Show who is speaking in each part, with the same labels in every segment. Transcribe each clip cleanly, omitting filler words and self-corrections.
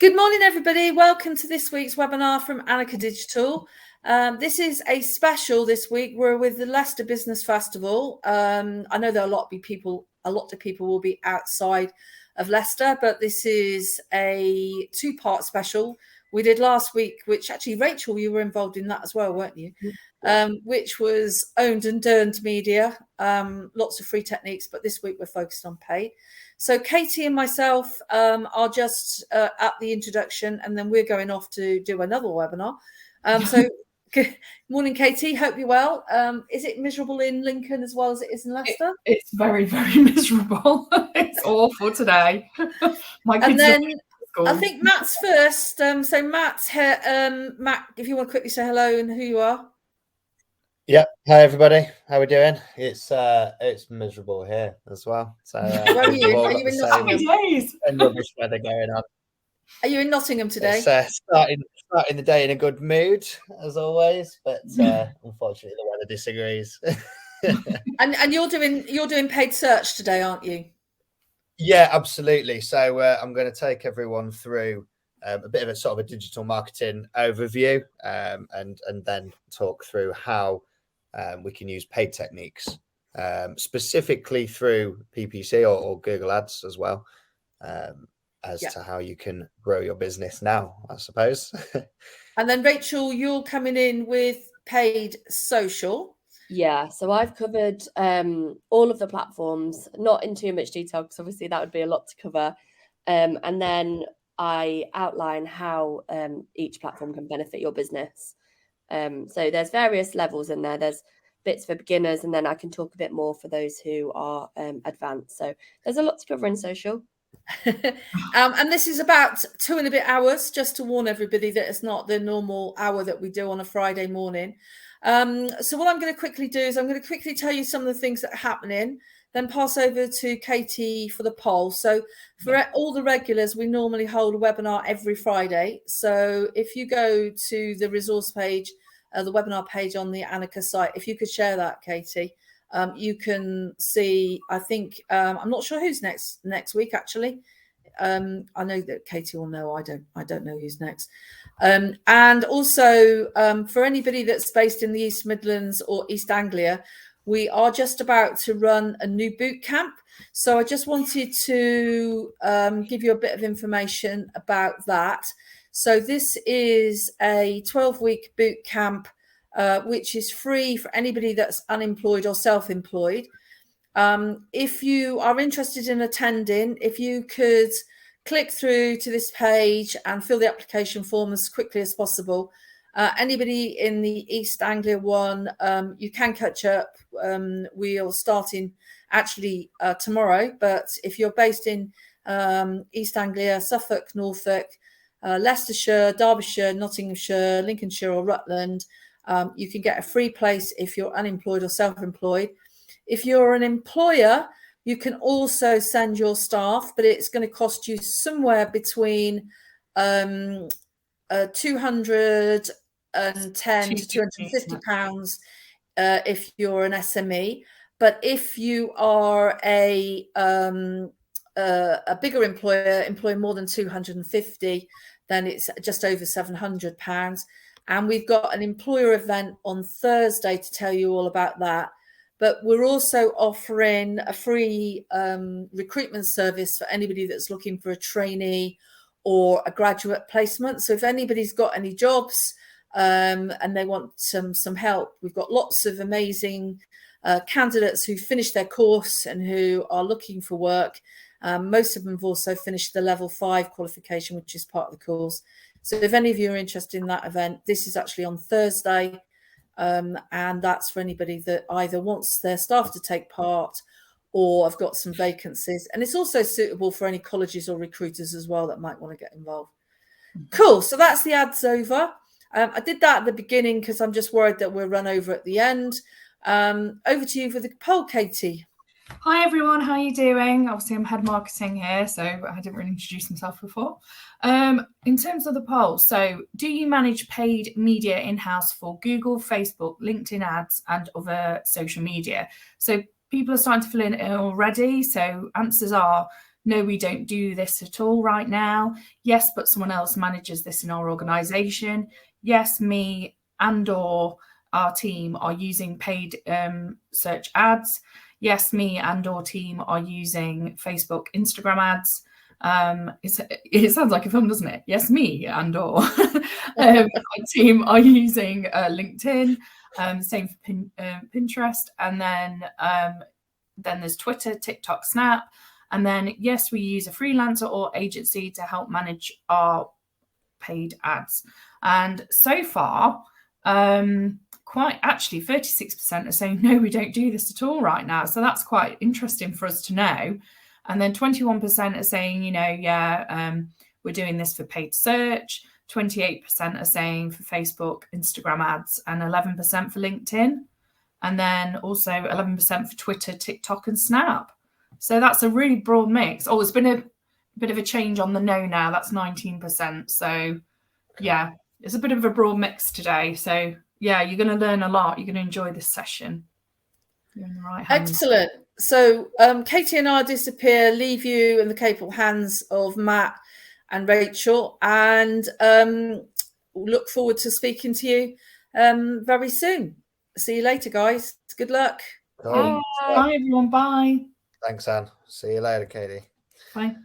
Speaker 1: Good morning, everybody. Welcome to this week's webinar from Anicca Digital. This is a special this week. We're with the Leicester Business Festival. I know that a lot of people will be outside of Leicester, but this is a two-part special. We did last week, which actually, Rachel, you were involved in that as well, weren't you? Which was owned and earned media, lots of free techniques, but this week we're focused on paid. So Katie and myself are just at the introduction, and then we're going off to do another webinar. So good morning, Katie. Hope you're well. Is it miserable in Lincoln as well as it is in Leicester?
Speaker 2: It's very, very miserable. It's awful today. My kids
Speaker 1: and then I think Matt's first. So Matt's here. Matt, if you want to quickly say hello and who you are.
Speaker 3: Yep. Hi everybody. How we doing? It's miserable here as well. So
Speaker 1: where are you? Are you in Nottingham?
Speaker 3: And rubbish weather going on.
Speaker 1: Are you in Nottingham today?
Speaker 3: It's starting the day in a good mood as always, but unfortunately the weather disagrees.
Speaker 1: and you're doing paid search today, aren't you?
Speaker 3: Yeah, absolutely. So I'm going to take everyone through a bit of a sort of a digital marketing overview, and then talk through how we can use paid techniques, specifically through PPC or Google Ads as well, to how you can grow your business now, I suppose.
Speaker 1: And then Rachel, you're coming in with paid social.
Speaker 4: Yeah, so I've covered all of the platforms, not in too much detail because obviously that would be a lot to cover. And then I outline how each platform can benefit your business. So there's various levels in there. There's bits for beginners, and then I can talk a bit more for those who are advanced. So there's a lot to cover in social.
Speaker 1: And this is about 2 and a bit hours, just to warn everybody that it's not the normal hour that we do on a Friday morning. So what I'm going to quickly do is I'm going to quickly tell you some of the things that are happening, then pass over to Katie for the poll. So for all the regulars, we normally hold a webinar every Friday. So if you go to the resource page, the webinar page on the Anicca site, if you could share that, Katie, you can see, I think, I'm not sure who's next week, actually. I know that Katie will know. I don't know who's next. And also for anybody that's based in the East Midlands or East Anglia, we are just about to run a new boot camp. So I just wanted to give you a bit of information about that. So this is a 12-week boot camp, which is free for anybody that's unemployed or self-employed. If you are interested in attending, if you could click through to this page and fill the application form as quickly as possible. Anybody in the East Anglia one, you can catch up. We are starting actually tomorrow, but if you're based in East Anglia, Suffolk, Norfolk, Leicestershire, Derbyshire, Nottinghamshire, Lincolnshire or Rutland, you can get a free place if you're unemployed or self-employed. If you're an employer, you can also send your staff, but it's going to cost you somewhere between 210 to 250 pounds if you're an SME. But if you are a bigger employer, employing more than 250, then it's just over 700 pounds. And we've got an employer event on Thursday to tell you all about that. But we're also offering a free recruitment service for anybody that's looking for a trainee or a graduate placement. So if anybody's got any jobs and they want some help, we've got lots of amazing candidates who finished their course and who are looking for work. Most of them have also finished the level 5 qualification, which is part of the course. So if any of you are interested in that event, this is actually on Thursday. And that's for anybody that either wants their staff to take part or have got some vacancies. And it's also suitable for any colleges or recruiters as well that might want to get involved. Cool. So that's the ads over. I did that at the beginning because I'm just worried that we'll run over at the end. Over to you for the poll, Katie.
Speaker 2: Hi everyone, how are you doing? Obviously I'm head marketing here, so I didn't really introduce myself before. In terms of the poll, so do you manage paid media in-house for Google, Facebook, LinkedIn ads and other social media? So people are starting to fill in already. So answers are no, we don't do this at all right now. Yes, but someone else manages this in our organization. Yes, me and or our team are using paid search ads. Yes, me and or team are using Facebook, Instagram ads. It sounds like a film, doesn't it? Yes, me and or our team are using LinkedIn. Same for Pinterest, and then there's Twitter, TikTok, Snap, and then yes, we use a freelancer or agency to help manage our paid ads. And so far, quite actually 36% are saying no, we don't do this at all right now. So that's quite interesting for us to know. And then 21% are saying, we're doing this for paid search. 28% are saying for Facebook, Instagram ads, and 11% for LinkedIn. And then also 11% for Twitter, TikTok, and Snap. So that's a really broad mix. Oh, it's been a bit of a change on the no now. That's 19%. So yeah, it's a bit of a broad mix today. So yeah, you're going to learn a lot. You're going to enjoy this session. You're in the right hands.
Speaker 1: Excellent. So Katie and I disappear, leave you in the capable hands of Matt and Rachel, and look forward to speaking to you very soon. See you later, guys. Good luck.
Speaker 3: Cool.
Speaker 2: Bye, everyone. Bye.
Speaker 3: Thanks, Anne. See you later, Katie.
Speaker 2: Bye.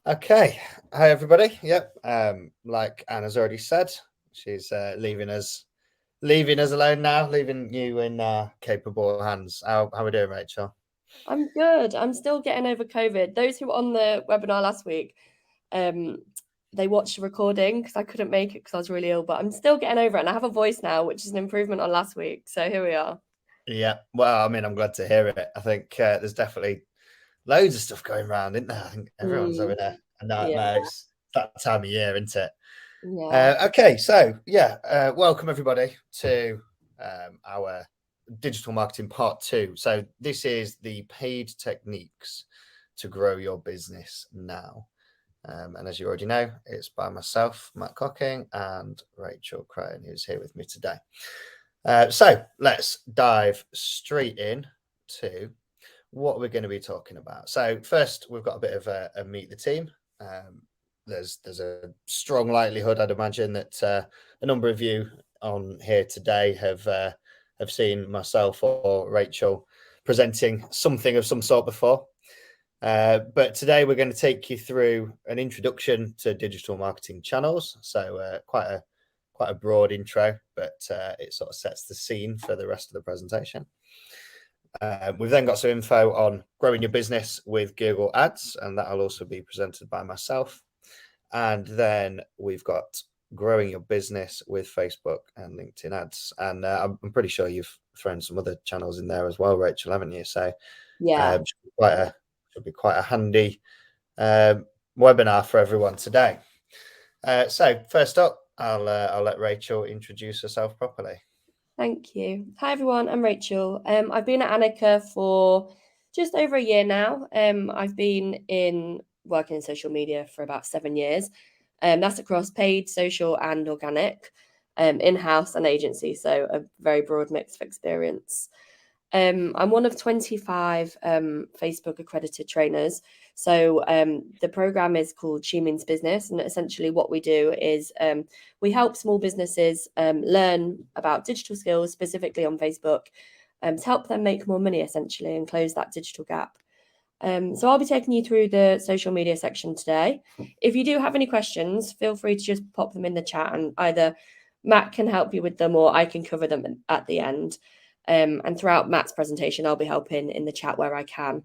Speaker 3: Okay. Hi, everybody. Yep. Like Anne has already said, she's leaving us alone now, leaving you in capable hands. How are we doing, Rachel?
Speaker 4: I'm good. I'm still getting over COVID. Those who were on the webinar last week, they watched the recording because I couldn't make it because I was really ill, but I'm still getting over it. And I have a voice now, which is an improvement on last week. So here we are.
Speaker 3: Yeah. Well, I mean, I'm glad to hear it. I think there's definitely loads of stuff going around, isn't there? I think everyone's having a nightmare. It's that time of year, isn't it?
Speaker 4: Yeah.
Speaker 3: Okay. So, welcome everybody to our digital marketing part 2. So this is the paid techniques to grow your business now. And as you already know, it's by myself, Matt Cocking, and Rachel Crane, who's here with me today. So let's dive straight in to what we're going to be talking about. So first, we've got a bit of a meet the team. There's a strong likelihood, I'd imagine, that a number of you on here today have seen myself or Rachel presenting something of some sort before. But today we're going to take you through an introduction to digital marketing channels. So quite a broad intro, but it sort of sets the scene for the rest of the presentation. We've then got some info on growing your business with Google Ads, and that'll also be presented by myself. And then we've got growing your business with Facebook and LinkedIn ads. And I'm pretty sure you've thrown some other channels in there as well, Rachel, haven't you? So
Speaker 4: Yeah.
Speaker 3: should be quite a handy webinar for everyone today. So first up, I'll let Rachel introduce herself properly.
Speaker 4: Thank you. Hi, everyone. I'm Rachel. I've been at Anicca for just over a year now. I've been working in social media for about 7 years. That's across paid, social, and organic, in-house and agency. So a very broad mix of experience. I'm one of 25 Facebook accredited trainers. So the program is called She Means Business. And essentially what we do is we help small businesses learn about digital skills, specifically on Facebook, to help them make more money, essentially, and close that digital gap. So I'll be taking you through the social media section today. If you do have any questions, feel free to just pop them in the chat, and either Matt can help you with them or I can cover them at the end. And throughout Matt's presentation, I'll be helping in the chat where I can.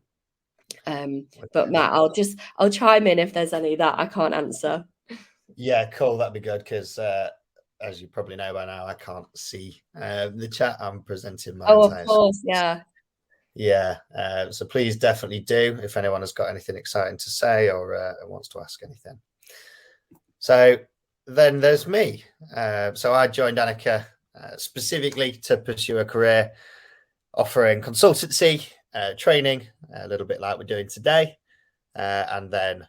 Speaker 4: But Matt, I'll chime in if there's any that I can't answer.
Speaker 3: Yeah, cool. That'd be good because as you probably know by now, I can't see the chat. I'm presenting my
Speaker 4: of course, yeah.
Speaker 3: Yeah. So please definitely do if anyone has got anything exciting to say or wants to ask anything. So then there's me. So I joined Anicca specifically to pursue a career offering consultancy, training, a little bit like we're doing today, and then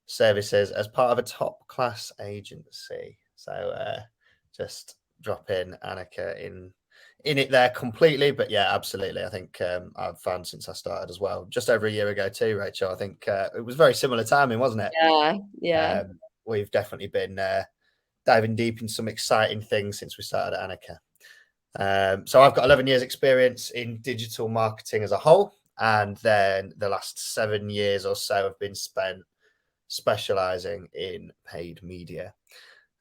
Speaker 3: services as part of a top class agency. So just drop in Anicca in in it there completely, but yeah, absolutely. I think I've found since I started as well, just over a year ago too, Rachel. I think it was very similar timing, wasn't it?
Speaker 4: Yeah.
Speaker 3: We've definitely been diving deep in some exciting things since we started at Anicca. So I've got 11 years experience in digital marketing as a whole, and then the last 7 years or so have been spent specializing in paid media.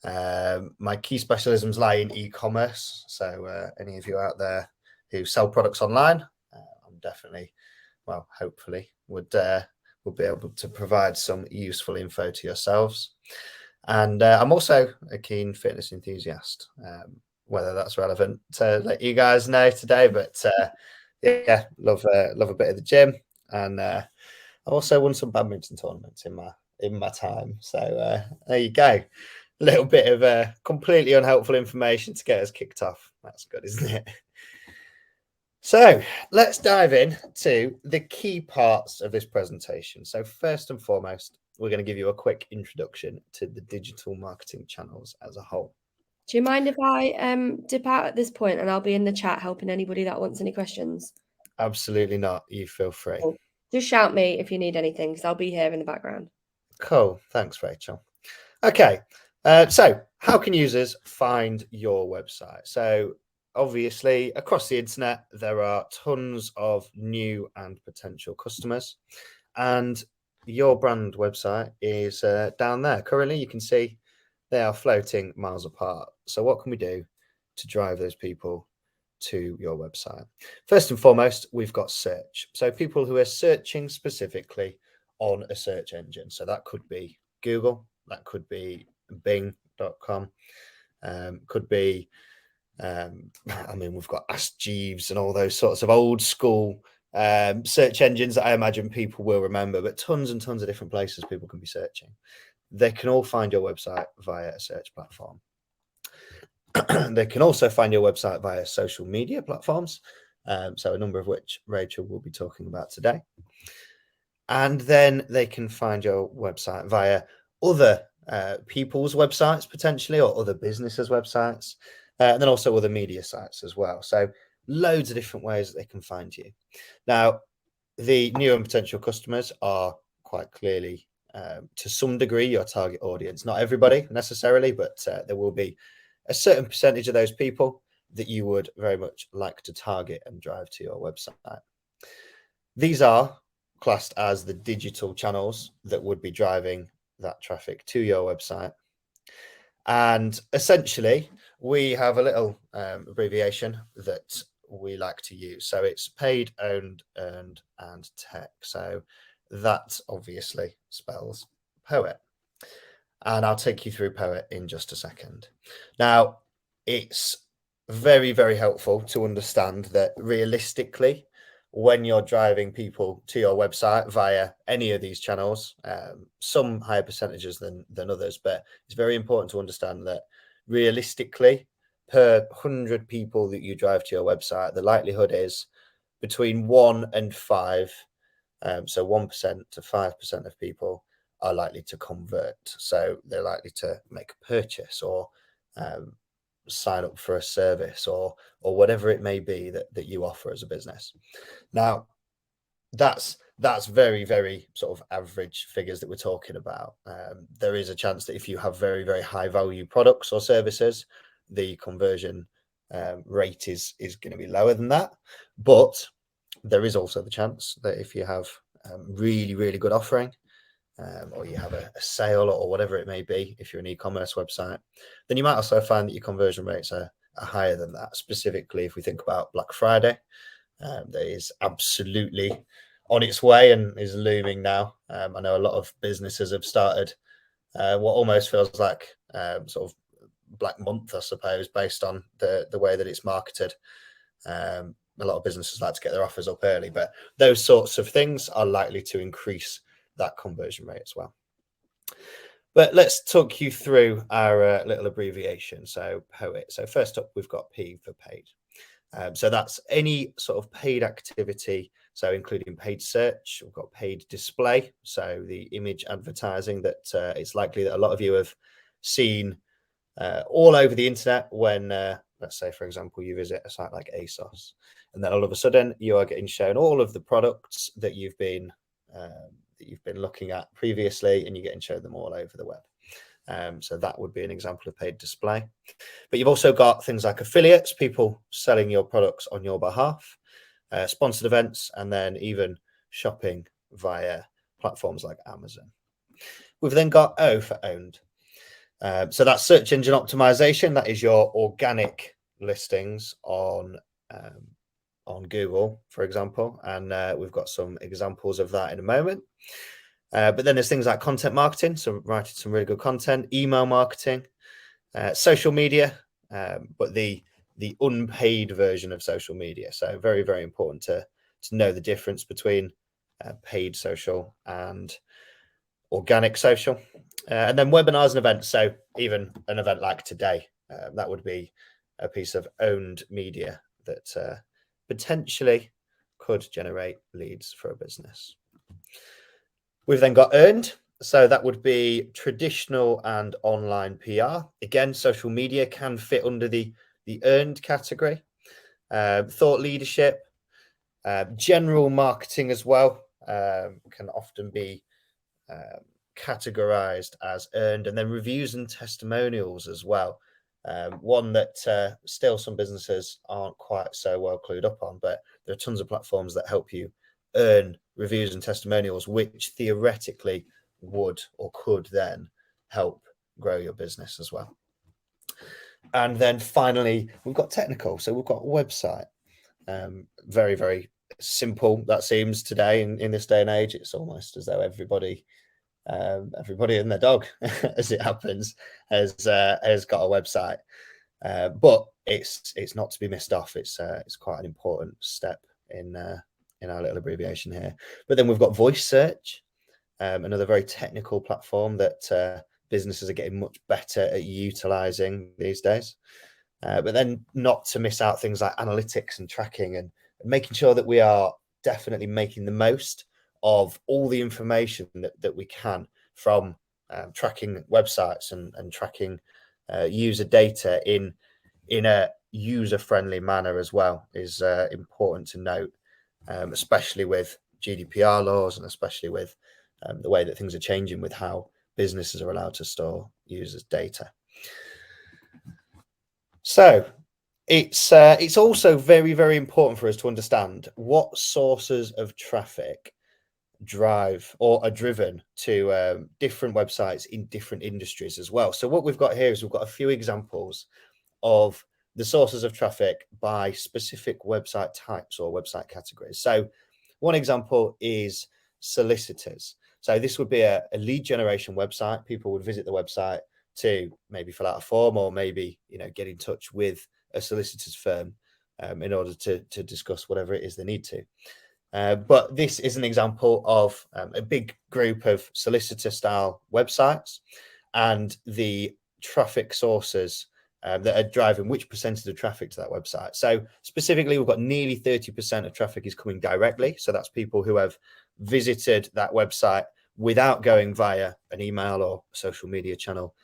Speaker 3: My key specialisms lie in e-commerce. So any of you out there who sell products online, I'm definitely, well, hopefully would be able to provide some useful info to yourselves. And I'm also a keen fitness enthusiast, whether that's relevant to let you guys know today, but yeah, love a bit of the gym, and I also won some badminton tournaments in my time. So there you go. A little bit of completely unhelpful information to get us kicked off. That's good, isn't it? So let's dive in to the key parts of this presentation. So first and foremost, we're going to give you a quick introduction to the digital marketing channels as a whole.
Speaker 4: Do you mind if I dip out at this point and I'll be in the chat helping anybody that wants any questions?
Speaker 3: Absolutely not. You feel free.
Speaker 4: Cool. Just shout me if you need anything, because I'll be here in the background.
Speaker 3: Cool. Thanks, Rachel. Okay. So how can users find your website? So obviously, across the internet, there are tons of new and potential customers, and your brand website is down there. Currently, you can see they are floating miles apart. So what can we do to drive those people to your website? First and foremost, we've got search. So people who are searching specifically on a search engine. So that could be Google, that could be Bing.com, could be, I mean, we've got Ask Jeeves and all those sorts of old school search engines that I imagine people will remember, but tons and tons of different places people can be searching. They can all find your website via a search platform. They can also find your website via social media platforms, so a number of which Rachel will be talking about today. And then they can find your website via other people's websites potentially, or other businesses' websites, and then also other media sites as well. So loads of different ways that they can find you. Now, the new and potential customers are quite clearly, to some degree, your target audience. Not everybody necessarily, but there will be a certain percentage of those people that you would very much like to target and drive to your website. These are classed as the digital channels that would be driving that traffic to your website. And essentially, we have a little abbreviation that we like to use. So it's paid, owned, earned, and tech. So that obviously spells poet. And I'll take you through poet in just a second. Now, it's very, very helpful to understand that realistically, when you're driving people to your website via any of these channels, some higher percentages than others, but it's very important to understand that realistically, per 100 people that you drive to your website, the likelihood is between 1 and 5, so 1% to 5% of people are likely to convert. So they're likely to make a purchase or sign up for a service or whatever it may be that you offer as a business. Now, that's very, very sort of average figures that we're talking about. There is a chance that if you have very, very high value products or services, the conversion rate is going to be lower than that. But there is also the chance that if you have really, really good offering, or you have a sale or whatever it may be, if you're an e-commerce website, then you might also find that your conversion rates are higher than that. Specifically, if we think about Black Friday, that is absolutely on its way and is looming now. I know a lot of businesses have started what almost feels like sort of Black Month, I suppose, based on the way that it's marketed. A lot of businesses like to get their offers up early, but those sorts of things are likely to increase that conversion rate as well. But let's talk you through our little abbreviation. So POET. So first up, we've got P for paid. So that's any sort of paid activity. So including paid search, we've got paid display. So the image advertising that it's likely that a lot of you have seen all over the internet when let's say, for example, you visit a site like ASOS, and then all of a sudden you are getting shown all of the products that you've been looking at previously, and you're getting shown them all over the web. So that would be an example of paid display. But you've also got things like affiliates, people selling your products on your behalf, sponsored events, and then even shopping via platforms like Amazon. We've then got O for owned. So that's search engine optimization. That is your organic listings on Google, for example. And we've got some examples of that in a moment. But then there's things like content marketing, so writing some really good content, email marketing, social media, but the unpaid version of social media. So very, very important to know the difference between paid social and organic social. And then webinars and events. So even an event like today, that would be a piece of owned media that potentially could generate leads for a business. We've then got earned. So that would be traditional and online PR. Again, social media can fit under the earned category. Thought leadership, general marketing as well, can often be categorized as earned. And then reviews and testimonials as well. One that still some businesses aren't quite so well clued up on, but there are tons of platforms that help you earn reviews and testimonials, which theoretically would or could then help grow your business as well. And then finally, we've got technical. So we've got a website. Very, very simple, that seems today in this day and age. It's almost as though everybody and their dog, as it happens, has got a website. But it's not to be missed off. It's quite an important step in our little abbreviation here. But then we've got voice search, another very technical platform that businesses are getting much better at utilizing these days. But then not to miss out things like analytics and tracking and making sure that we are definitely making the most of all the information that we can from tracking websites and tracking user data in a user-friendly manner as well is important to note, especially with GDPR laws and especially with the way that things are changing with how businesses are allowed to store users' data. So it's also very, very important for us to understand what sources of traffic drive or are driven to different websites in different industries as well. So what we've got here is we've got a few examples of the sources of traffic by specific website types or website categories. So one example is solicitors. So this would be a lead generation website. People would visit the website to maybe fill out a form or maybe get in touch with a solicitor's firm in order to discuss whatever it is they need to. But this is an example of a big group of solicitor-style websites and the traffic sources that are driving which percentage of traffic to that website. So specifically, we've got nearly 30% of traffic is coming directly. So that's people who have visited that website without going via an email or social media channel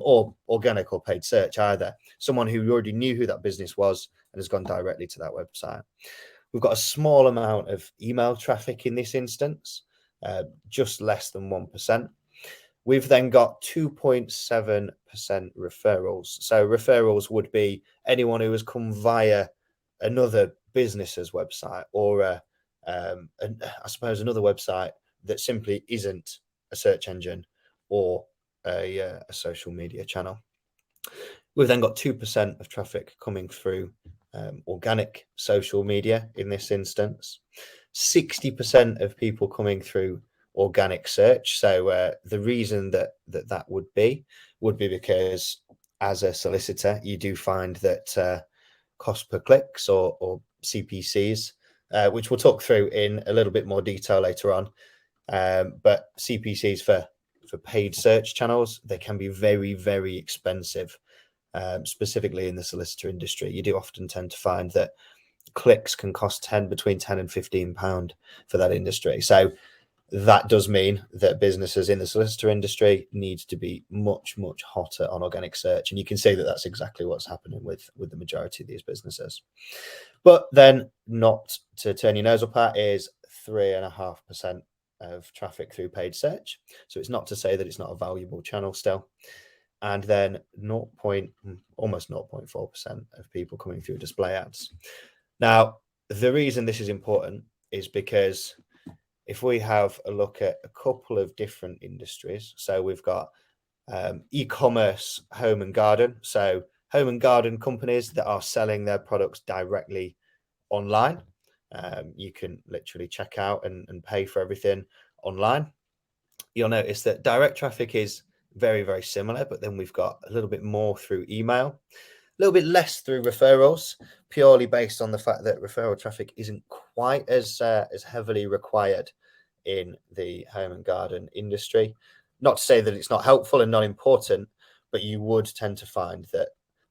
Speaker 3: or organic or paid search either. Someone who already knew who that business was and has gone directly to that website. We've got a small amount of email traffic in this instance, just less than 1%. We've then got 2.7% referrals. So referrals would be anyone who has come via another business's website or I suppose another website that simply isn't a search engine or a social media channel. We've then got 2% of traffic coming through organic social media in this instance, 60% of people coming through organic search. So the reason that would be because as a solicitor, you do find that cost per clicks or CPCs, which we'll talk through in a little bit more detail later on. But CPCs for paid search channels, they can be very, very expensive. Specifically in the solicitor industry, you do often tend to find that clicks can cost between 10 and £15 for that industry. So that does mean that businesses in the solicitor industry need to be much, much hotter on organic search. And you can see that that's exactly what's happening with the majority of these businesses. But then, not to turn your nose up at, is 3.5% of traffic through paid search. So it's not to say that it's not a valuable channel still. And then almost 0.4% of people coming through display ads. Now, the reason this is important is because if we have a look at a couple of different industries, so we've got e-commerce, home and garden. So home and garden companies that are selling their products directly online. You can literally check out and pay for everything online. You'll notice that direct traffic is very, very similar, but then we've got a little bit more through email, a little bit less through referrals, purely based on the fact that referral traffic isn't quite as heavily required in the home and garden industry. Not to say that it's not helpful and not important, but you would tend to find that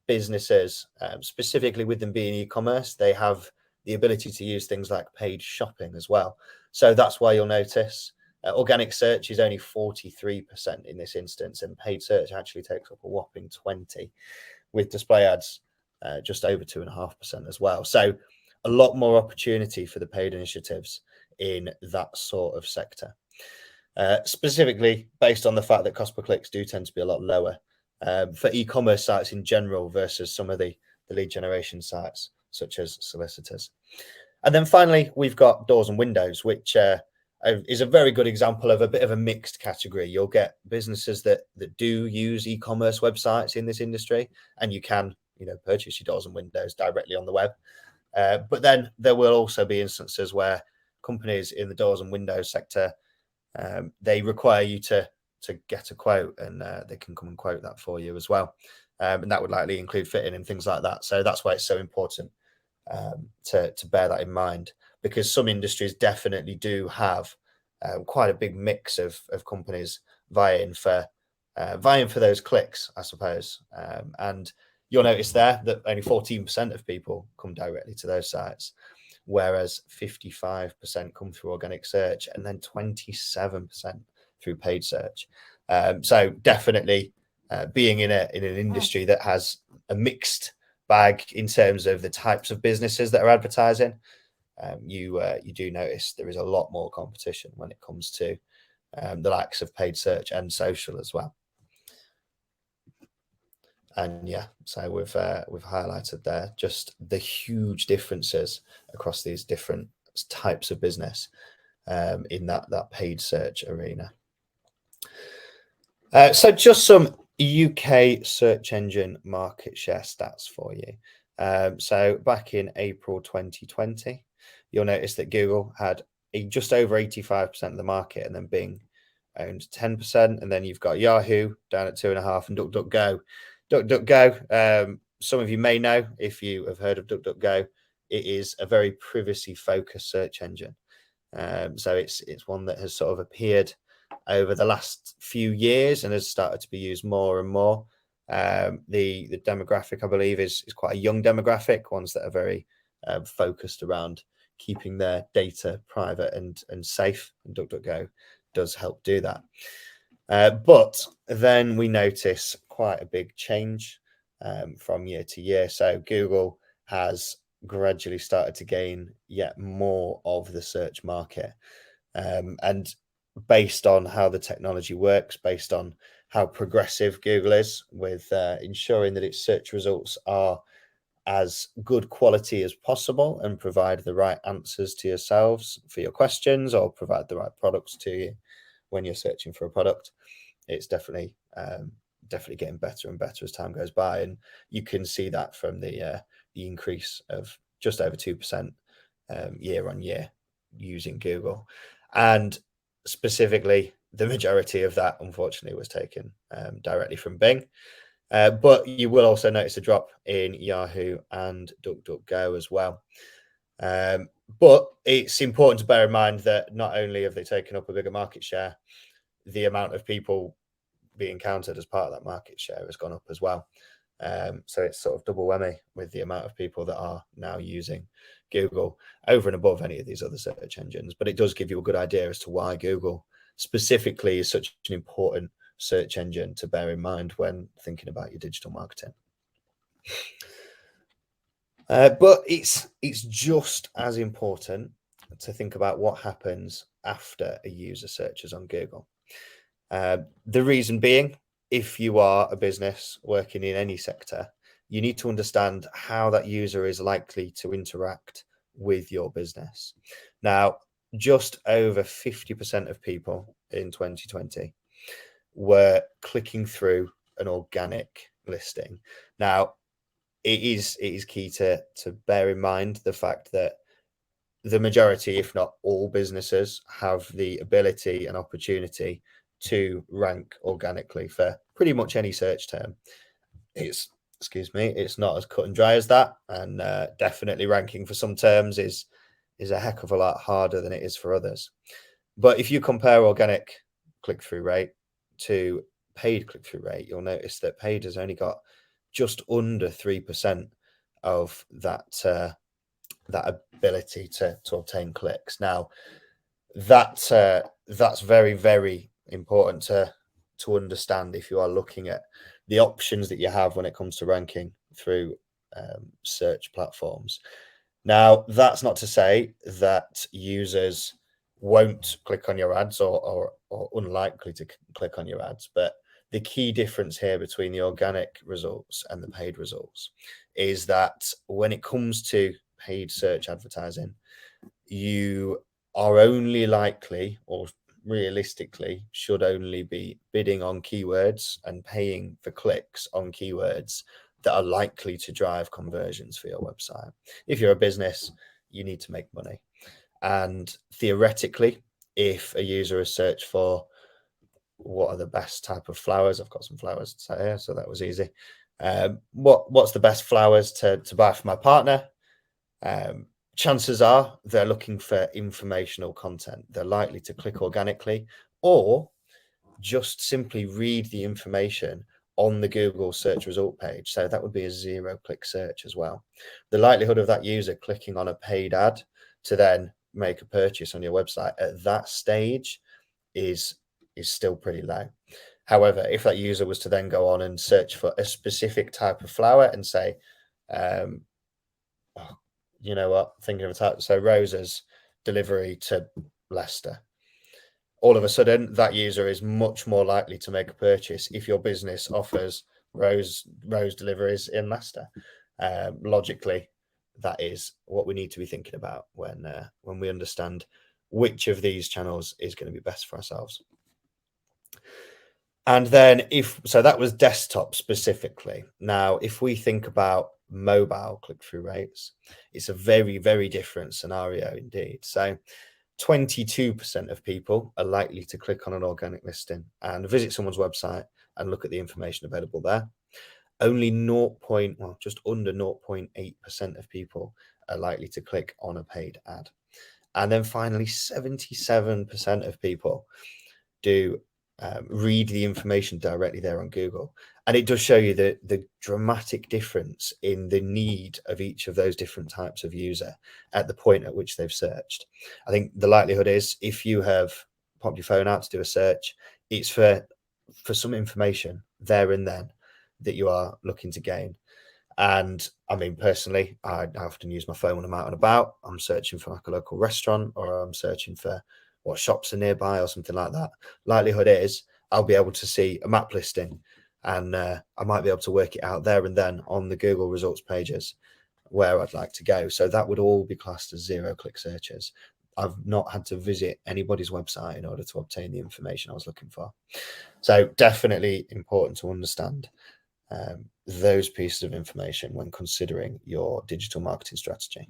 Speaker 3: businesses, specifically with them being e-commerce, they have the ability to use things like paid shopping as well. So that's why you'll notice organic search is only 43% in this instance, and paid search actually takes up a whopping 20%, with display ads just over 2.5% as well. So a lot more opportunity for the paid initiatives in that sort of sector, specifically based on the fact that cost per clicks do tend to be a lot lower for e-commerce sites in general versus some of the lead generation sites such as solicitors. And then finally, we've got doors and windows, which is a very good example of a bit of a mixed category. You'll get businesses that do use e-commerce websites in this industry, and you can purchase your doors and windows directly on the web. But then there will also be instances where companies in the doors and windows sector, they require you to get a quote, and they can come and quote that for you as well. And that would likely include fitting and things like that. So that's why it's so important to bear that in mind, because some industries definitely do have quite a big mix of companies vying for those clicks, I suppose. And you'll notice there that only 14% of people come directly to those sites, whereas 55% come through organic search and then 27% through paid search. So definitely being in an industry that has a mixed bag in terms of the types of businesses that are advertising, you do notice there is a lot more competition when it comes to the likes of paid search and social as well. And yeah, so we've highlighted there just the huge differences across these different types of business in that paid search arena. So just some UK search engine market share stats for you. So back in April 2020, you'll notice that Google had just over 85% of the market, and then Bing owned 10%, and then you've got Yahoo down at 2.5%, and DuckDuckGo. DuckDuckGo, some of you may know, if you have heard of DuckDuckGo, it is a very privacy-focused search engine. So it's one that has sort of appeared over the last few years and has started to be used more and more. The demographic, I believe, is quite a young demographic, ones that are very focused around keeping their data private and safe, and DuckDuckGo does help do that. But then we notice quite a big change from year to year. So Google has gradually started to gain yet more of the search market. And based on how the technology works, based on how progressive Google is with ensuring that its search results are as good quality as possible and provide the right answers to yourselves for your questions, or provide the right products to you when you're searching for a product, it's definitely getting better and better as time goes by. And you can see that from the increase of just over 2% year on year using Google. And specifically, the majority of that, unfortunately, was taken directly from Bing. But you will also notice a drop in Yahoo and DuckDuckGo as well. But it's important to bear in mind that not only have they taken up a bigger market share, the amount of people being counted as part of that market share has gone up as well. So it's sort of double whammy with the amount of people that are now using Google over and above any of these other search engines. But it does give you a good idea as to why Google specifically is such an important search engine to bear in mind when thinking about your digital marketing. But it's just as important to think about what happens after a user searches on Google. The reason being, if you are a business working in any sector, you need to understand how that user is likely to interact with your business. Now, just over 50% of people in 2020 were clicking through an organic listing. Now, it is key to bear in mind the fact that the majority, if not all businesses, have the ability and opportunity to rank organically for pretty much any search term. It's not as cut and dry as that, and definitely ranking for some terms is a heck of a lot harder than it is for others. But if you compare organic click-through rate to paid click-through rate, you'll notice that paid has only got just under 3% of that ability to obtain clicks. Now, that's very, very important to understand if you are looking at the options that you have when it comes to ranking through search platforms. Now, that's not to say that users won't click on your ads or unlikely to click on your ads, but the key difference here between the organic results and the paid results is that when it comes to paid search advertising, you are only likely, or realistically should only be, bidding on keywords and paying for clicks on keywords that are likely to drive conversions for your website. If you're a business, you need to make money. And theoretically, if a user has searched for what are the best type of flowers, I've got some flowers here, so that was easy. What's the best flowers to buy for my partner? Chances are they're looking for informational content. They're likely to click organically or just simply read the information on the Google search result page. So that would be a 0-click search as well. The likelihood of that user clicking on a paid ad to then make a purchase on your website at that stage is still pretty low. However, if that user was to then go on and search for a specific type of flower and say, you know what, thinking of a type, so roses delivery to Leicester, all of a sudden that user is much more likely to make a purchase if your business offers rose deliveries in Leicester. Logically, that is what we need to be thinking about when we understand which of these channels is going to be best for ourselves. And then so that was desktop specifically. Now, if we think about mobile click-through rates, it's a very, very different scenario indeed. So 22% of people are likely to click on an organic listing and visit someone's website and look at the information available there. Only just under 0.8% of people are likely to click on a paid ad. And then finally, 77% of people do read the information directly there on Google. And it does show you the dramatic difference in the need of each of those different types of user at the point at which they've searched. I think the likelihood is if you have popped your phone out to do a search, it's for some information there and then that you are looking to gain. And I mean, personally, I often use my phone when I'm out and about. I'm searching for like a local restaurant, or I'm searching for what shops are nearby or something like that. Likelihood is I'll be able to see a map listing and I might be able to work it out there and then on the Google results pages where I'd like to go. So that would all be classed as 0-click searches. I've not had to visit anybody's website in order to obtain the information I was looking for. So definitely important to understand those pieces of information when considering your digital marketing strategy.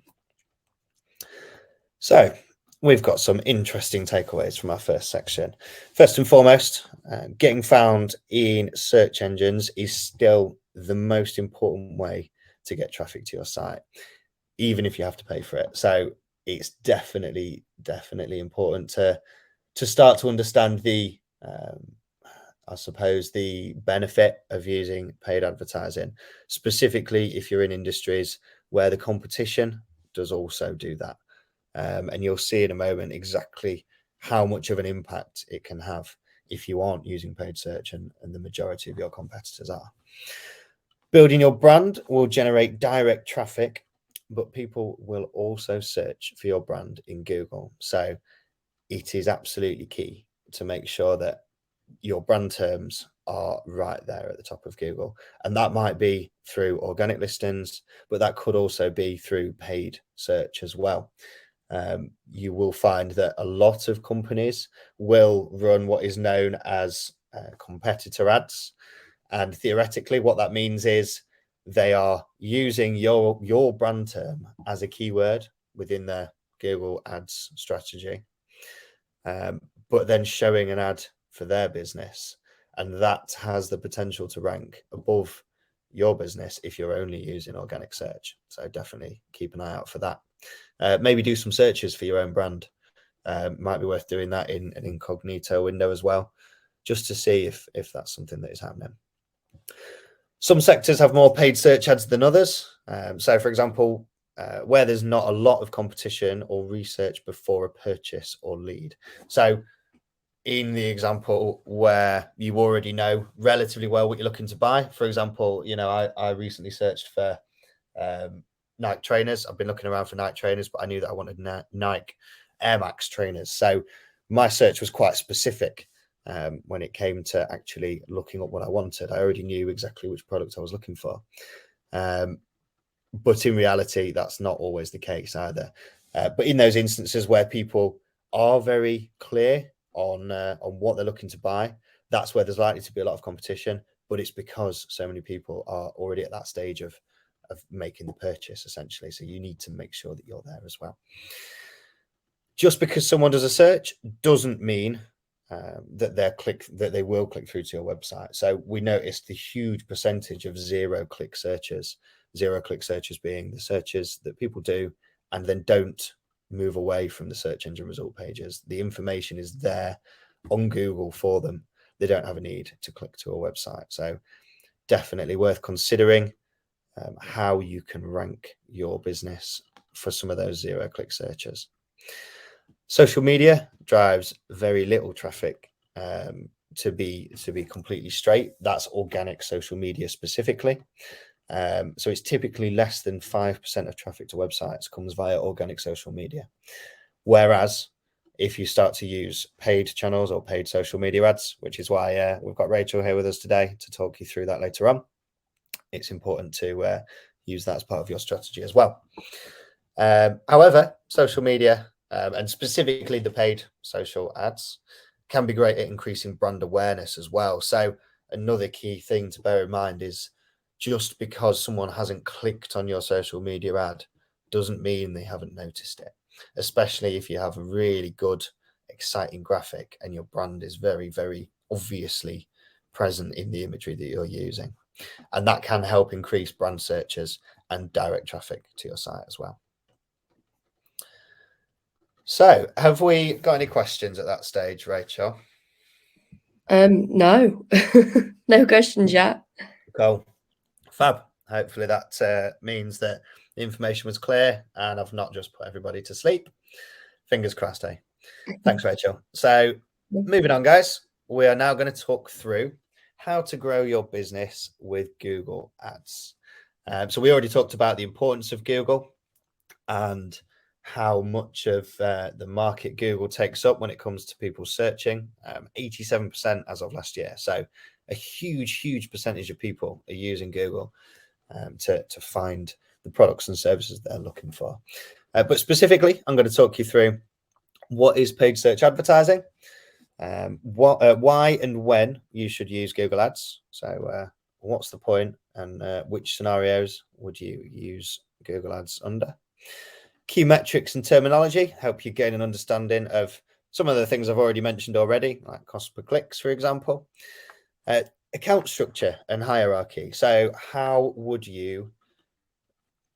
Speaker 3: So we've got some interesting takeaways from our first section. First and foremost, getting found in search engines is still the most important way to get traffic to your site, even if you have to pay for it. So it's definitely important to start to understand the I suppose, the benefit of using paid advertising, specifically if you're in industries where the competition does also do that. And you'll see in a moment exactly how much of an impact it can have if you aren't using paid search and the majority of your competitors are. Building your brand will generate direct traffic, but people will also search for your brand in Google. So it is absolutely key to make sure that your brand terms are right there at the top of Google. And that might be through organic listings, but that could also be through paid search as well. You will find that a lot of companies will run what is known as competitor ads. And theoretically, what that means is they are using your brand term as a keyword within their Google Ads strategy, but then showing an ad for their business. And that has the potential to rank above your business if you're only using organic search. So definitely keep an eye out for that. Maybe do some searches for your own brand. Might be worth doing that in an incognito window as well, just to see if that's something that is happening. Some sectors have more paid search ads than others. So, for example, where there's not a lot of competition or research before a purchase or lead. So, in the example where you already know relatively well what you're looking to buy, for example, I recently searched for Nike trainers. I've been looking around for Nike trainers, but I knew that I wanted Nike Air Max trainers. So my search was quite specific when it came to actually looking up what I wanted. I already knew exactly which product I was looking for. But in reality, that's not always the case either. But in those instances where people are very clear on what they're looking to buy, that's where there's likely to be a lot of competition. But it's because so many people are already at that stage of making the purchase, essentially. So you need to make sure that you're there as well. Just because someone does a search doesn't mean that they will click through to your website. So we noticed the huge percentage of zero-click searches being the searches that people do and then don't move away from the search engine result pages. The information is there on Google for them. They don't have a need to click to a website. So definitely worth considering how you can rank your business for some of those zero-click searches. Social media drives very little traffic. To be completely straight, that's organic social media specifically. So it's typically less than 5% of traffic to websites comes via organic social media. Whereas if you start to use paid channels or paid social media ads, which is why we've got Rachel here with us today to talk you through that later on, it's important to use that as part of your strategy as well. However, social media and specifically the paid social ads can be great at increasing brand awareness as well. So another key thing to bear in mind is just because someone hasn't clicked on your social media ad doesn't mean they haven't noticed it, especially if you have a really good, exciting graphic and your brand is very, very obviously present in the imagery that you're using. And that can help increase brand searches and direct traffic to your site as well. So have we got any questions at that stage, Rachel?
Speaker 4: No, no questions yet.
Speaker 3: Cool. Fab. Hopefully that means that the information was clear and I've not just put everybody to sleep. Fingers crossed, eh? Thanks, Rachel. So moving on, guys, we are now going to talk through how to grow your business with Google Ads. So we already talked about the importance of Google and how much of the market Google takes up when it comes to people searching, 87% as of last year. So a huge percentage of people are using Google to find the products and services they're looking for. But specifically, I'm going to talk you through what is paid search advertising, why and when you should use Google Ads. So what's the point and which scenarios would you use Google Ads under? Key metrics and terminology help you gain an understanding of some of the things I've already mentioned already, like cost per clicks, for example. Account structure and hierarchy. So how would you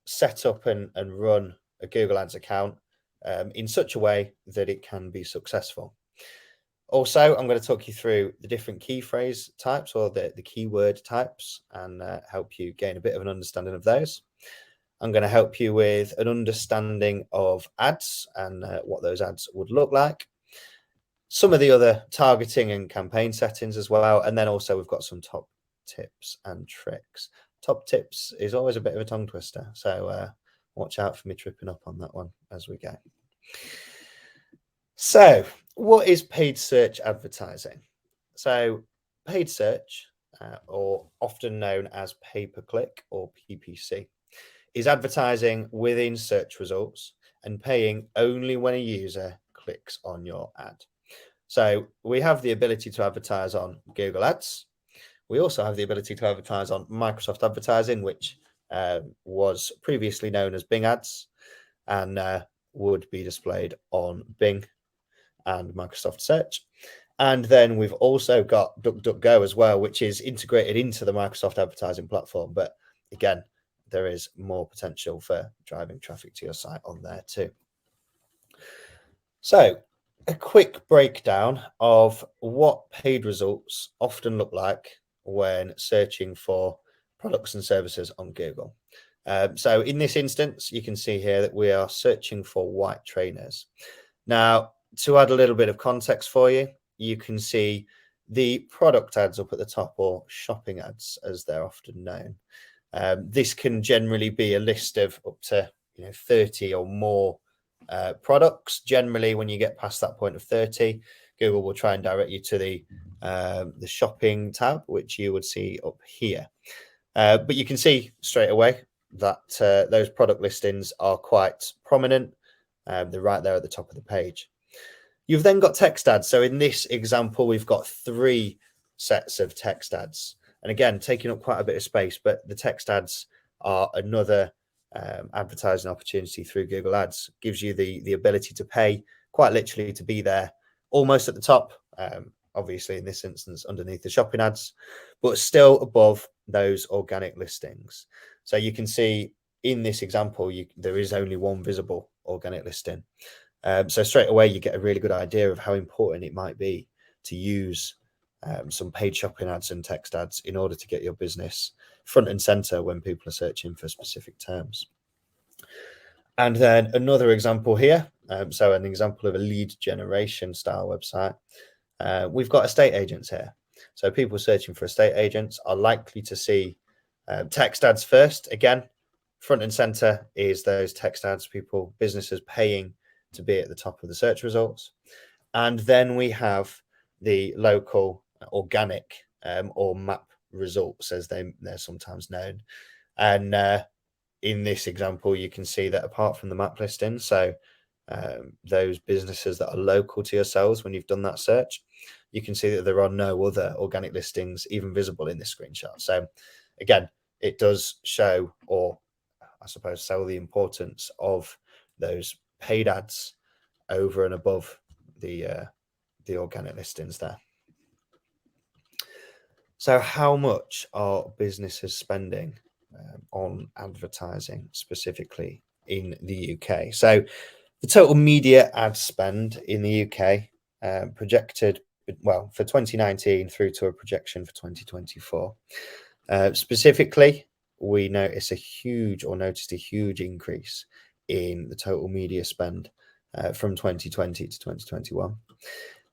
Speaker 3: set up and run a Google Ads account in such a way that it can be successful? Also, I'm going to talk you through the different key phrase types, or the keyword types, and help you gain a bit of an understanding of those. I'm going to help you with an understanding of ads and what those ads would look like. Some of the other targeting and campaign settings as well. And then also we've got some top tips and tricks. Top tips is always a bit of a tongue twister. So watch out for me tripping up on that one as we go. So what is paid search advertising? So paid search, or often known as pay-per-click or PPC, is advertising within search results and paying only when a user clicks on your ad. So we have the ability to advertise on Google Ads. We also have the ability to advertise on Microsoft Advertising, which was previously known as Bing Ads, and would be displayed on Bing and Microsoft Search. And then we've also got DuckDuckGo as well, which is integrated into the Microsoft Advertising platform. But again, there is more potential for driving traffic to your site on there too. So a quick breakdown of what paid results often look like when searching for products and services on Google. So in this instance, you can see here that we are searching for white trainers. Now, to add a little bit of context for you, you can see the product ads up at the top, or shopping ads as they're often known. This can generally be a list of up to 30 or more products. Generally, when you get past that point of 30, Google will try and direct you to the shopping tab, which you would see up here. But you can see straight away that those product listings are quite prominent. They're right there at the top of the page. You've then got text ads. So in this example, we've got 3 sets of text ads. And again, taking up quite a bit of space, but the text ads are another advertising opportunity through Google Ads. Gives you the ability to pay, quite literally to be there almost at the top, obviously in this instance underneath the shopping ads, but still above those organic listings. So you can see in this example, there is only one visible organic listing. So straight away, you get a really good idea of how important it might be to use some paid shopping ads and text ads in order to get your business front and center when people are searching for specific terms. And then another example here. So an example of a lead generation style website. We've got estate agents here. So people searching for estate agents are likely to see text ads first. Again, front and center is those text ads, businesses paying to be at the top of the search results. And then we have the local organic or map results, as they're sometimes known. And in this example, you can see that apart from the map listing, so those businesses that are local to yourselves when you've done that search, you can see that there are no other organic listings even visible in this screenshot. So again, it does show, or I suppose sell, the importance of those paid ads over and above the organic listings there. So how much are businesses spending on advertising specifically in the UK? So the total media ad spend in the UK projected, well, for 2019 through to a projection for 2024. Specifically, we noticed a huge increase in the total media spend from 2020 to 2021.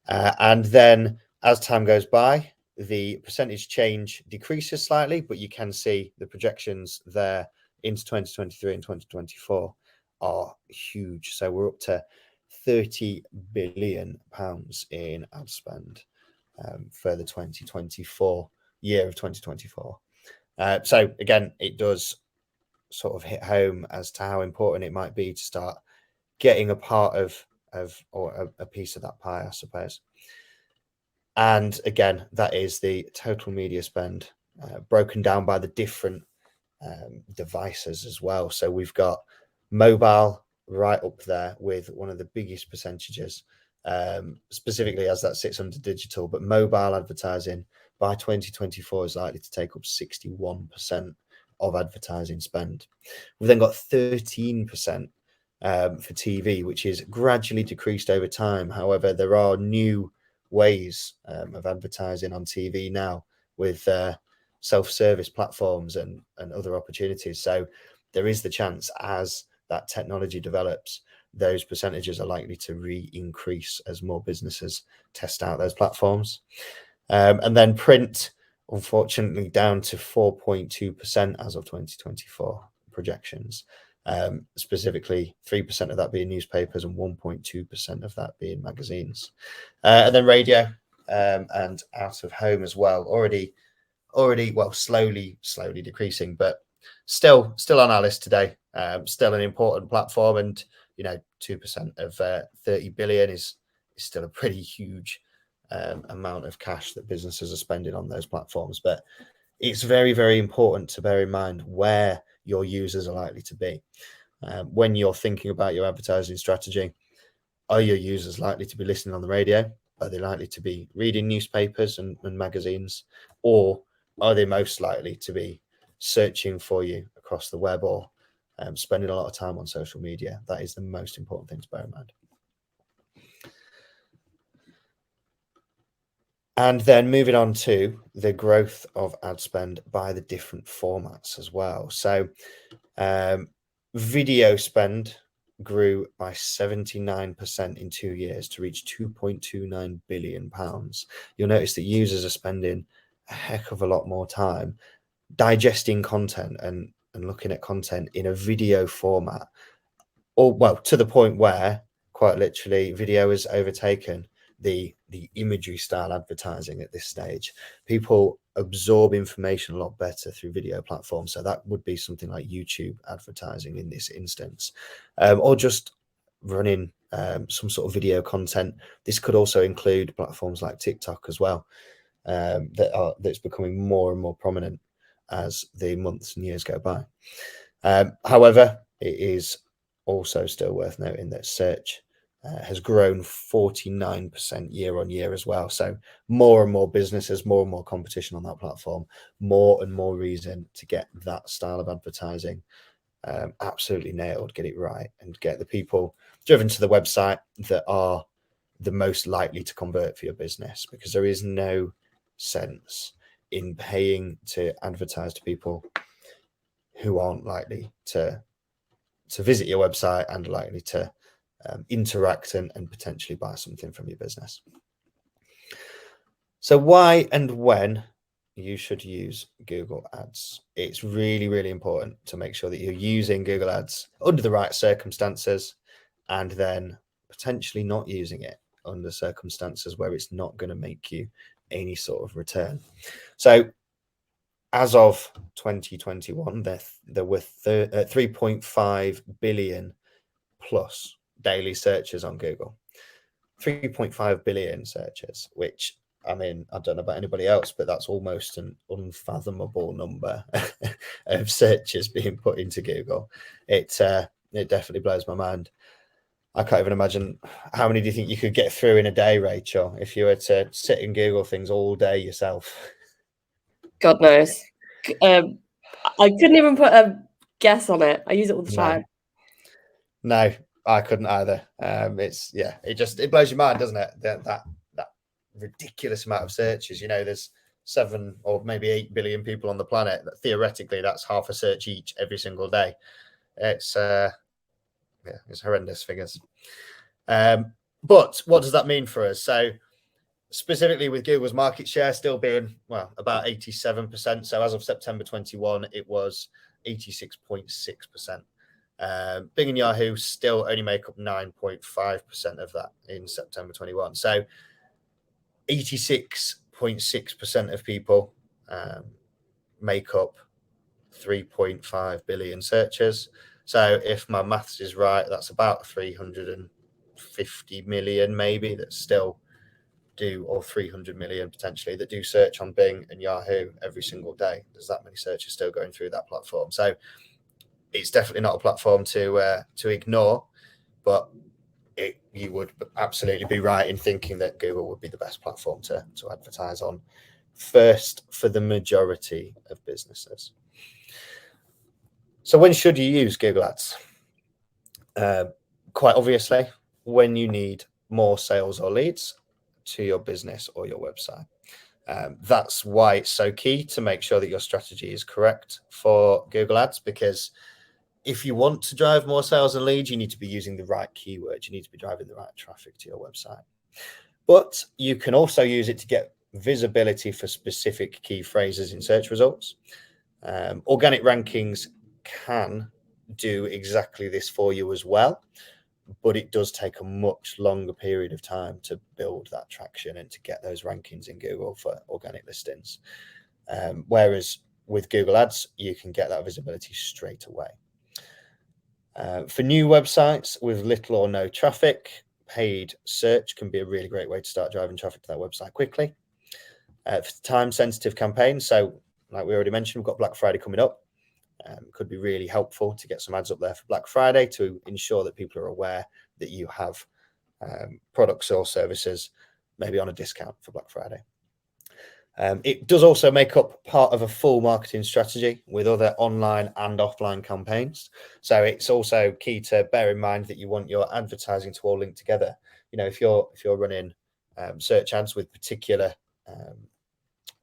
Speaker 3: And then as time goes by, the percentage change decreases slightly, but you can see the projections there into 2023 and 2024 are huge. So we're up to £30 billion in ad spend for the 2024 year of 2024. So again, it does sort of hit home as to how important it might be to start getting a part of or a piece of that pie, I suppose. And again, that is the total media spend broken down by the different devices as well. So we've got mobile right up there with one of the biggest percentages, specifically as that sits under digital. But mobile advertising by 2024 is likely to take up 61% of advertising spend. We've then got 13% for TV, which is gradually decreased over time. However, there are new ways of advertising on TV now with self-service platforms and other opportunities. So there is the chance, as that technology develops, those percentages are likely to increase as more businesses test out those platforms. And then print, unfortunately, down to 4.2% as of 2024 projections. Specifically 3% of that being newspapers and 1.2% of that being magazines. And then radio and out of home as well, already well, slowly decreasing, but still on our list today. Still an important platform, and 2% of 30 billion is still a pretty huge amount of cash that businesses are spending on those platforms. But it's very, very important to bear in mind where your users are likely to be. When you're thinking about your advertising strategy, are your users likely to be listening on the radio? Are they likely to be reading newspapers and magazines? Or are they most likely to be searching for you across the web or spending a lot of time on social media? That is the most important thing to bear in mind. And then moving on to the growth of ad spend by the different formats as well. So video spend grew by 79% in 2 years to reach £2.29 billion. You'll notice that users are spending a heck of a lot more time digesting content and looking at content in a video format, or well, to the point where quite literally video has overtaken the imagery style advertising at this stage. People absorb information a lot better through video platforms. So that would be something like YouTube advertising in this instance, or just running some sort of video content. This could also include platforms like TikTok as well, that's becoming more and more prominent as the months and years go by. However, it is also still worth noting that search has grown 49% year on year as well. So more and more businesses, more and more competition on that platform, more and more reason to get that style of advertising absolutely nailed, get it right, and get the people driven to the website that are the most likely to convert for your business, because there is no sense in paying to advertise to people who aren't likely to visit your website and likely to interact and potentially buy something from your business. So why and when you should use Google Ads? It's really, really important to make sure that you're using Google Ads under the right circumstances, and then potentially not using it under circumstances where it's not going to make you any sort of return. So as of 2021, there were 3.5 billion plus daily searches on Google. 3.5 billion searches, which, I mean, I don't know about anybody else, but that's almost an unfathomable number of searches being put into Google. It definitely blows my mind. I can't even imagine how many do you think you could get through in a day, Rachel, if you were to sit and Google things all day yourself?
Speaker 4: God knows. I couldn't even put a guess on it. I use it all the time.
Speaker 3: No, I couldn't either. It blows your mind, doesn't it? That ridiculous amount of searches. There's 7 or maybe 8 billion people on the planet. Theoretically, that's half a search each every single day. It's horrendous figures. But what does that mean for us? So specifically with Google's market share still being, well, about 87%. So as of September 21, it was 86.6%. Bing and Yahoo still only make up 9.5% of that in September 21. So 86.6% of people make up 3.5 billion searches. So if my maths is right, that's about 350 million maybe that still do, or 300 million potentially, that do search on Bing and Yahoo every single day. There's that many searches still going through that platform. So it's definitely not a platform to ignore, but you would absolutely be right in thinking that Google would be the best platform to advertise on first for the majority of businesses. So when should you use Google Ads? Quite obviously, when you need more sales or leads, to your business or your website. That's why it's so key to make sure that your strategy is correct for Google Ads, because if you want to drive more sales and leads, you need to be using the right keywords. You need to be driving the right traffic to your website. But you can also use it to get visibility for specific key phrases in search results. Organic rankings can do exactly this for you as well, but it does take a much longer period of time to build that traction and to get those rankings in Google for organic listings. Whereas with Google Ads, you can get that visibility straight away. For new websites with little or no traffic, paid search can be a really great way to start driving traffic to that website quickly. For time-sensitive campaigns, so like we already mentioned, we've got Black Friday coming up. Could be really helpful to get some ads up there for Black Friday to ensure that people are aware that you have products or services maybe on a discount for Black Friday. It does also make up part of a full marketing strategy with other online and offline campaigns. So it's also key to bear in mind that you want your advertising to all link together. You know, if you're running search ads with particular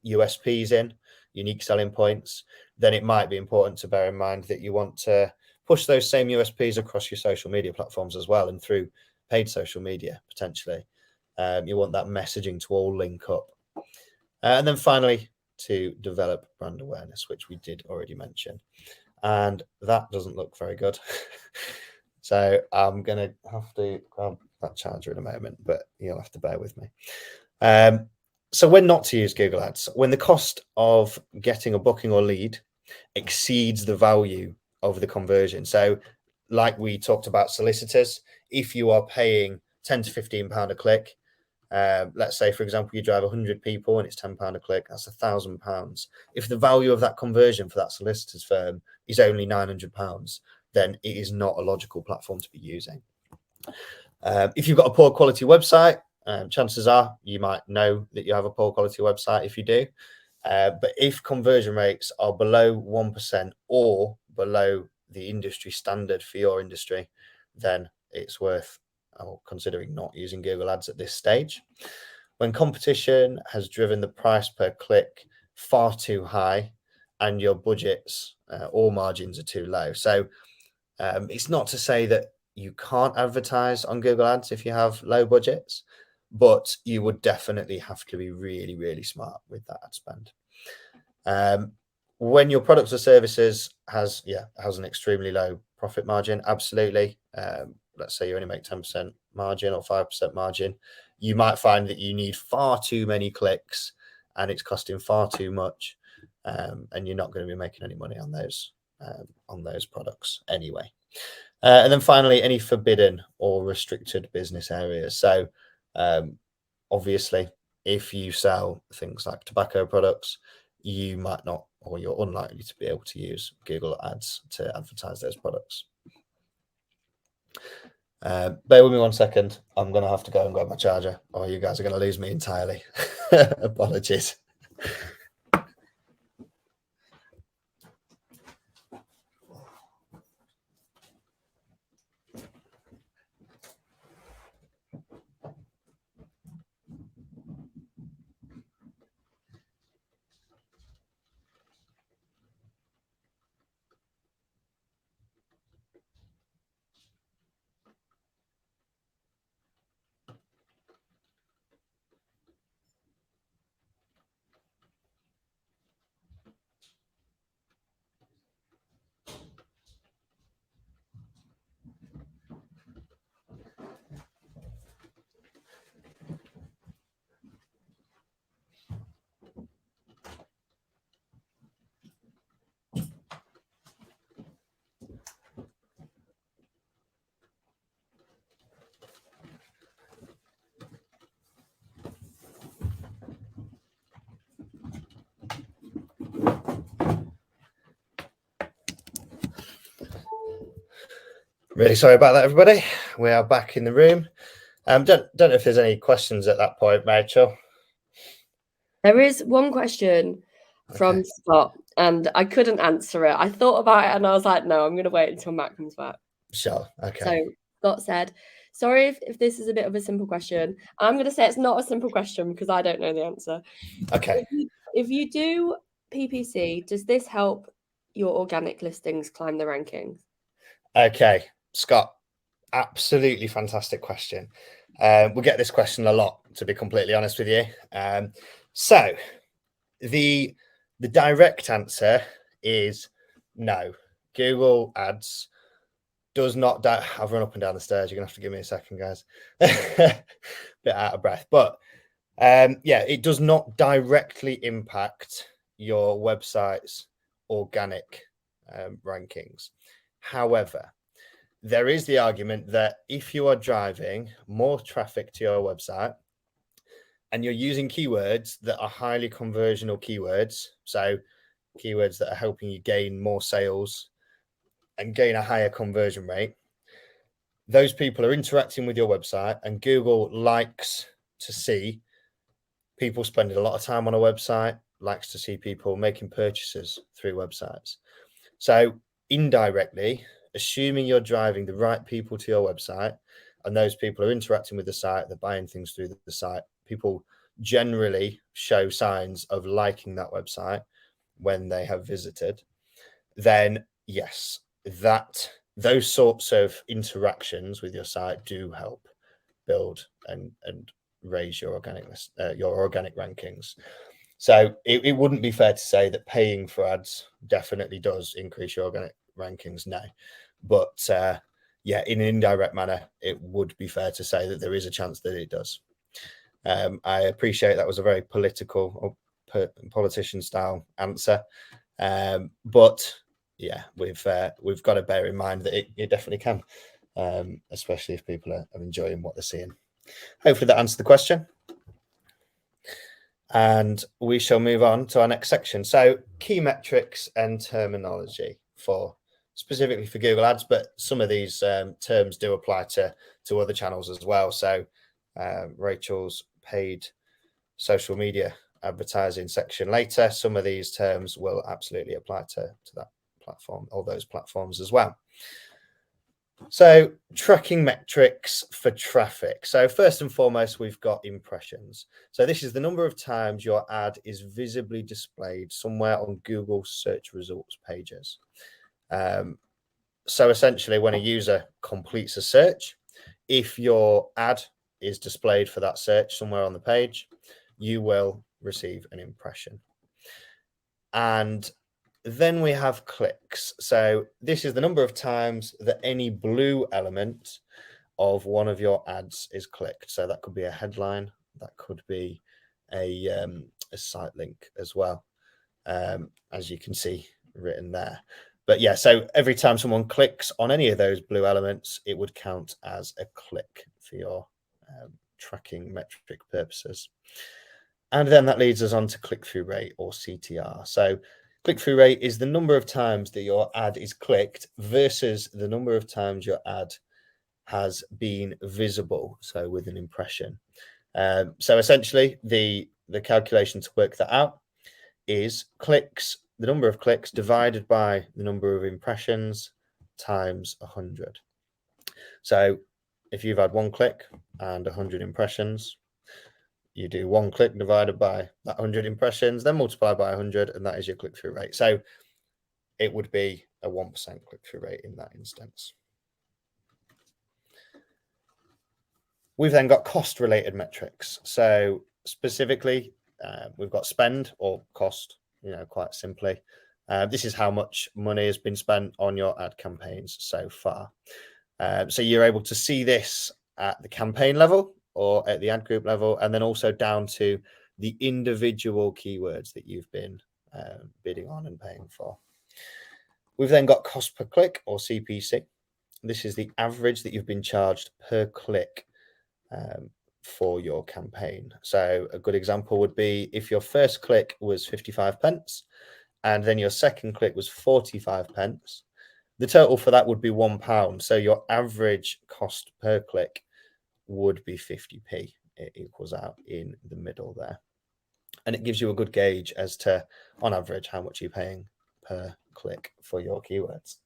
Speaker 3: USPs in, unique selling points, then it might be important to bear in mind that you want to push those same USPs across your social media platforms as well, and through paid social media potentially. You want that messaging to all link up. And then finally, to develop brand awareness, which we did already mention. And that doesn't look very good. So I'm going to have to grab that charger in a moment, but you'll have to bear with me. So when not to use Google Ads, when the cost of getting a booking or lead exceeds the value of the conversion. So like we talked about solicitors, if you are paying £10 to £15 a click, let's say, for example, you drive 100 people and it's £10 a click, that's £1,000. If the value of that conversion for that solicitor's firm is only £900, then it is not a logical platform to be using. If you've got a poor quality website, chances are you might know that you have a poor quality website if you do. But if conversion rates are below 1% or below the industry standard for your industry, then it's worth considering not using Google Ads at this stage. When competition has driven the price per click far too high and your budgets or margins are too low. So it's not to say that you can't advertise on Google Ads if you have low budgets, but you would definitely have to be really, really smart with that ad spend. When your products or services has an extremely low profit margin, absolutely. Let's say you only make 10% margin or 5% margin, you might find that you need far too many clicks and it's costing far too much, and you're not going to be making any money on those products anyway. And then finally, any forbidden or restricted business areas. So obviously, if you sell things like tobacco products, you might not, or you're unlikely to be able to use Google Ads to advertise those products. Bear with me 1 second. I'm going to have to go and grab my charger, or you guys are going to lose me entirely. Apologies. Really sorry about that, everybody. We are back in the room. Don't know if there's any questions at that point, Rachel.
Speaker 4: There is one question from Scott, and I couldn't answer it. I thought about it and I was like, no, I'm going to wait until Matt comes back.
Speaker 3: Sure. Okay.
Speaker 4: So Scott said, Sorry if this is a bit of a simple question. I'm going to say it's not a simple question because I don't know the answer.
Speaker 3: Okay.
Speaker 4: If you do PPC, does this help your organic listings climb the rankings?
Speaker 3: Okay, Scott, absolutely fantastic question. We get this question a lot, to be completely honest with you. So the direct answer is no. Google Ads does not. I've run up and down the stairs. You're gonna have to give me a second, guys. Bit out of breath, but yeah, it does not directly impact your website's organic rankings. However, there is the argument that if you are driving more traffic to your website and you're using keywords that are highly conversional keywords, so keywords that are helping you gain more sales and gain a higher conversion rate, those people are interacting with your website, and Google likes to see people spending a lot of time on a website, likes to see people making purchases through websites. So indirectly, assuming you're driving the right people to your website and those people are interacting with the site, they're buying things through the site, people generally show signs of liking that website when they have visited, then yes, those sorts of interactions with your site do help build and raise your organic rankings. So it wouldn't be fair to say that paying for ads definitely does increase your organic rankings, no. But yeah, in an indirect manner, it would be fair to say that there is a chance that it does. I appreciate that was a very political or politician style answer. But yeah, we've got to bear in mind that it definitely can, especially if people are enjoying what they're seeing. Hopefully that answered the question. And we shall move on to our next section. So key metrics and terminology specifically for Google Ads, but some of these terms do apply to other channels as well. So Rachel's paid social media advertising section later, some of these terms will absolutely apply to that platform or those platforms as well. So tracking metrics for traffic. So first and foremost, we've got impressions. So this is the number of times your ad is visibly displayed somewhere on Google search results pages. So essentially, when a user completes a search, if your ad is displayed for that search somewhere on the page, you will receive an impression. And then we have clicks. So this is the number of times that any blue element of one of your ads is clicked. So that could be a headline, that could be a site link as well, as you can see written there. But yeah, so every time someone clicks on any of those blue elements, it would count as a click for your tracking metric purposes. And then that leads us on to click-through rate, or CTR. So click-through rate is the number of times that your ad is clicked versus the number of times your ad has been visible, so with an impression. So essentially, the calculation to work that out is the number of clicks divided by the number of impressions times 100. So if you've had one click and 100 impressions, you do one click divided by that 100 impressions, then multiply by 100, and that is your click-through rate. So it would be a 1% click-through rate in that instance. We've then got cost-related metrics. So specifically, we've got spend or cost, quite simply. This is how much money has been spent on your ad campaigns so far. So you're able to see this at the campaign level or at the ad group level, and then also down to the individual keywords that you've been bidding on and paying for. We've then got cost per click, or CPC. This is the average that you've been charged per click for your campaign. So a good example would be if your first click was 55 pence and then your second click was 45 pence, the total for that would be £1. So your average cost per click would be 50p. It equals out in the middle there. And it gives you a good gauge as to, on average, how much you're paying per click for your keywords.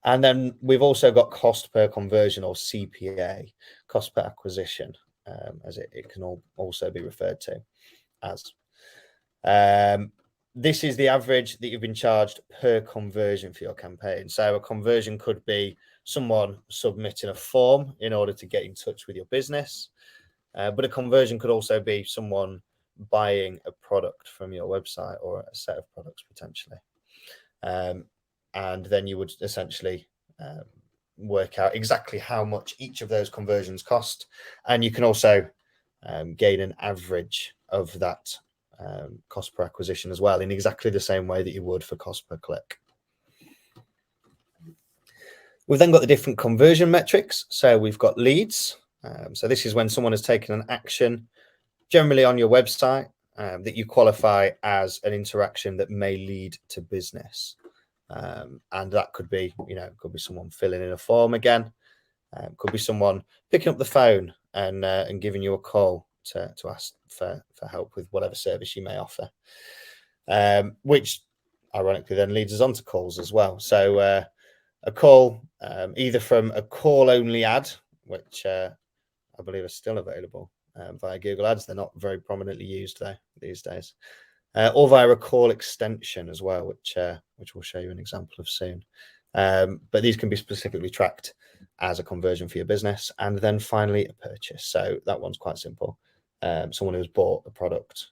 Speaker 3: And then we've also got cost per conversion, or CPA, cost per acquisition, as it can also be referred to as. This is the average that you've been charged per conversion for your campaign. So a conversion could be someone submitting a form in order to get in touch with your business. But a conversion could also be someone buying a product from your website, or a set of products potentially. And then you would essentially work out exactly how much each of those conversions cost. And you can also gain an average of that cost per acquisition as well, in exactly the same way that you would for cost per click. We've then got the different conversion metrics. So we've got leads. So this is when someone has taken an action, generally on your website, that you qualify as an interaction that may lead to business. And that could be, could be someone filling in a form again. Could be someone picking up the phone and giving you a call to ask for help with whatever service you may offer, which ironically then leads us on to calls as well. So a call, either from a call-only ad, which I believe are still available via Google Ads. They're not very prominently used though these days. Or via a call extension as well, which we'll show you an example of soon. But these can be specifically tracked as a conversion for your business. And then finally, a purchase. So that one's quite simple. Someone who's bought a product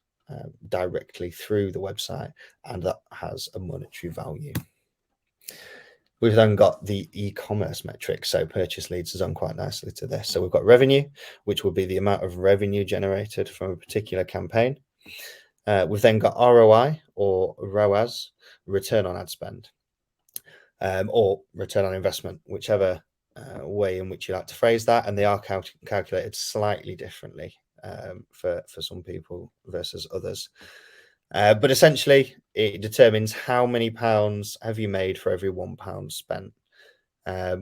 Speaker 3: directly through the website, and that has a monetary value. We've then got the e-commerce metrics. So purchase leads us on quite nicely to this. So we've got revenue, which will be the amount of revenue generated from a particular campaign. We've then got ROI, or ROAS, return on ad spend, or return on investment, whichever way in which you like to phrase that. And they are calculated slightly differently for some people versus others. But essentially, it determines how many pounds have you made for every £1 spent.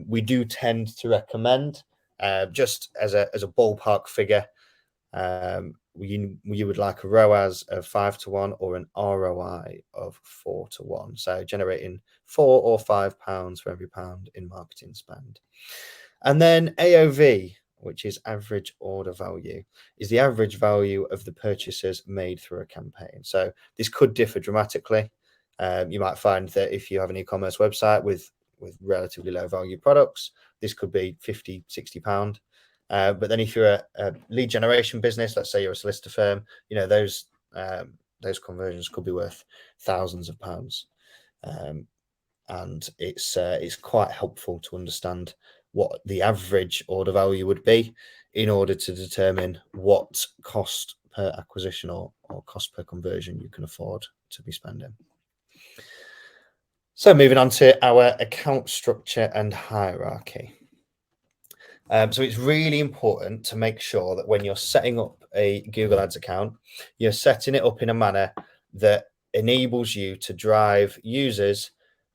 Speaker 3: We do tend to recommend, just as a ballpark figure, you would like a ROAS of 5-1 or an ROI of 4-1. So generating £4 or £5 for every pound in marketing spend. And then AOV, which is average order value, is the average value of the purchases made through a campaign. So this could differ dramatically. You might find that if you have an e-commerce website with relatively low value products, this could be £50, £60. But then if you're a lead generation business, let's say you're a solicitor firm, those conversions could be worth thousands of pounds. And it's quite helpful to understand what the average order value would be in order to determine what cost per acquisition or cost per conversion you can afford to be spending. So moving on to our account structure and hierarchy. So it's really important to make sure that when you're setting up a Google Ads account, you're setting it up in a manner that enables you to drive users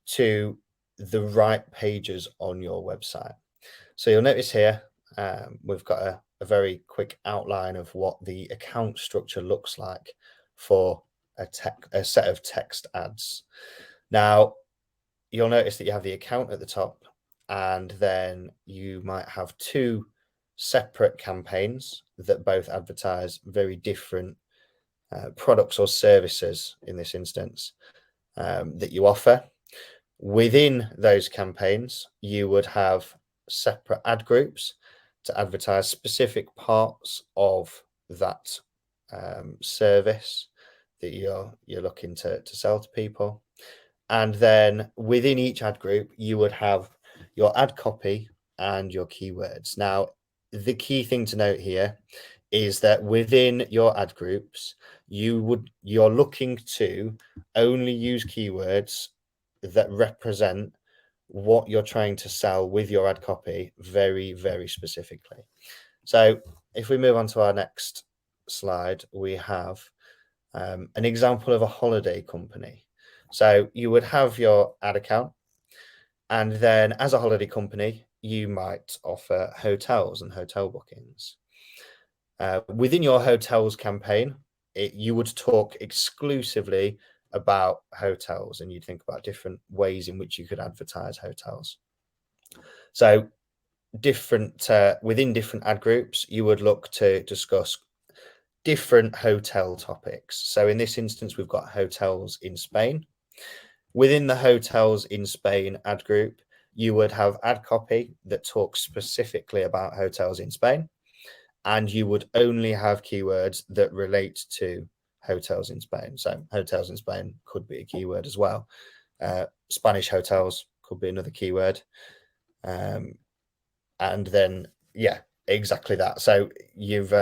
Speaker 3: to the right pages on your website. So you'll notice here, we've got a very quick outline of what the account structure looks like for a set of text ads. Now, you'll notice that you have the account at the top, and then you might have two separate campaigns that both advertise very different products or services in this instance that you offer. Within those campaigns, you would have separate ad groups to advertise specific parts of that service that you're looking to sell to people. And then within each ad group, you would have your ad copy and your keywords. Now, the key thing to note here is that within your ad groups, you're looking to only use keywords that represent what you're trying to sell with your ad copy very, very specifically. So if we move on to our next slide, we have an example of a holiday company. So you would have your ad account, and then as a holiday company, you might offer hotels and hotel bookings. Within your hotels campaign, you would talk exclusively about hotels, and you'd think about different ways in which you could advertise hotels. So different within different ad groups, you would look to discuss different hotel topics. So in this instance, we've got hotels in Spain. Within the hotels in Spain ad group, you would have ad copy that talks specifically about hotels in Spain, and you would only have keywords that relate to hotels in Spain. So hotels in Spain could be a keyword as well. Spanish hotels could be another keyword. And then, yeah, exactly that. So you've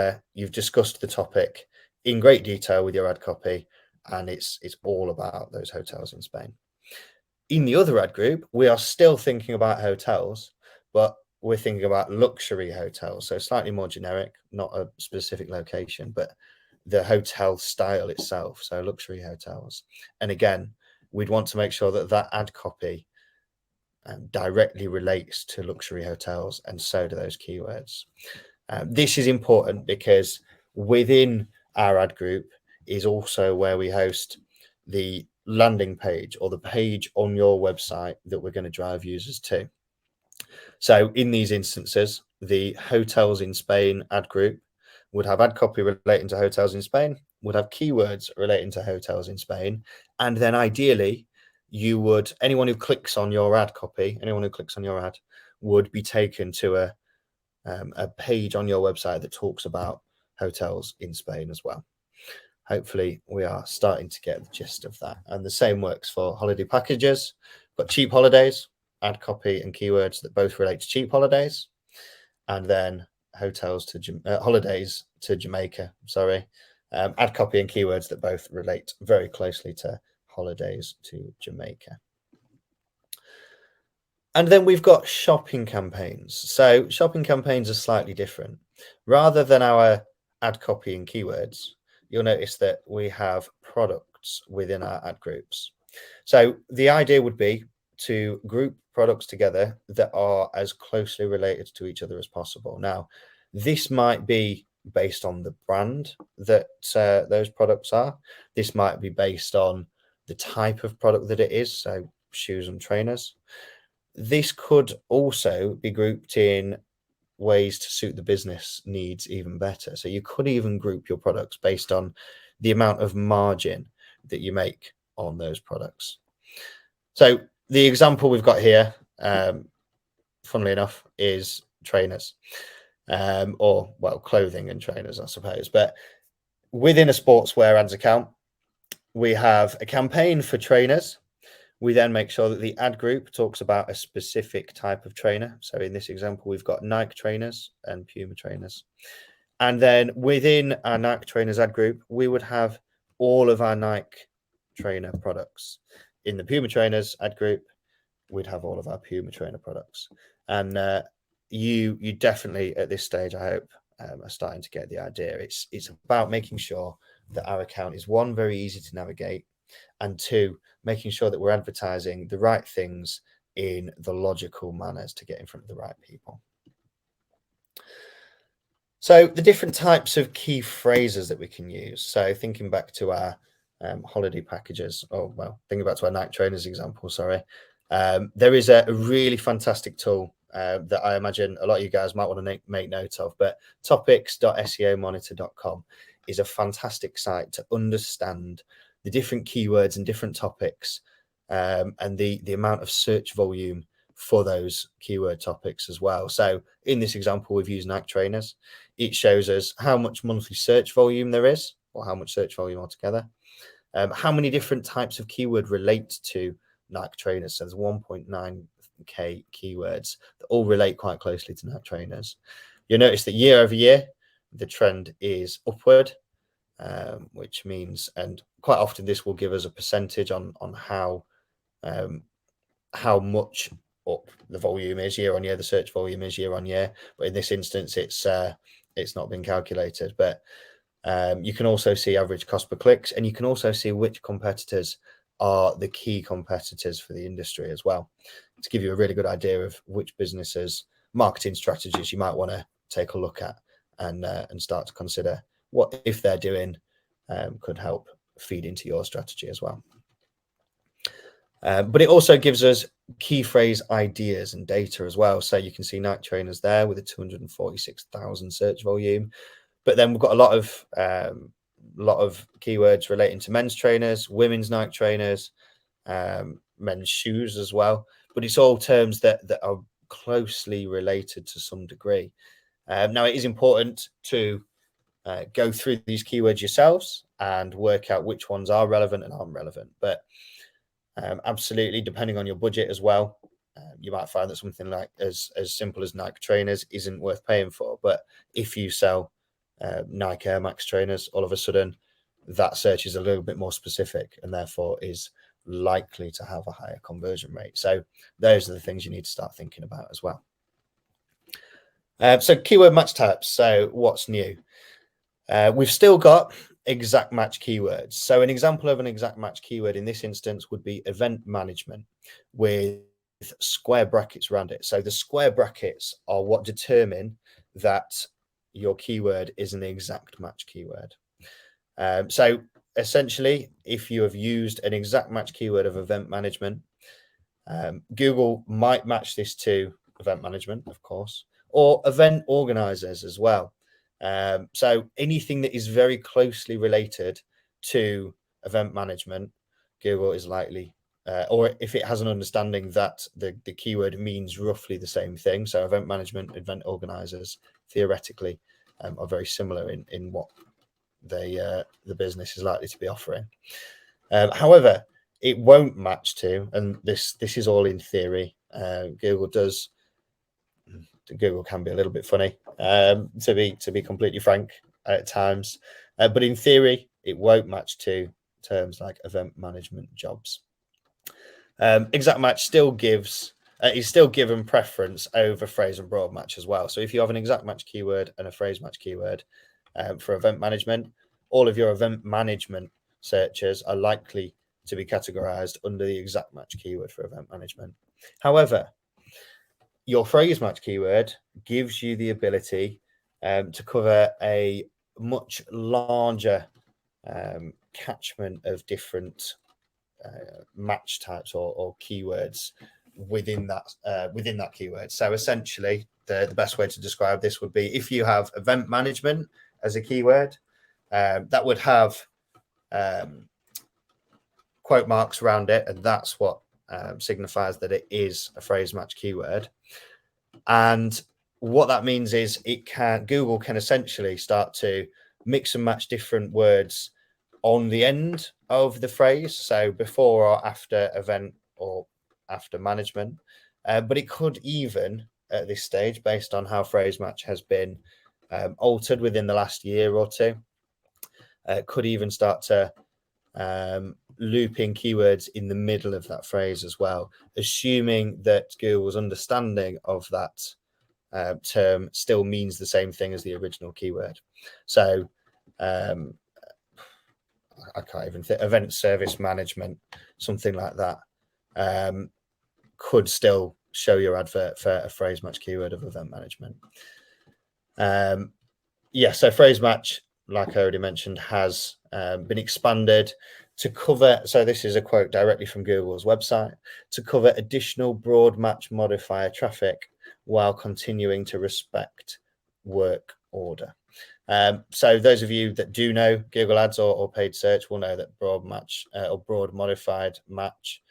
Speaker 3: discussed the topic in great detail with your ad copy, and it's all about those hotels in Spain. In the other ad group, we are still thinking about hotels, but we're thinking about luxury hotels. So slightly more generic, not a specific location, but the hotel style itself. So luxury hotels. And again, we'd want to make sure that that ad copy directly relates to luxury hotels, and so do those keywords. This is important because within our ad group is also where we host the landing page, or the page on your website that we're going to drive users to. So in these instances, the hotels in Spain ad group would have ad copy relating to hotels in Spain, would have keywords relating to hotels in Spain, and then ideally anyone who clicks on your ad copy, anyone who clicks on your ad would be taken to a page on your website that talks about hotels in Spain as well. Hopefully we are starting to get the gist of that. And the same works for holiday packages. Got cheap holidays, ad copy and keywords that both relate to cheap holidays, and then holidays to Jamaica, ad copy and keywords that both relate very closely to holidays to Jamaica. And then we've got shopping campaigns. So shopping campaigns are slightly different. Rather than our ad copy and keywords, you'll notice that we have products within our ad groups. So the idea would be to group products together that are as closely related to each other as possible. Now, this might be based on the brand that those products are. This might be based on the type of product that it is, so shoes and trainers. This could also be grouped in ways to suit the business needs even better. So you could even group your products based on the amount of margin that you make on those products. So the example we've got here, funnily enough, is trainers, clothing and trainers, I suppose. But within a sportswear ads account, we have a campaign for trainers. We then make sure that the ad group talks about a specific type of trainer. So in this example, we've got Nike trainers and Puma trainers. And then within our Nike trainers ad group, we would have all of our Nike trainer products. In the Puma trainers ad group, we'd have all of our Puma trainer products. And you definitely at this stage, I hope, are starting to get the idea. It's about making sure that our account is, one, very easy to navigate, and two, making sure that we're advertising the right things in the logical manners to get in front of the right people. So the different types of key phrases that we can use. So thinking back to our holiday packages, thinking back to our Nike trainers example, there is a really fantastic tool that I imagine a lot of you guys might want to make note of, but topics.seomonitor.com is a fantastic site to understand the different keywords and different topics, and the amount of search volume for those keyword topics as well. So in this example, we've used Nike trainers. It shows us how much monthly search volume there is, or how much search volume altogether, how many different types of keyword relate to Nike trainers. So there's 1.9k keywords that all relate quite closely to Nike trainers. You'll notice that year over year, the trend is upward, which means, and quite often this will give us a percentage on how much up the volume is year on year, the search volume is year on year. But in this instance, it's not been calculated. But you can also see average cost per clicks, and you can also see which competitors are the key competitors for the industry as well, to give you a really good idea of which businesses' marketing strategies you might want to take a look at and start to consider what, if they're doing, could help feed into your strategy as well. But it also gives us key phrase ideas and data as well. So you can see Nike trainers there with a 246,000 search volume. But then we've got a lot of keywords relating to men's trainers, women's Nike trainers, men's shoes as well. But it's all terms that are closely related to some degree. Now, it is important to go through these keywords yourselves and work out which ones are relevant and aren't relevant. But absolutely, depending on your budget as well, you might find that something like as simple as Nike trainers isn't worth paying for. But if you sell Nike Air Max trainers, all of a sudden that search is a little bit more specific and therefore is likely to have a higher conversion rate. So those are the things you need to start thinking about as well. So keyword match types. So what's new? We've still got exact match keywords. So an example of an exact match keyword in this instance would be event management with square brackets around it. So the square brackets are what determine that your keyword is an exact match keyword. So essentially, if you have used an exact match keyword of event management, Google might match this to event management, of course, or event organizers as well. So anything that is very closely related to event management, Google is likely, or if it has an understanding that the keyword means roughly the same thing. So event management, event organizers, theoretically, are very similar in what the business is likely to be offering. However, it won't match to, and this is all in theory. Google can be a little bit funny, to be completely frank at times, but in theory, it won't match to terms like event management jobs. Exact match still gives is still given preference over phrase and broad match as well. So if you have an exact match keyword and a phrase match keyword for event management, all of your event management searches are likely to be categorized under the exact match keyword for event management. However, your phrase match keyword gives you the ability to cover a much larger catchment of different match types or keywords within that keyword. So essentially, the best way to describe this would be if you have event management as a keyword, that would have quote marks around it, and that's what signifies that it is a phrase match keyword. And what that means is Google can essentially start to mix and match different words on the end of the phrase, so before or after event or after management. But it could even, at this stage, based on how phrase match has been altered within the last year or two, could even start to loop in keywords in the middle of that phrase as well, assuming that Google's understanding of that term still means the same thing as the original keyword. So I can't even think, event service management, something like that, could still show your advert for a phrase match keyword of event management. So phrase match, like I already mentioned, has been expanded to cover, so this is a quote directly from Google's website, to cover additional broad match modifier traffic while continuing to respect work order. So those of you that do know Google Ads or paid search will know that broad match or broad modified match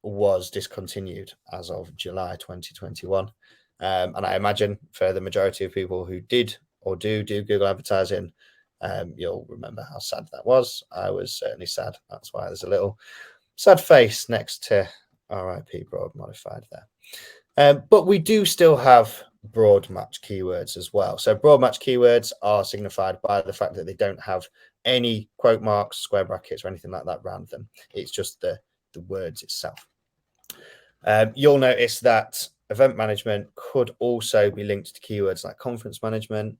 Speaker 3: was discontinued as of July 2021. And I imagine for the majority of people who did or do Google advertising, you'll remember how sad that was. I was certainly sad. That's why there's a little sad face next to RIP broad modified there. But we do still have broad match keywords as well. So broad match keywords are signified by the fact that they don't have any quote marks, square brackets, or anything like that around them. It's just the words itself. You'll notice that event management could also be linked to keywords like conference management,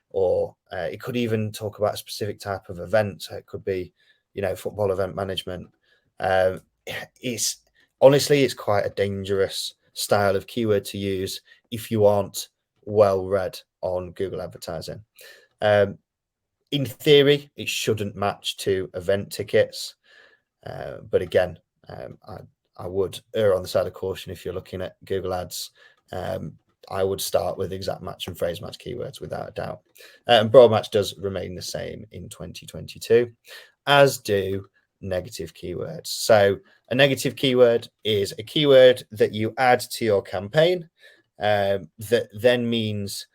Speaker 3: or it could even talk about a specific type of event. So it could be, football event management. It's quite a dangerous style of keyword to use if you aren't well read on Google advertising. In theory, it shouldn't match to event tickets, but again, I would err on the side of caution if you're looking at Google Ads. I would start with exact match and phrase match keywords without a doubt. And broad match does remain the same in 2022, as do negative keywords. So a negative keyword is a keyword that you add to your campaign that then means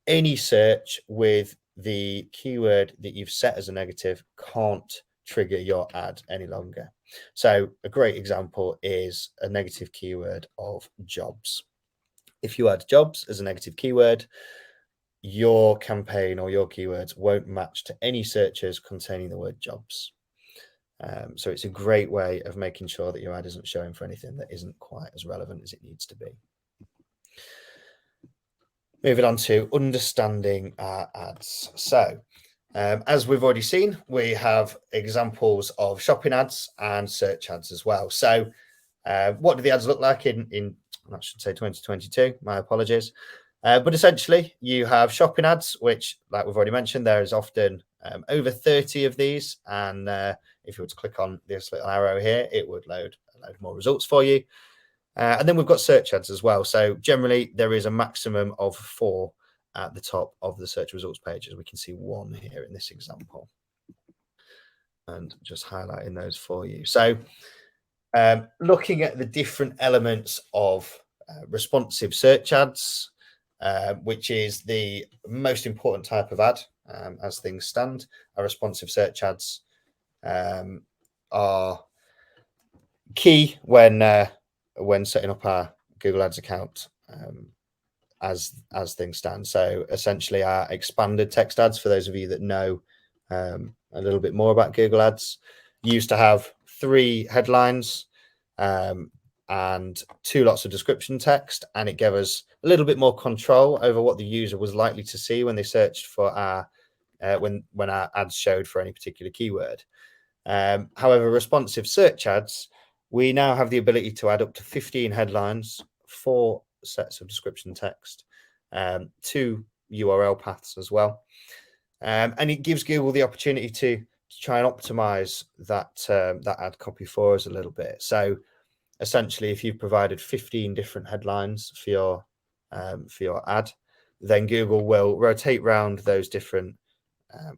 Speaker 3: any search with the keyword that you've set as a negative can't trigger your ad any longer. So a great example is a negative keyword of jobs. If you add jobs as a negative keyword, your campaign or your keywords won't match to any searches containing the word jobs. So it's a great way of making sure that your ad isn't showing for anything that isn't quite as relevant as it needs to be. Moving on to understanding our ads. So as we've already seen, we have examples of shopping ads and search ads as well. So what do the ads look like in I should say 2022, my apologies. But essentially you have shopping ads, which like we've already mentioned, there is often over 30 of these. And if you were to click on this little arrow here, it would load more results for you. And then we've got search ads as well. So generally there is a maximum of 4 at the top of the search results page, as we can see 1 here in this example. And just highlighting those for you. So looking at the different elements of responsive search ads, which is the most important type of ad as things stand. Our responsive search ads are key when setting up our Google Ads account as things stand. So essentially our expanded text ads, for those of you that know a little bit more about Google Ads, used to have 3 headlines and 2 lots of description text, and it gave us a little bit more control over what the user was likely to see when they searched for our when our ads showed for any particular keyword. However, responsive search ads, we now have the ability to add up to 15 headlines, 4 sets of description text, 2 URL paths as well, and it gives Google the opportunity to try and optimize that ad copy for us a little bit. So essentially, if you've provided 15 different headlines for your ad, then Google will rotate around those different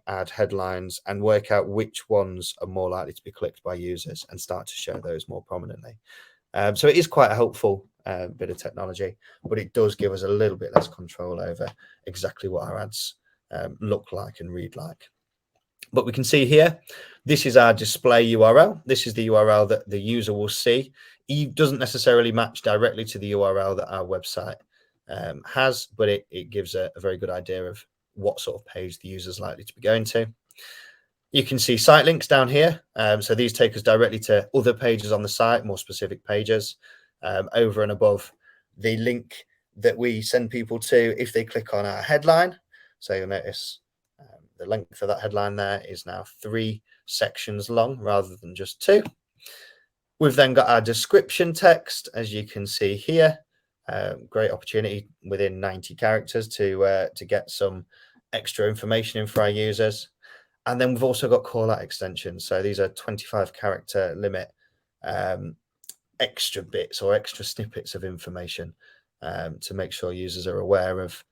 Speaker 3: ad headlines and work out which ones are more likely to be clicked by users and start to show those more prominently. So it is quite a helpful bit of technology, but it does give us a little bit less control over exactly what our ads look like and read like. But we can see here, this is our display URL. This is the URL that the user will see. It doesn't necessarily match directly to the URL that our website has, but it gives a very good idea of what sort of page the user is likely to be going to. You can see site links down here. So these take us directly to other pages on the site, more specific pages, over and above the link that we send people to if they click on our headline. So you'll notice the length of that headline there is now 3 sections long rather than just 2. We've then got our description text, as you can see here. Great opportunity within 90 characters to get some extra information in for our users. And then we've also got call out extensions. So these are 25 character limit extra bits or extra snippets of information to make sure users are aware of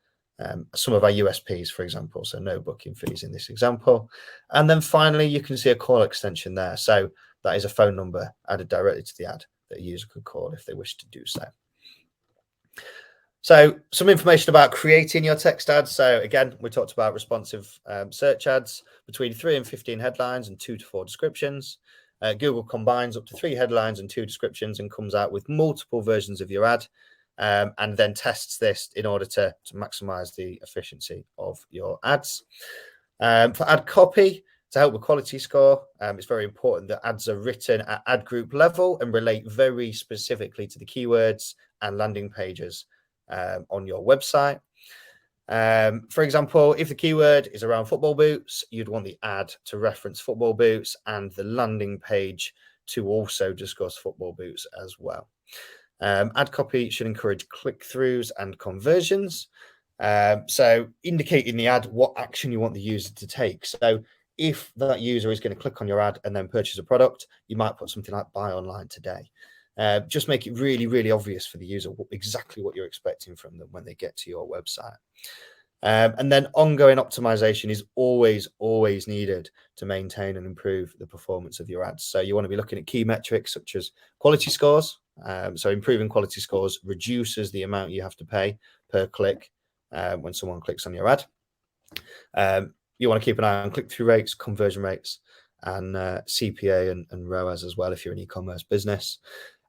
Speaker 3: some of our USPs, for example. So no booking fees in this example. And then finally, you can see a call extension there. So that is a phone number added directly to the ad that a user could call if they wish to do so. So some information about creating your text ads. So again, we talked about responsive search ads between 3 and 15 headlines and 2 to 4 descriptions. Google combines up to 3 headlines and 2 descriptions and comes out with multiple versions of your ad, and then tests this in order to maximize the efficiency of your ads. For ad copy, to help with quality score, it's very important that ads are written at ad group level and relate very specifically to the keywords and landing pages on your website. For example, if the keyword is around football boots, you'd want the ad to reference football boots and the landing page to also discuss football boots as well. Ad copy should encourage click-throughs and conversions. So indicating the ad what action you want the user to take. So if that user is going to click on your ad and then purchase a product, you might put something like buy online today. Just make it really, really obvious for the user exactly what you're expecting from them when they get to your website. And then ongoing optimization is always needed to maintain and improve the performance of your ads. So you want to be looking at key metrics such as quality scores. So improving quality scores reduces the amount you have to pay per click when someone clicks on your ad. You want to keep an eye on click-through rates, conversion rates, and CPA and ROAS as well if you're an e-commerce business.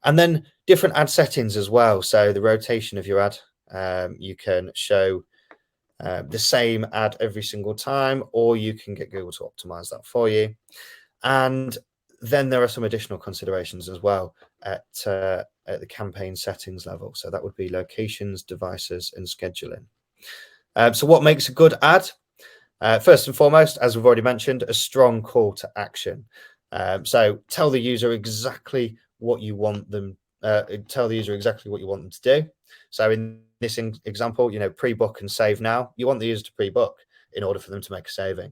Speaker 3: And then different ad settings as well. So the rotation of your ad, you can show the same ad every single time, or you can get Google to optimize that for you. And then there are some additional considerations as well at the campaign settings level. So that would be locations, devices, and scheduling. So what makes a good ad? First and foremost, as we've already mentioned, a strong call to action. So tell the user exactly what you want them. Tell the user exactly what you want them to do. So in this example, pre-book and save now. You want the user to pre-book in order for them to make a saving.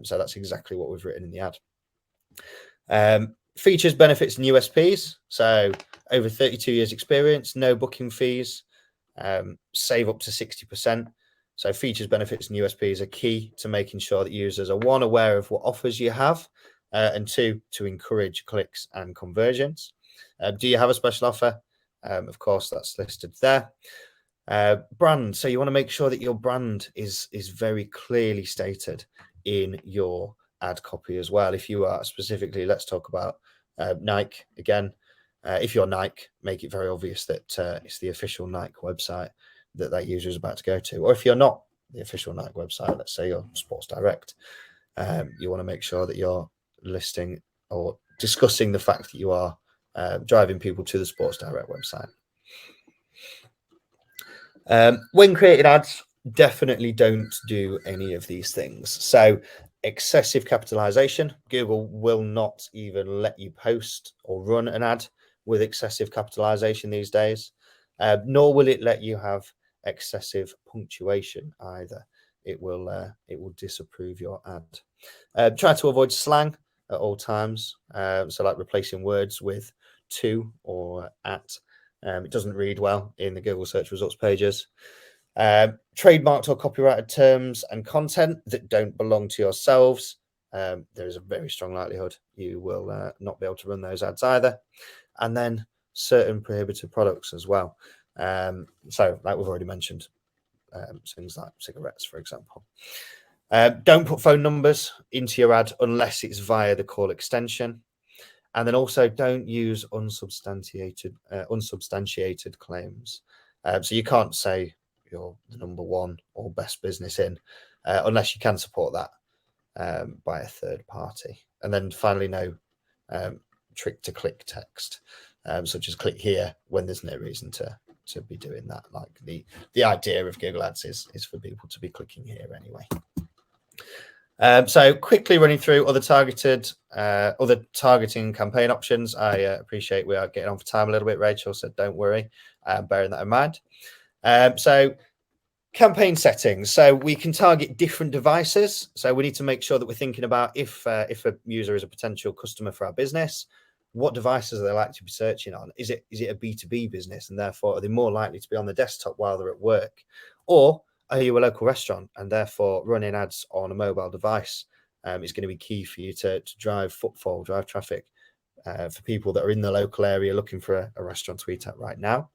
Speaker 3: So that's exactly what we've written in the ad. Features, benefits, and USPs. So over 32 years experience, no booking fees, save up to 60%. So features, benefits, and USPs are key to making sure that users are, one, aware of what offers you have, and two, to encourage clicks and conversions. Do you have a special offer? Of course, that's listed there. Brand. So you want to make sure that your brand is very clearly stated in your ad copy as well. If you are specifically, let's talk about Nike again. If you're Nike, make it very obvious that it's the official Nike website that user is about to go to. Or if you're not the official Nike website, let's say you're Sports Direct, you want to make sure that you're listing or discussing the fact that you are driving people to the Sports Direct website. When creating ads, definitely don't do any of these things. So excessive capitalization, Google will not even let you post or run an ad with excessive capitalization these days, nor will it let you have excessive punctuation either. It will disapprove your ad. Try to avoid slang at all times. So like replacing words with to or at. It doesn't read well in the Google search results pages. Trademarked or copyrighted terms and content that don't belong to yourselves. There is a very strong likelihood you will not be able to run those ads either. And then certain prohibited products as well. So like we've already mentioned, things like cigarettes, for example. Don't put phone numbers into your ad unless it's via the call extension. And then also don't use unsubstantiated claims. So you can't say you're the number one or best business in unless you can support that by a third party. And then finally, no trick to click text, such as click here when there's no reason to be doing that. Like the idea of Google Ads is for people to be clicking here anyway. So quickly running through other targeting campaign options. I appreciate we are getting on for time a little bit. Rachel said, don't worry, bearing that in mind. So campaign settings. So we can target different devices. So we need to make sure that we're thinking about if a user is a potential customer for our business, what devices are they likely to be searching on? Is it a B2B business, and therefore are they more likely to be on the desktop while they're at work? Or are you a local restaurant and therefore running ads on a mobile device is going to be key for you to drive footfall, drive traffic for people that are in the local area looking for a restaurant to eat at right now.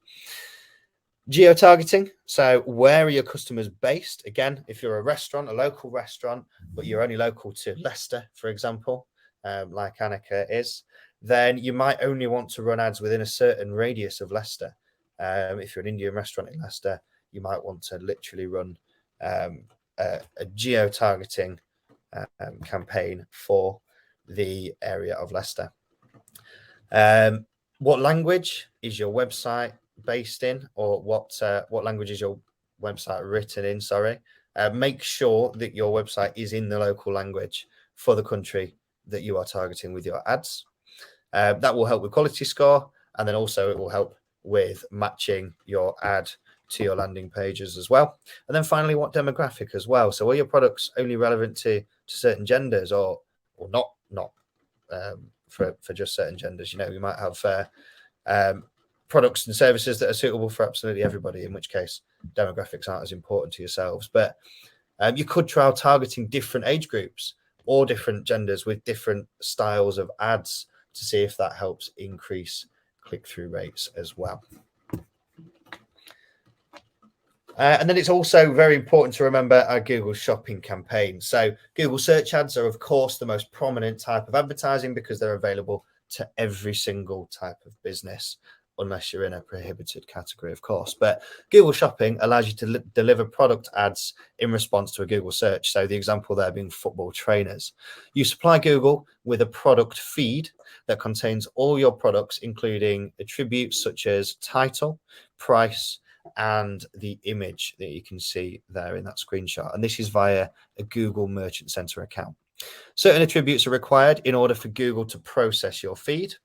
Speaker 3: Geo-targeting. So where are your customers based? Again, if you're a local restaurant, but you're only local to Leicester, for example, like Anicca is, then you might only want to run ads within a certain radius of Leicester. If you're an Indian restaurant in Leicester, you might want to literally run a geo-targeting campaign for the area of Leicester. What language is your website based in, or what language is your website written in? Sorry. Make sure that your website is in the local language for the country that you are targeting with your ads. That will help with quality score, and then also it will help with matching your ad to your landing pages as well. And then finally, what demographic as well. So are your products only relevant to certain genders, or not for just certain genders? You might have products and services that are suitable for absolutely everybody, in which case demographics aren't as important to yourselves. But you could trial targeting different age groups or different genders with different styles of ads to see if that helps increase click-through rates as well. And then it's also very important to remember our Google shopping campaign. So Google search ads are, of course, the most prominent type of advertising because they're available to every single type of business, unless you're in a prohibited category, of course. But Google shopping allows you to deliver product ads in response to a Google search. So the example there being football trainers. You supply Google with a product feed that contains all your products, including attributes such as title, price, and the image that you can see there in that screenshot. And this is via a Google Merchant Center account. Certain attributes are required in order for Google to process your feed.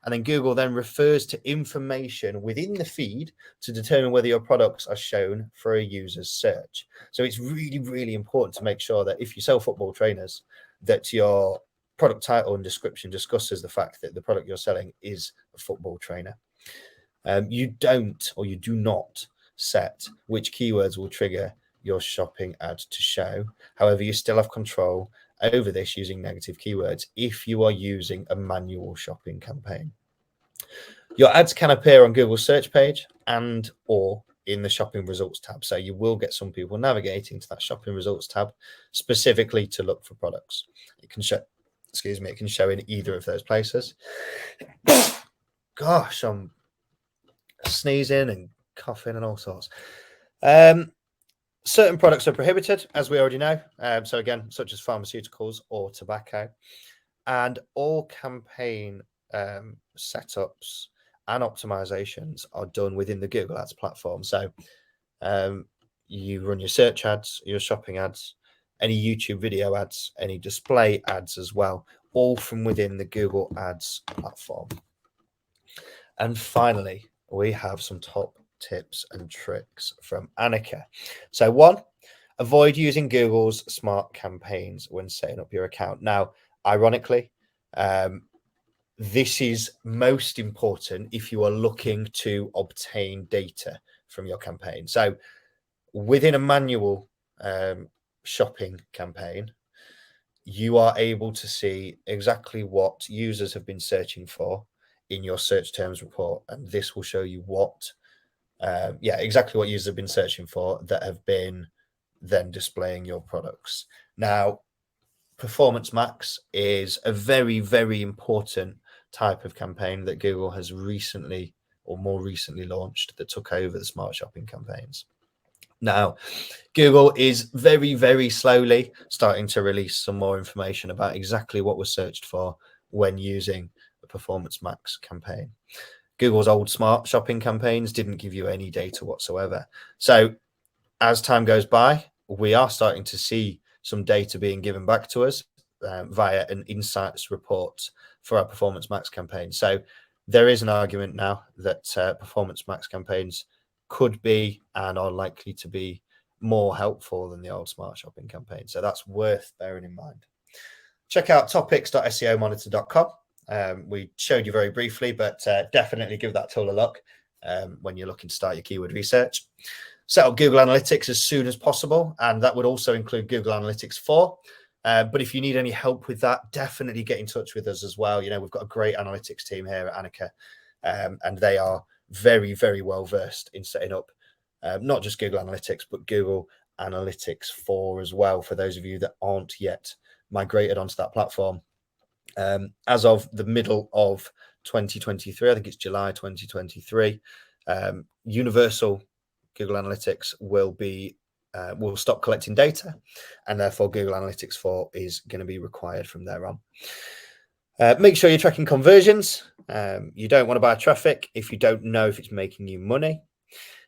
Speaker 3: And then Google then refers to information within the feed to determine whether your products are shown for a user's search. So it's really, really important to make sure that if you sell football trainers, that your product title and description discusses the fact that the product you're selling is a football trainer. You do not set which keywords will trigger your shopping ad to show. However, you still have control over this using negative keywords if you are using a manual shopping campaign. Your ads can appear on Google's search page and or in the shopping results tab. So you will get some people navigating to that shopping results tab specifically to look for products. It can show, it can show in either of those places. Gosh, I'm sneezing and coughing and all sorts. Certain products are prohibited, as we already know. So again, such as pharmaceuticals or tobacco. And all campaign setups and optimizations are done within the Google Ads platform. So you run your search ads, your shopping ads, any YouTube video ads, any display ads as well, all from within the Google Ads platform. And finally, we have some top tips and tricks from Anicca. So one, avoid using Google's smart campaigns when setting up your account. Now, ironically, this is most important if you are looking to obtain data from your campaign. So within a manual shopping campaign, you are able to see exactly what users have been searching for in your search terms report. And this will show you what, exactly what users have been searching for that have been then displaying your products. Now, Performance Max is a very, very important type of campaign that Google has recently or more recently launched that took over the smart shopping campaigns. Now, Google is very, very slowly starting to release some more information about exactly what was searched for when using a Performance Max campaign. Google's old smart shopping campaigns didn't give you any data whatsoever. So as time goes by, we are starting to see some data being given back to us via an insights report for our Performance Max campaign. So there is an argument now that Performance Max campaigns could be and are likely to be more helpful than the old smart shopping campaign. So that's worth bearing in mind. Check out topics.seomonitor.com. We showed you very briefly, but definitely give that tool a look when you're looking to start your keyword research. Set up Google Analytics as soon as possible, and that would also include Google Analytics 4. But if you need any help with that, definitely get in touch with us as well. You know, we've got a great analytics team here at Anicca, and they are very, very well versed in setting up not just Google Analytics, but Google Analytics 4 as well, for those of you that aren't yet migrated onto that platform. As of the middle of 2023, I think it's July 2023, universal Google Analytics will stop collecting data, and therefore Google Analytics 4 is going to be required from there on. Make sure you're tracking conversions. You don't want to buy traffic if you don't know if it's making you money.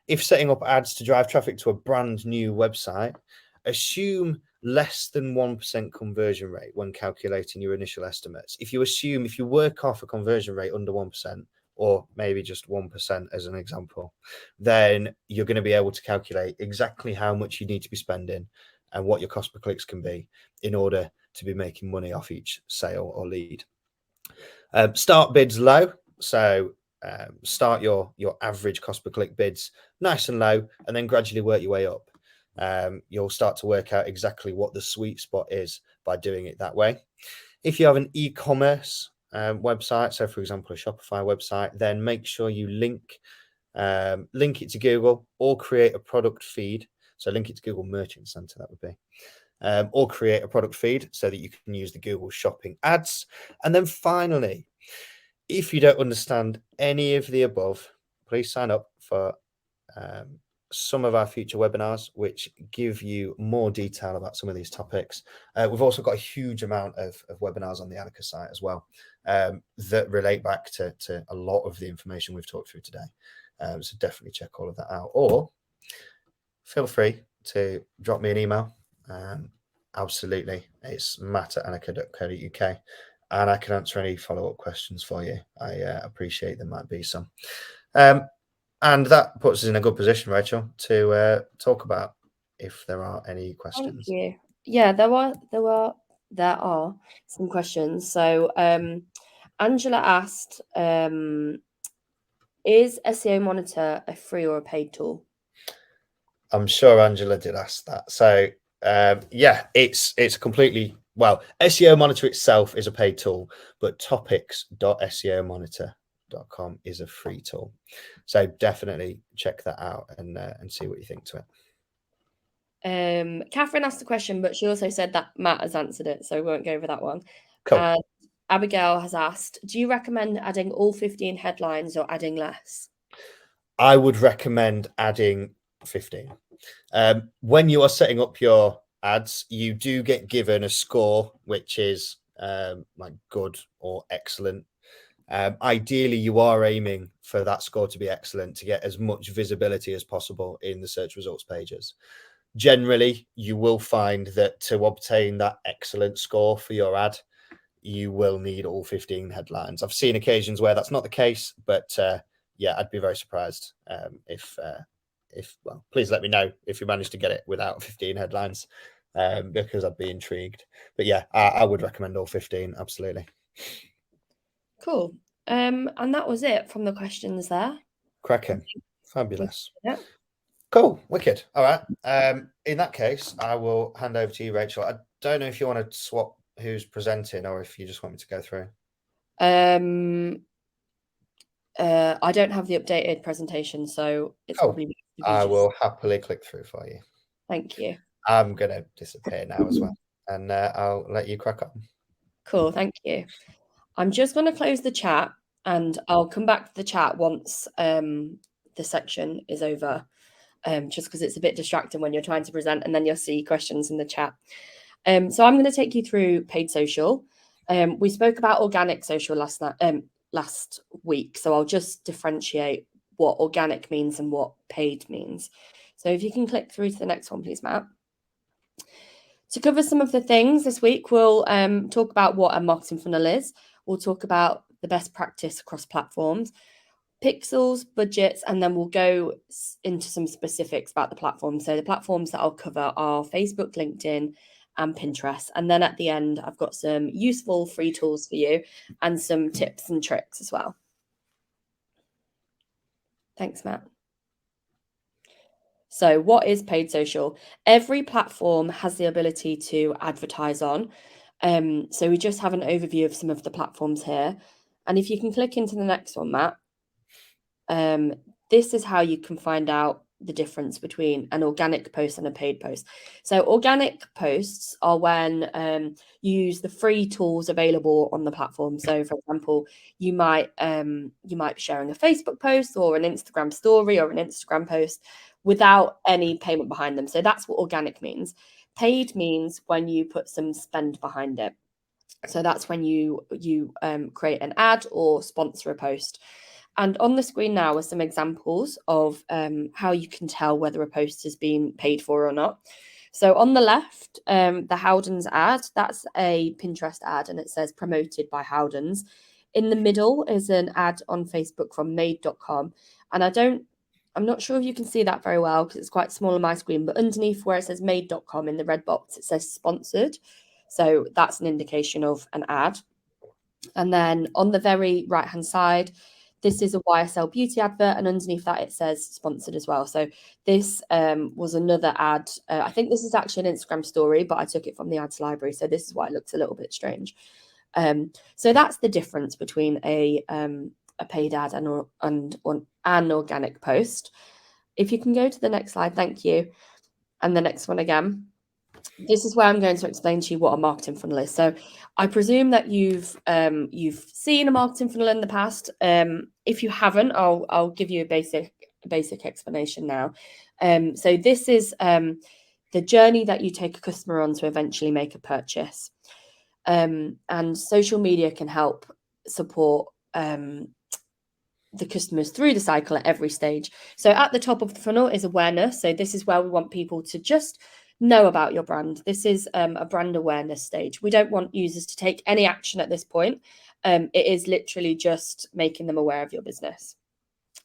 Speaker 3: If setting up ads to drive traffic to a brand new website, assume less than 1% conversion rate when calculating your initial estimates. If you work off a conversion rate under 1%, or maybe just 1% as an example, then you're going to be able to calculate exactly how much you need to be spending and what your cost per clicks can be in order to be making money off each sale or lead. Start bids low. So start your average cost per click bids nice and low, and then gradually work your way up. You'll start to work out exactly what the sweet spot is by doing it that way. If you have an e-commerce website, so for example, a Shopify website, then make sure you link it to Google, or create a product feed. So link it to Google Merchant Center, that would be. Or create a product feed so that you can use the Google Shopping ads. And then finally, if you don't understand any of the above, please sign up for some of our future webinars, which give you more detail about some of these topics. We've also got a huge amount of webinars on the Anicca site as well that relate back to a lot of the information we've talked through today. So definitely check all of that out, or feel free to drop me an email. Absolutely, it's matt@anicca.co.uk, and I can answer any follow-up questions for you. I appreciate there might be some. And that puts us in a good position, Rachel, to talk about if there are any questions.
Speaker 4: Thank you. Yeah, there are some questions. So Angela asked, is SEO Monitor a free or a paid tool?
Speaker 3: I'm sure Angela did ask that. So yeah, it's completely, well, SEO Monitor itself is a paid tool, but topics.seomonitor.com is a free tool. So definitely check that out and see what you think to
Speaker 4: it. Catherine asked a question, but she also said that Matt has answered it, so we won't go over that one.
Speaker 3: Cool.
Speaker 4: Abigail has asked, do you recommend adding all 15 headlines or adding less?
Speaker 3: I would recommend adding 15. When you are setting up your ads, you do get given a score, which is like good or excellent. Ideally, you are aiming for that score to be excellent to get as much visibility as possible in the search results pages. Generally, you will find that to obtain that excellent score for your ad, you will need all 15 headlines. I've seen occasions where that's not the case, but yeah, I'd be very surprised if well, please let me know if you manage to get it without 15 headlines, because I'd be intrigued. But yeah, I would recommend all 15, absolutely.
Speaker 4: Cool. And that was it from the questions there.
Speaker 3: Cracking. Fabulous.
Speaker 4: Yeah.
Speaker 3: Cool. Wicked. All right. In that case, I will hand over to you, Rachel. I don't know if you want to swap who's presenting or if you just want me to go through.
Speaker 4: I don't have the updated presentation, so it's probably.
Speaker 3: I will happily click through for you.
Speaker 4: Thank you.
Speaker 3: I'm going to disappear now as well, and I'll let you crack on.
Speaker 4: Cool. Thank you. I'm just going to close the chat, and I'll come back to the chat once the section is over, just because it's a bit distracting when you're trying to present and then you'll see questions in the chat. So I'm going to take you through paid social. We spoke about organic social last week, so I'll just differentiate what organic means and what paid means. So if you can click through to the next one, please, Matt. To cover some of the things this week, we'll talk about what a marketing funnel is. We'll talk about the best practice across platforms, pixels, budgets, and then we'll go into some specifics about the platform. So the platforms that I'll cover are Facebook, LinkedIn, and Pinterest. And then at the end, I've got some useful free tools for you and some tips and tricks as well. Thanks, Matt. So what is paid social? Every platform has the ability to advertise on. So we just have an overview of some of the platforms here. And if you can click into the next one, Matt, this is how you can find out the difference between an organic post and a paid post. So organic posts are when you use the free tools available on the platform. So for example, you might be sharing a Facebook post or an Instagram story or an Instagram post without any payment behind them. So that's what organic means. Paid means when you put some spend behind it. So that's when you create an ad or sponsor a post. And on the screen now are some examples of how you can tell whether a post has been paid for or not. So on the left, the Howdens ad, that's a Pinterest ad and it says promoted by Howdens. In the middle is an ad on Facebook from made.com. And I'm not sure if you can see that very well because it's quite small on my screen, but underneath where it says made.com in the red box, it says sponsored. So that's an indication of an ad. And then on the very right-hand side, This is a YSL beauty advert, and underneath that it says sponsored as well. So this was another ad. I think this is actually an Instagram story, but I took it from the ads library. So this is why it looks a little bit strange. So that's the difference between a paid ad and an organic post. If you can go to the next slide, thank you. And the next one again. This is where I'm going to explain to you what a marketing funnel is. So I presume that you've seen a marketing funnel in the past. If you haven't, I'll give you a basic explanation now. So this is the journey that you take a customer on to eventually make a purchase. And social media can help support the customers through the cycle at every stage. So at the top of the funnel is awareness. So this is where we want people to just know about your brand. This is a brand awareness stage. We don't want users to take any action at this point. It is literally just making them aware of your business.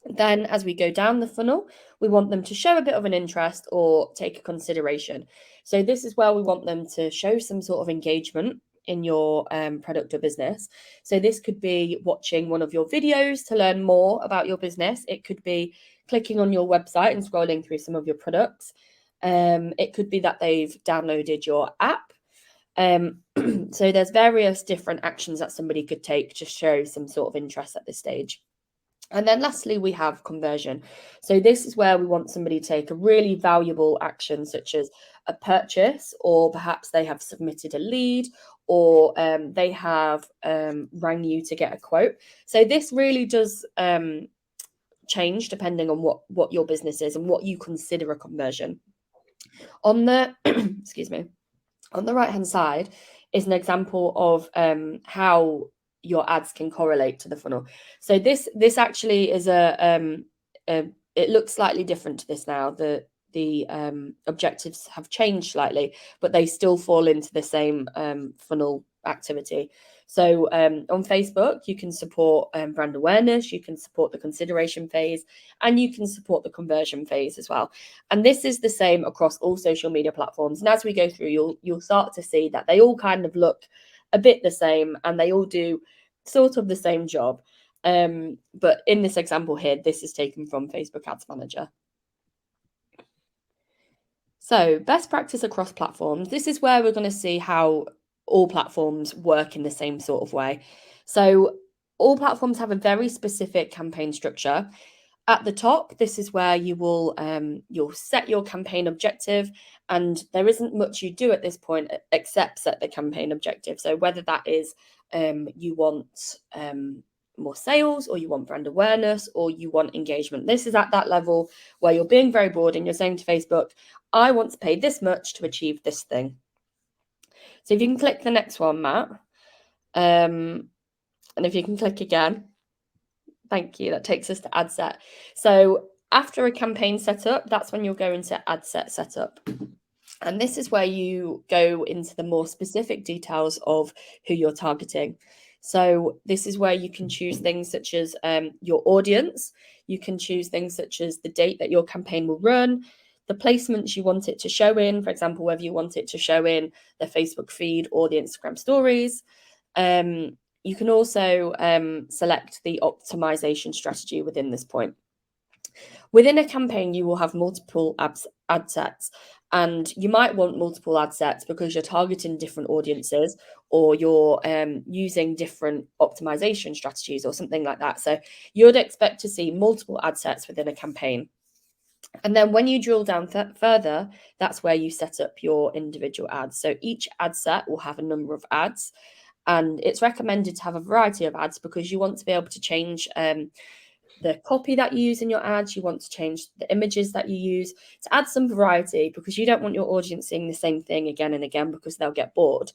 Speaker 4: Then as we go down the funnel, we want them to show a bit of an interest or take a consideration. So this is where we want them to show some sort of engagement in your product or business. So this could be watching one of your videos to learn more about your business. It could be clicking on your website and scrolling through some of your products. It could be that they've downloaded your app. So there's various different actions that somebody could take to show some sort of interest at this stage. And then lastly, we have conversion. So this is where we want somebody to take a really valuable action, such as a purchase, or perhaps they have submitted a lead, or they have rang you to get a quote. So this really does change depending on what your business is and what you consider a conversion. On the excuse me, on the right hand side is an example of how your ads can correlate to the funnel. So this actually is it looks slightly different to this now. The objectives have changed slightly, but they still fall into the same funnel activity. So on Facebook, you can support brand awareness, you can support the consideration phase, and you can support the conversion phase as well. And this is the same across all social media platforms. And as we go through, you'll start to see that they all kind of look a bit the same, and they all do sort of the same job. But in this example here, this is taken from Facebook Ads Manager. So best practice across platforms. This is where we're going to see how all platforms work in the same sort of way. So all platforms have a very specific campaign structure. At the top, this is where you will you'll set your campaign objective, and there isn't much you do at this point except set the campaign objective. So whether that is you want more sales, or you want brand awareness, or you want engagement. This is at that level where you're being very broad and you're saying to Facebook, I want to pay this much to achieve this thing. So if you can click the next one, Matt, and if you can click again, thank you, that takes us to ad set. So after a campaign setup, that's when you'll go into ad set setup. And this is where you go into the more specific details of who you're targeting. So this is where you can choose things such as your audience. You can choose things such as the date that your campaign will run, the placements you want it to show in, for example, whether you want it to show in the Facebook feed or the Instagram stories. You can also select the optimization strategy within this point. Within a campaign, you will have multiple ad sets, and you might want multiple ad sets because you're targeting different audiences, or you're using different optimization strategies or something like that. So you'd expect to see multiple ad sets within a campaign. And then when you drill down further, that's where you set up your individual ads. So each ad set will have a number of ads, and it's recommended to have a variety of ads because you want to be able to change the copy that you use in your ads. You want to change the images that you use to add some variety, because you don't want your audience seeing the same thing again and again because they'll get bored.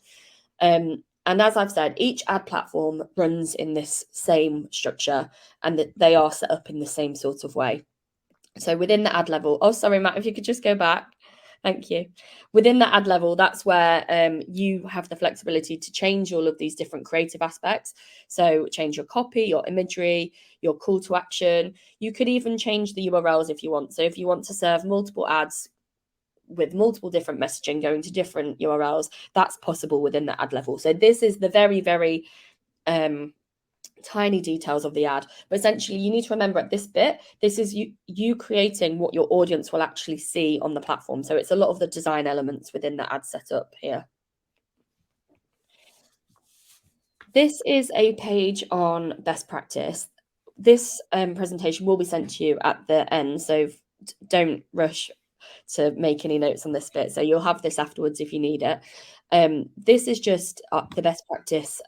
Speaker 4: And as I've said, each ad platform runs in this same structure, and that they are set up in the same sort of way. So within the ad level, oh, sorry, Matt, if you could just go back. Thank you. Within the ad level, that's where you have the flexibility to change all of these different creative aspects. So change your copy, your imagery, your call to action. You could even change the URLs if you want. So if you want to serve multiple ads with multiple different messaging going to different URLs, that's possible within the ad level. So this is the very, very tiny details of the ad. But essentially, you need to remember at this bit, this is you creating what your audience will actually see on the platform. So it's a lot of the design elements within the ad setup here. This is a page on best practice. This presentation will be sent to you at the end, so don't rush to make any notes on this bit. So you'll have this afterwards if you need it. This is just the best practice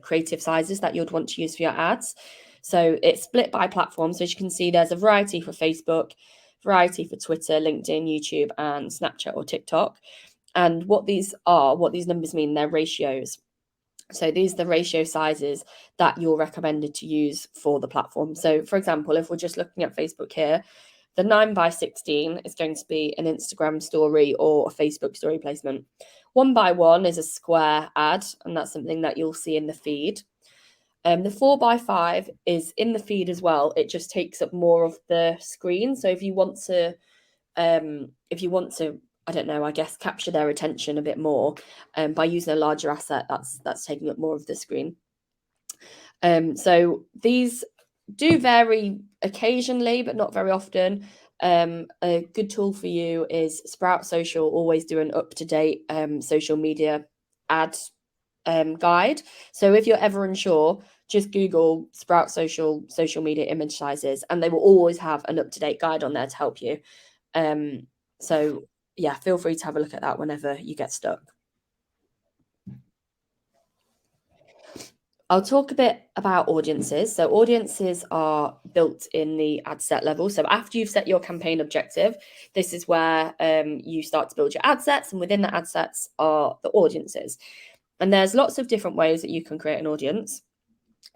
Speaker 4: creative sizes that you'd want to use for your ads. So it's split by platform. So as you can see, there's a variety for Facebook, variety for Twitter, LinkedIn, YouTube, and Snapchat or TikTok. And what these numbers mean, they're ratios. So these are the ratio sizes that you're recommended to use for the platform. So for example, if we're just looking at Facebook here, the 9:16 is going to be an Instagram story or a Facebook story placement. 1:1 is a square ad, and that's something that you'll see in the feed. The 4:5 is in the feed as well. It just takes up more of the screen. So if you want to, I don't know, I guess capture their attention a bit more by using a larger asset that's taking up more of the screen. So these do vary occasionally, but not very often. A good tool for you is Sprout Social. Always do an up-to-date social media ad guide. So if you're ever unsure, just Google Sprout social media image sizes, and they will always have an up-to-date guide on there to help you. So yeah, feel free to have a look at that whenever you get stuck. I'll talk a bit about audiences. So audiences are built in the ad set level. So after you've set your campaign objective, this is where you start to build your ad sets, and within the ad sets are the audiences. And there's lots of different ways that you can create an audience.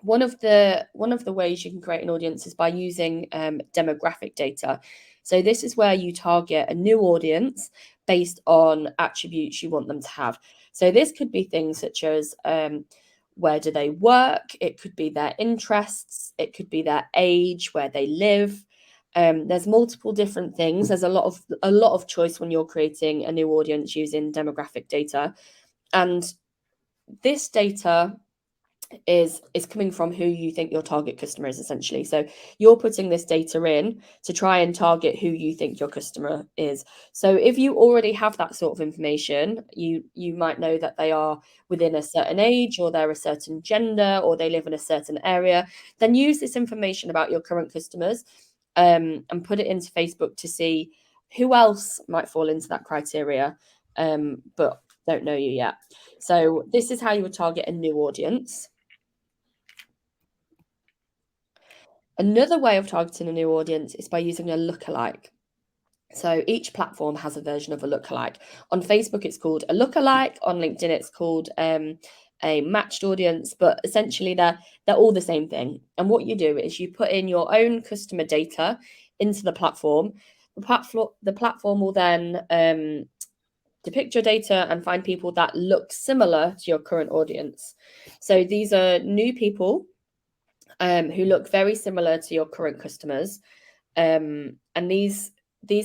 Speaker 4: One of the ways you can create an audience is by using demographic data. So this is where you target a new audience based on attributes you want them to have. So this could be things such as where do they work? It could be their interests. It could be their age, where they live. There's multiple different things. There's a lot of choice when you're creating a new audience using demographic data. And this data is coming from who you think your target customer is, essentially. So you're putting this data in to try and target who you think your customer is. So if you already have that sort of information, you might know that they are within a certain age, or they're a certain gender, or they live in a certain area, then use this information about your current customers and put it into Facebook to see who else might fall into that criteria, but don't know you yet. So this is how you would target a new audience. Another way of targeting a new audience is by using a lookalike. So each platform has a version of a lookalike. On Facebook, it's called a lookalike. On LinkedIn, it's called a matched audience. But essentially, they're all the same thing. And what you do is you put in your own customer data into the platform. The platform will then depict your data and find people that look similar to your current audience. So these are new people who look very similar to your current customers. And these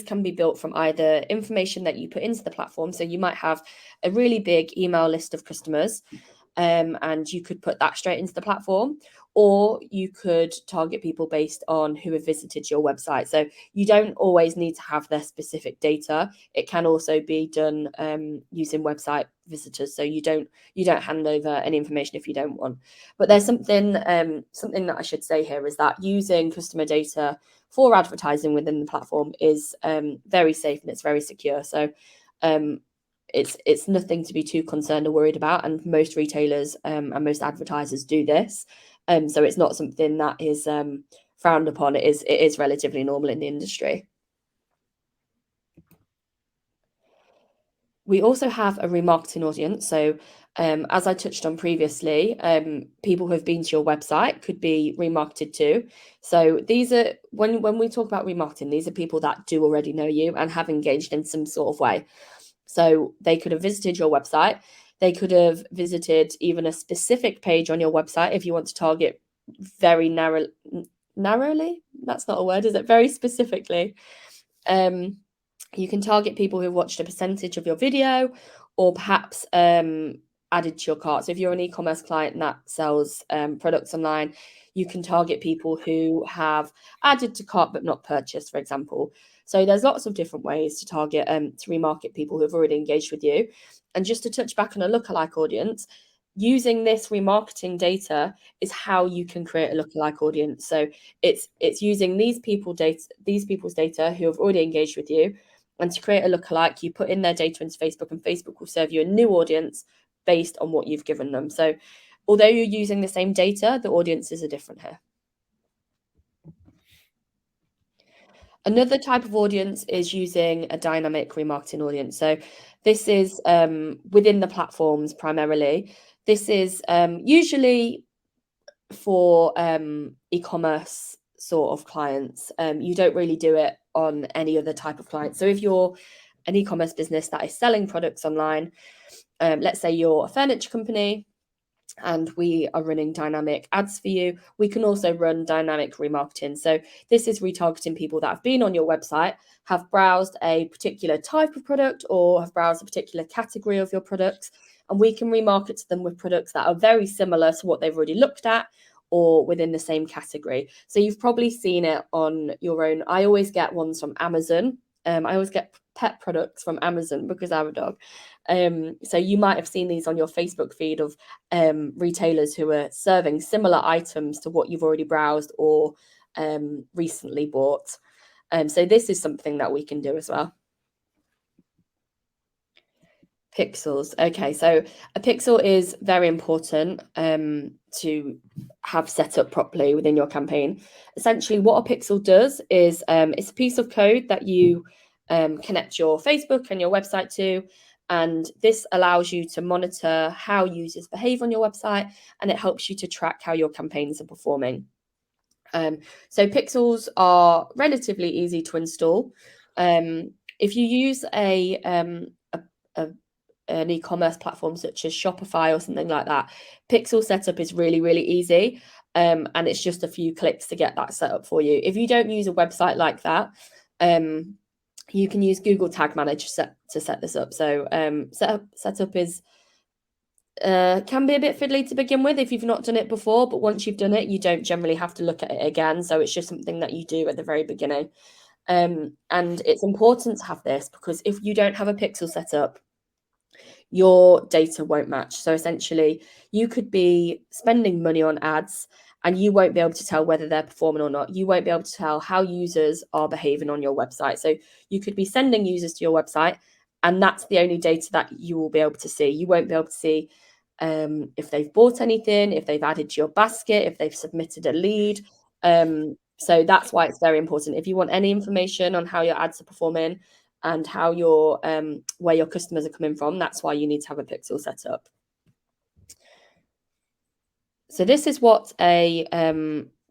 Speaker 4: can be built from either information that you put into the platform. So you might have a really big email list of customers, and you could put that straight into the platform, or you could target people based on who have visited your website. So you don't always need to have their specific data. It can also be done using website visitors. So you don't hand over any information if you don't want. But there's something that I should say here is that using customer data for advertising within the platform is very safe and it's very secure. So it's nothing to be too concerned or worried about, and most retailers and most advertisers do this. So it's not something that is frowned upon. It is relatively normal in the industry. We also have a remarketing audience. So as I touched on previously, people who have been to your website could be remarketed to. So these are, when we talk about remarketing, these are people that do already know you and have engaged in some sort of way. So they could have visited your website. They could have visited even a specific page on your website if you want to target very narrowly. That's not a word, is it? Very specifically. You can target people who watched a percentage of your video, or perhaps added to your cart. So if you're an e-commerce client that sells products online, you can target people who have added to cart but not purchased, for example. So there's lots of different ways to target to remarket people who have already engaged with you. And just to touch back on a lookalike audience, using this remarketing data is how you can create a lookalike audience. So it's using these people's data who have already engaged with you, and to create a lookalike, you put in their data into Facebook, and Facebook will serve you a new audience based on what you've given them. So although you're using the same data, the audiences are different here. Another type of audience is using a dynamic remarketing audience. So this is within the platforms primarily. This is usually for e-commerce sort of clients. You don't really do it on any other type of client. So if you're an e-commerce business that is selling products online, let's say you're a furniture company and we are running dynamic ads for you, we can also run dynamic remarketing. So this is retargeting people that have been on your website, have browsed a particular type of product or have browsed a particular category of your products, and we can remarket to them with products that are very similar to what they've already looked at or within the same category. So you've probably seen it on your own. I always get ones from Amazon. I always get pet products from Amazon because I have a dog. So you might have seen these on your Facebook feed of retailers who are serving similar items to what you've already browsed or recently bought. So this is something that we can do as well. Pixels. Okay, so a pixel is very important to have set up properly within your campaign. Essentially, what a pixel does is it's a piece of code that you connect your Facebook and your website to, and this allows you to monitor how users behave on your website, and it helps you to track how your campaigns are performing. So pixels are relatively easy to install. If you use an e-commerce platform such as Shopify or something like that, pixel setup is really, really easy. And it's just a few clicks to get that set up for you. If you don't use a website like that, you can use Google Tag Manager to set this up. So setup is can be a bit fiddly to begin with if you've not done it before, but once you've done it, you don't generally have to look at it again. So it's just something that you do at the very beginning. And it's important to have this because if you don't have a pixel set up, your data won't match. So essentially, you could be spending money on ads and you won't be able to tell whether they're performing or not. You won't be able to tell how users are behaving on your website. So you could be sending users to your website and that's the only data that you will be able to see. You won't be able to see if they've bought anything, if they've added to your basket, if they've submitted a lead. So that's why it's very important. If you want any information on how your ads are performing and how your where your customers are coming from, that's why you need to have a pixel set up. So this is what the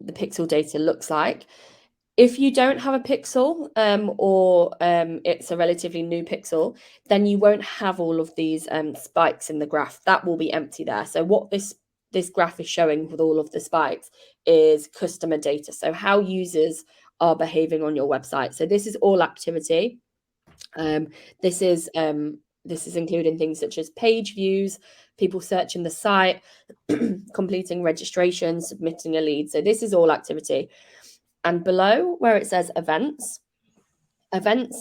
Speaker 4: pixel data looks like. If you don't have a pixel or it's a relatively new pixel, then you won't have all of these spikes in the graph. That will be empty there. So what this graph is showing with all of the spikes is customer data. So how users are behaving on your website. So this is all activity. This is including things such as page views, people searching the site, completing registration, submitting a lead. So this is all activity. And below where it says events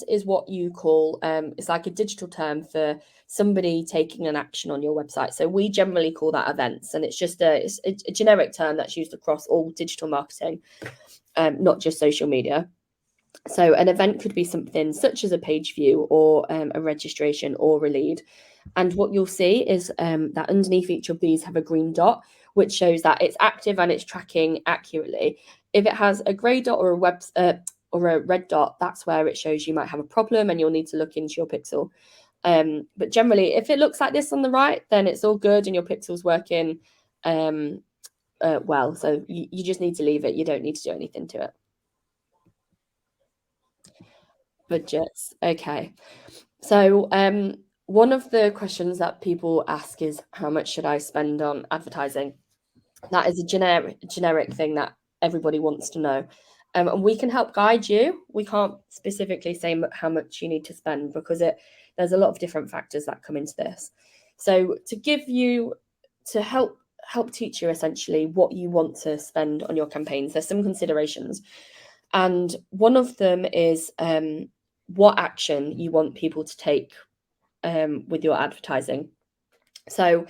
Speaker 4: is what you call, it's like a digital term for somebody taking an action on your website. So we generally call that events, and it's just a generic term that's used across all digital marketing, not just social media. So an event could be something such as a page view or a registration or a lead. And what you'll see is that underneath each of these have a green dot, which shows that it's active and it's tracking accurately. If it has a grey dot or a red dot, that's where it shows you might have a problem and you'll need to look into your pixel. But generally, if it looks like this on the right, then it's all good and your pixel's working well. So you just need to leave it. You don't need to do anything to it. Budgets. Okay. So one of the questions that people ask is, how much should I spend on advertising? That is a generic thing that everybody wants to know. And we can help guide you. We can't specifically say how much you need to spend because there's a lot of different factors that come into this. So to help teach you essentially what you want to spend on your campaigns, there's some considerations. And one of them is what action you want people to take with your advertising. So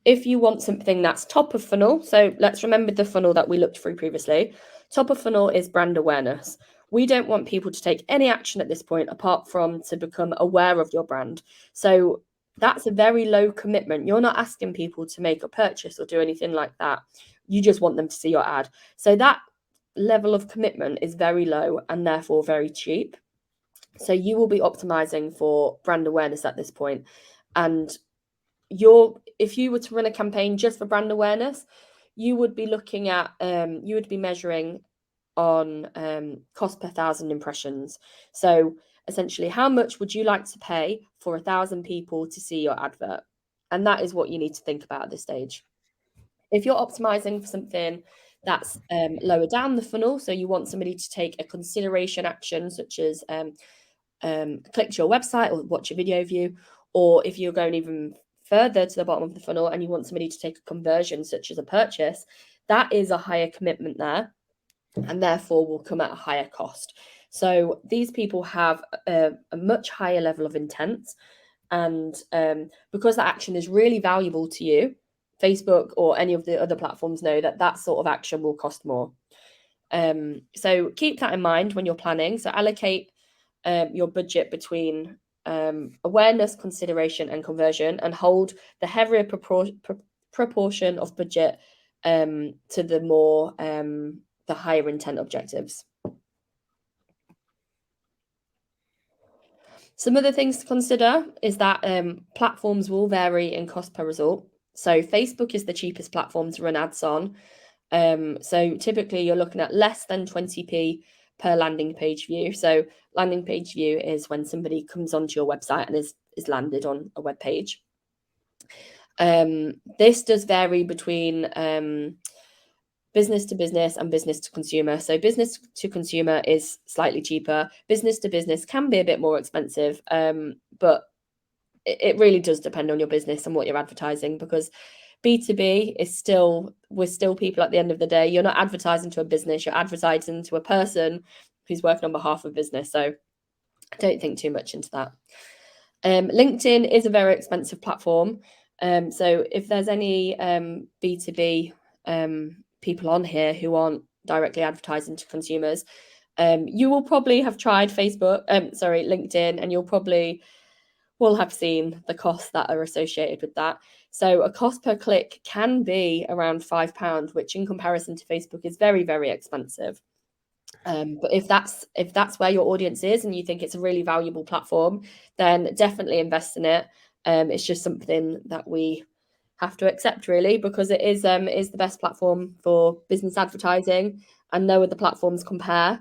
Speaker 4: if you want something that's top of funnel, so let's remember the funnel that we looked through previously. Top of funnel is brand awareness. We don't want people to take any action at this point apart from to become aware of your brand. So that's a very low commitment. You're not asking people to make a purchase or do anything like that. You just want them to see your ad. So that level of commitment is very low and therefore very cheap. So you will be optimizing for brand awareness at this point. And if you were to run a campaign just for brand awareness, you would be looking at you would be measuring on cost per 1,000 impressions. So essentially, how much would you like to pay for 1,000 people to see your advert? And that is what you need to think about at this stage. If you're optimizing for something that's lower down the funnel, so you want somebody to take a consideration action, such as click to your website or watch a video view, or if you're going even further to the bottom of the funnel and you want somebody to take a conversion, such as a purchase, that is a higher commitment there, and therefore will come at a higher cost. So these people have a much higher level of intent, and because that action is really valuable to you, Facebook or any of the other platforms know that sort of action will cost more. So keep that in mind when you're planning. So allocate your budget between awareness, consideration, and conversion, and hold the heavier proportion of budget to the higher intent objectives. Some other things to consider is that platforms will vary in cost per result. So Facebook is the cheapest platform to run ads on. So typically you're looking at less than 20p per landing page view. So landing page view is when somebody comes onto your website and is landed on a web page. This does vary between business to business and business to consumer. So business to consumer is slightly cheaper. Business to business can be a bit more expensive, but it really does depend on your business and what you're advertising, because B2B we're still people at the end of the day. You're not advertising to a business, you're advertising to a person who's working on behalf of business. So don't think too much into that. LinkedIn is a very expensive platform. So if there's any B2B people on here who aren't directly advertising to consumers, you will probably have tried LinkedIn, and you'll probably will have seen the costs that are associated with that. So a cost per click can be around £5, which in comparison to Facebook is very, very expensive. But if that's where your audience is and you think it's a really valuable platform, then definitely invest in it. It's just something that we have to accept, really, because it is the best platform for business advertising, and no other platforms compare.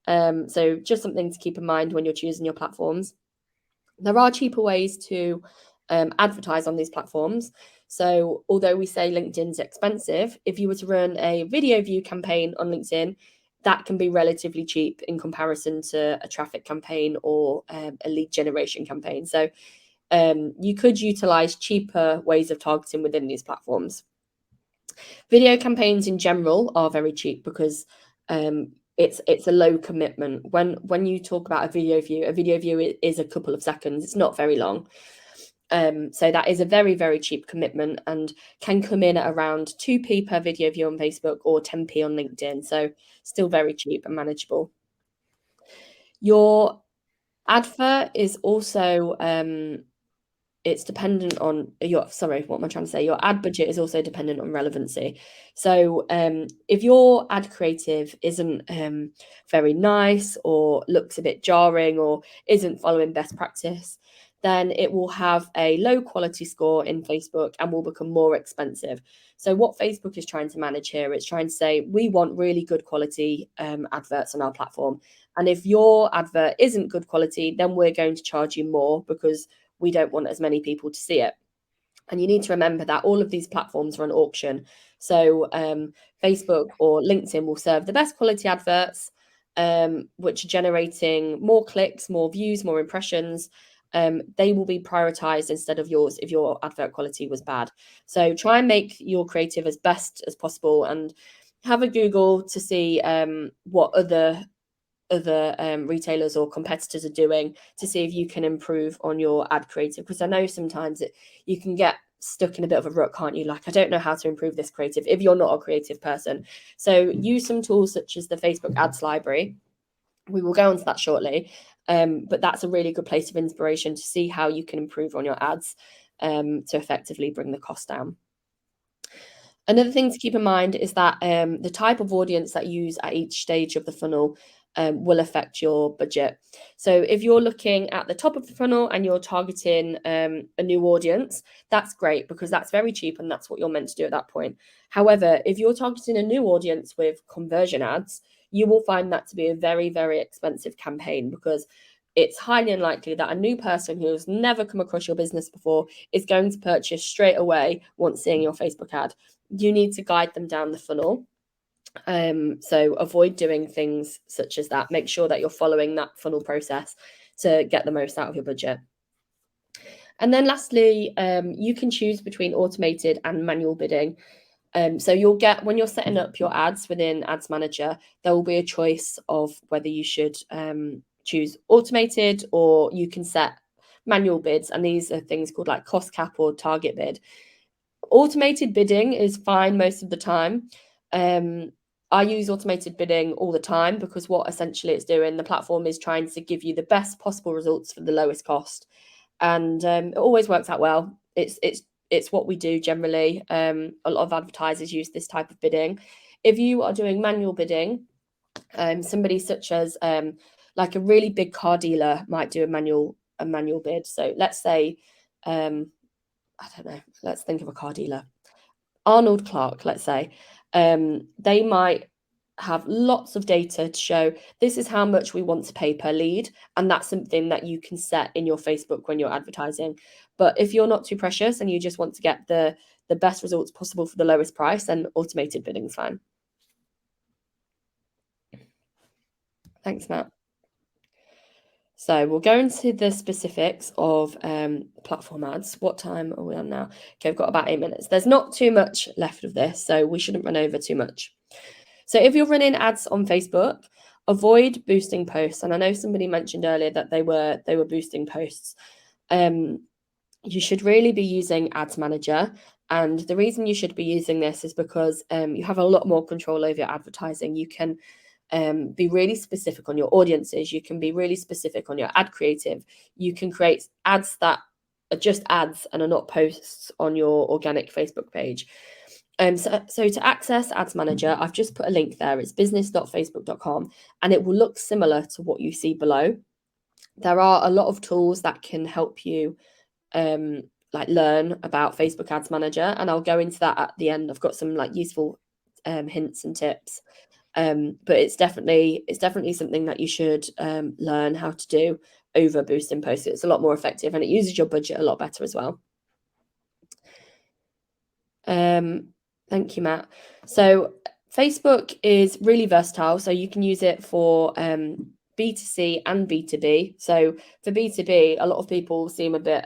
Speaker 4: So just something to keep in mind when you're choosing your platforms. There are cheaper ways to advertise on these platforms. So although we say LinkedIn's expensive, if you were to run a video view campaign on LinkedIn, that can be relatively cheap in comparison to a traffic campaign or a lead generation campaign. So you could utilize cheaper ways of targeting within these platforms. Video campaigns in general are very cheap because it's a low commitment. When you talk about a video view is a couple of seconds. It's not very long. So that is a very, very cheap commitment and can come in at around 2p per video view on Facebook or 10p on LinkedIn. So still very cheap and manageable. Your advert is also it's dependent on your ad budget is also dependent on relevancy. So if your ad creative isn't very nice or looks a bit jarring or isn't following best practice, then it will have a low quality score in Facebook and will become more expensive. So what Facebook is trying to manage here, it's trying to say, we want really good quality adverts on our platform. And if your advert isn't good quality, then we're going to charge you more because we don't want as many people to see it. And you need to remember that all of these platforms are on auction. So Facebook or LinkedIn will serve the best quality adverts, which are generating more clicks, more views, more impressions. they will be prioritized instead of yours if your advert quality was bad. So try and make your creative as best as possible, and have a Google to see what other retailers or competitors are doing, to see if you can improve on your ad creative. Because I know sometimes you can get stuck in a bit of a rut, can't you? Like, I don't know how to improve this creative if you're not a creative person. So use some tools such as the Facebook ads library. We will go on to that shortly. But that's a really good place of inspiration to see how you can improve on your ads to effectively bring the cost down. Another thing to keep in mind is that the type of audience that you use at each stage of the funnel will affect your budget. So if you're looking at the top of the funnel and you're targeting a new audience, that's great, because that's very cheap and that's what you're meant to do at that point. However, if you're targeting a new audience with conversion ads, you will find that to be a very, very expensive campaign, because it's highly unlikely that a new person who has never come across your business before is going to purchase straight away once seeing your Facebook ad. You need to guide them down the funnel. So avoid doing things such as that. Make sure that you're following that funnel process to get the most out of your budget. And then lastly, you can choose between automated and manual bidding. So you'll get, when you're setting up your ads within Ads Manager, there will be a choice of whether you should choose automated, or you can set manual bids. And these are things called like cost cap or target bid. Automated bidding is fine most of the time. I use automated bidding all the time, because what essentially it's doing, the platform is trying to give you the best possible results for the lowest cost. And it always works out well. It's what we do generally. A lot of advertisers use this type of bidding. If you are doing manual bidding, somebody such as like a really big car dealer might do a manual bid. So let's say, I don't know, let's think of a car dealer. Arnold Clark, let's say. They might have lots of data to show this is how much we want to pay per lead, and that's something that you can set in your Facebook when you're advertising. But if you're not too precious and you just want to get the best results possible for the lowest price, then automated bidding is fine. Thanks, Matt. So we'll go into the specifics of platform ads. What time are we on now? Okay, we've got about 8 minutes. There's not too much left of this, so we shouldn't run over too much. So if you're running ads on Facebook, avoid boosting posts. And I know somebody mentioned earlier that they were boosting posts. You should really be using Ads Manager. And the reason you should be using this is because you have a lot more control over your advertising. You can be really specific on your audiences. You can be really specific on your ad creative. You can create ads that are just ads and are not posts on your organic Facebook page. So to access Ads Manager, I've just put a link there. It's business.facebook.com, and it will look similar to what you see below. There are a lot of tools that can help you like learn about Facebook Ads Manager, and I'll go into that at the end. I've got some like useful hints and tips. But it's definitely something that you should learn how to do over boosting posts. It's a lot more effective, and it uses your budget a lot better as well. Thank you, Matt. So Facebook is really versatile. So you can use it for B2C and B2B. So for B2B, a lot of people seem a bit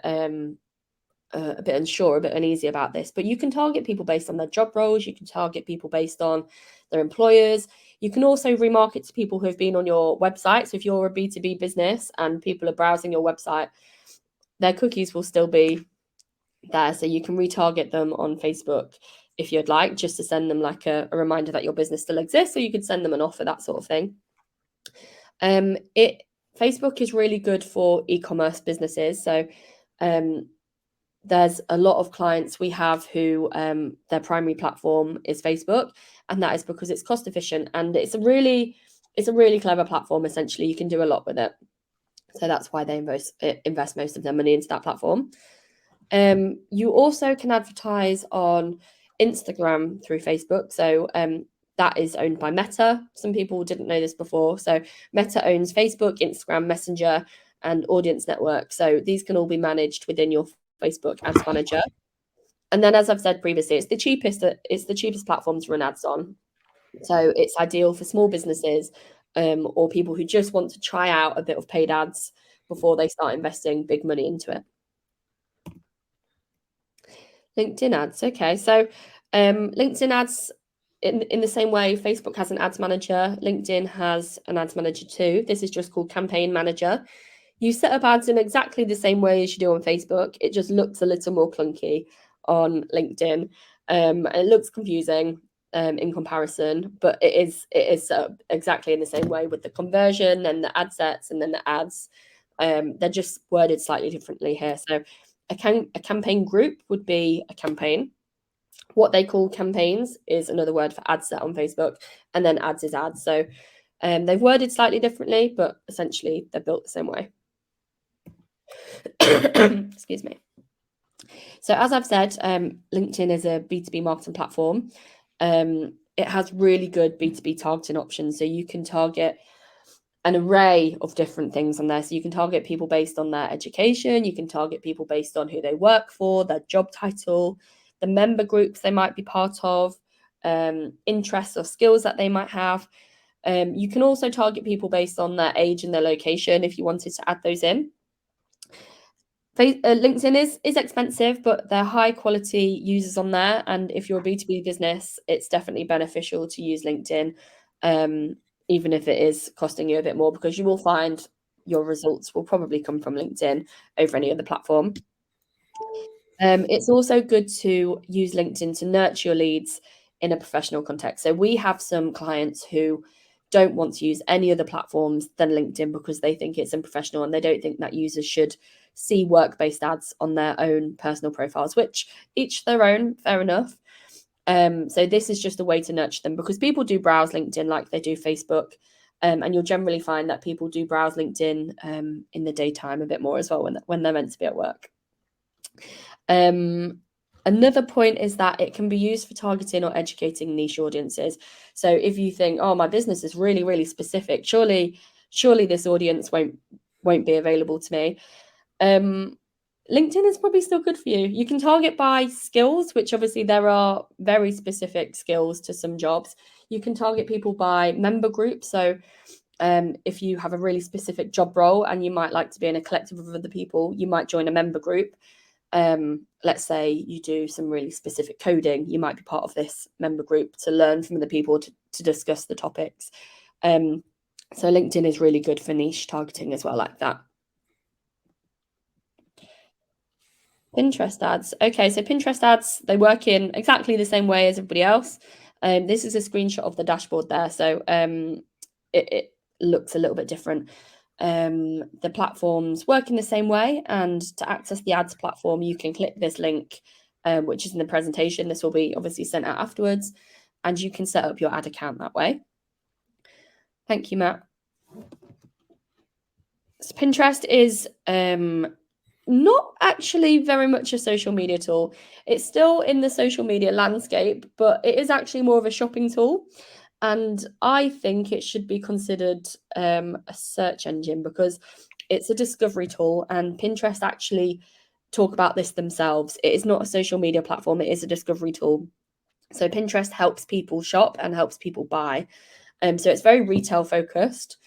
Speaker 4: unsure, a bit uneasy about this, but you can target people based on their job roles. You can target people based on their employers. You can also remarket to people who have been on your website. So if you're a B2B business and people are browsing your website, their cookies will still be there. So you can retarget them on Facebook if you'd like, just to send them like a reminder that your business still exists, or you could send them an offer, that sort of thing. Facebook is really good for e-commerce businesses. So there's a lot of clients we have who their primary platform is Facebook, and that is because it's cost efficient and it's a really clever platform. Essentially, you can do a lot with it. So that's why they invest most of their money into that platform. You also can advertise on Instagram through Facebook. So that is owned by Meta. Some people didn't know this before. So Meta owns Facebook, Instagram, Messenger, and Audience Network. So these can all be managed within your Facebook Ads Manager. And then, as I've said previously, it's the cheapest platform to run ads on. So it's ideal for small businesses or people who just want to try out a bit of paid ads before they start investing big money into it. LinkedIn ads. Okay, so LinkedIn ads, in the same way Facebook has an ads manager, LinkedIn has an ads manager too. This is just called Campaign Manager. You set up ads in exactly the same way as you do on Facebook. It just looks a little more clunky on LinkedIn. And it looks confusing in comparison, but it is set up exactly in the same way with the conversion and the ad sets and then the ads. They're just worded slightly differently here. So a campaign group would be a campaign. What they call campaigns is another word for ad set on Facebook, and then ads is ads. So they've worded slightly differently, but essentially they're built the same way. Excuse me. So as I've said, LinkedIn is a B2B marketing platform. It has really good B2B targeting options. So you can target an array of different things on there. So you can target people based on their education. You can target people based on who they work for, their job title, the member groups they might be part of, interests or skills that they might have. You can also target people based on their age and their location if you wanted to add those in. LinkedIn is expensive, but they're high quality users on there. And if you're a B2B business, it's definitely beneficial to use LinkedIn, even if it is costing you a bit more, because you will find your results will probably come from LinkedIn over any other platform. It's also good to use LinkedIn to nurture your leads in a professional context. So we have some clients who don't want to use any other platforms than LinkedIn because they think it's unprofessional and they don't think that users should see work-based ads on their own personal profiles, which each their own, fair enough. So this is just a way to nurture them, because people do browse LinkedIn like they do Facebook. And you'll generally find that people do browse LinkedIn in the daytime a bit more as well when they're meant to be at work. Another point is that it can be used for targeting or educating niche audiences. So if you think, oh, my business is really, really specific, surely this audience won't be available to me. LinkedIn is probably still good for you. You can target by skills, which obviously there are very specific skills to some jobs. You can target people by member groups. So if you have a really specific job role and you might like to be in a collective of other people, you might join a member group. Let's say you do some really specific coding, you might be part of this member group to learn from the people to discuss the topics. So LinkedIn is really good for niche targeting as well, like that. Pinterest ads. Okay, so Pinterest ads, they work in exactly the same way as everybody else. This is a screenshot of the dashboard there. So it looks a little bit different. The platforms work in the same way, and to access the ads platform, you can click this link, which is in the presentation. This will be obviously sent out afterwards, and you can set up your ad account that way. Thank you, Matt. So Pinterest is not actually very much a social media tool. It's still in the social media landscape, but it is actually more of a shopping tool. And I think it should be considered a search engine, because it's a discovery tool, and Pinterest actually talk about this themselves. It is not a social media platform. It is a discovery tool. So Pinterest helps people shop and helps people buy. So it's very retail focused.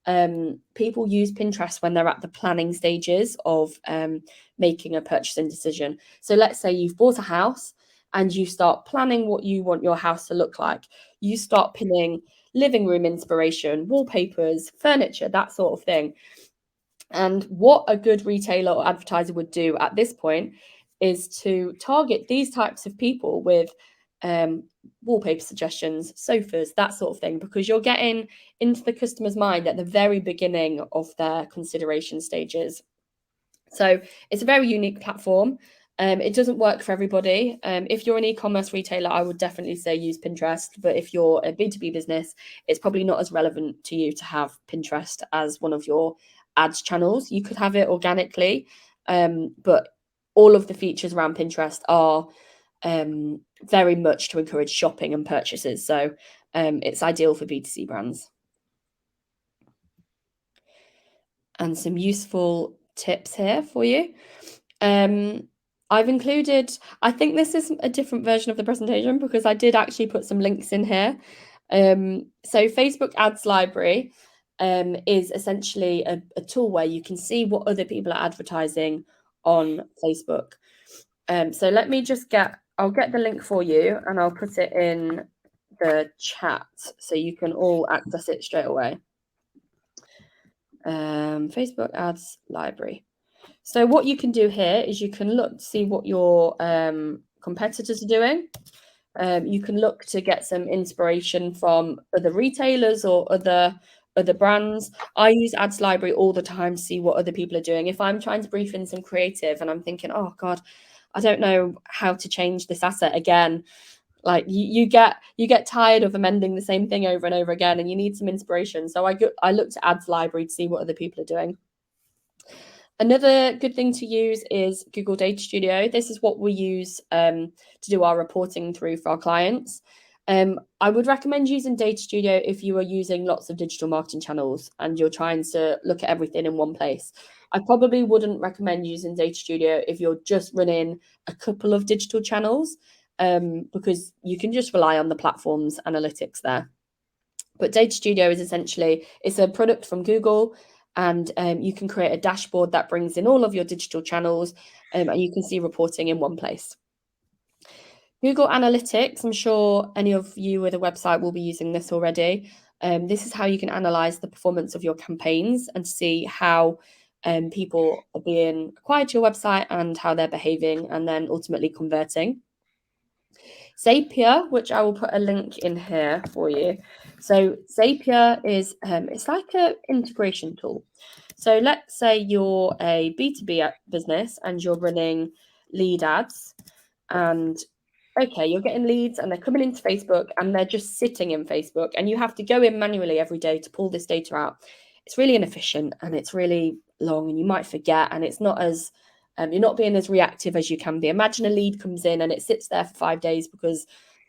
Speaker 4: People use Pinterest when they're at the planning stages of making a purchasing decision. So let's say you've bought a house and you start planning what you want your house to look like. You start pinning living room inspiration, wallpapers, furniture, that sort of thing. And what a good retailer or advertiser would do at this point is to target these types of people with wallpaper suggestions, sofas, that sort of thing, because you're getting into the customer's mind at the very beginning of their consideration stages. So it's a very unique platform. It doesn't work for everybody. If you're an e-commerce retailer, I would definitely say use Pinterest. But if you're a B2B business, it's probably not as relevant to you to have Pinterest as one of your ads channels. You could have it organically, but all of the features around Pinterest are very much to encourage shopping and purchases. So it's ideal for B2C brands. And some useful tips here for you. I've included, I think this is a different version of the presentation because I did actually put some links in here. So Facebook Ads Library is essentially a tool where you can see what other people are advertising on Facebook. So let me just I'll get the link for you and I'll put it in the chat so you can all access it straight away. Facebook ads library. So what you can do here is you can look to see what your competitors are doing. You can look to get some inspiration from other retailers or other brands. I use ads library all the time to see what other people are doing. If I'm trying to brief in some creative and I'm thinking, oh God, I don't know how to change this asset again. Like you get tired of amending the same thing over and over again, and you need some inspiration. So I look to ads library to see what other people are doing. Another good thing to use is Google Data Studio. This is what we use to do our reporting through for our clients. I would recommend using Data Studio if you are using lots of digital marketing channels and you're trying to look at everything in one place. I probably wouldn't recommend using Data Studio if you're just running a couple of digital channels, because you can just rely on the platform's analytics there. But Data Studio is essentially, it's a product from Google, and you can create a dashboard that brings in all of your digital channels, and you can see reporting in one place. Google Analytics, I'm sure any of you with a website will be using this already. This is how you can analyze the performance of your campaigns and see how people are being acquired to your website and how they're behaving and then ultimately converting. Zapier, which I will put a link in here for you. So Zapier is it's like an integration tool. So let's say you're a B2B business and you're running lead ads, and okay, you're getting leads and they're coming into Facebook and they're just sitting in Facebook, and you have to go in manually every day to pull this data out. It's really inefficient and it's really long, and you might forget, and it's not as you're not being as reactive as you can be. Imagine a lead comes in and it sits there for 5 days because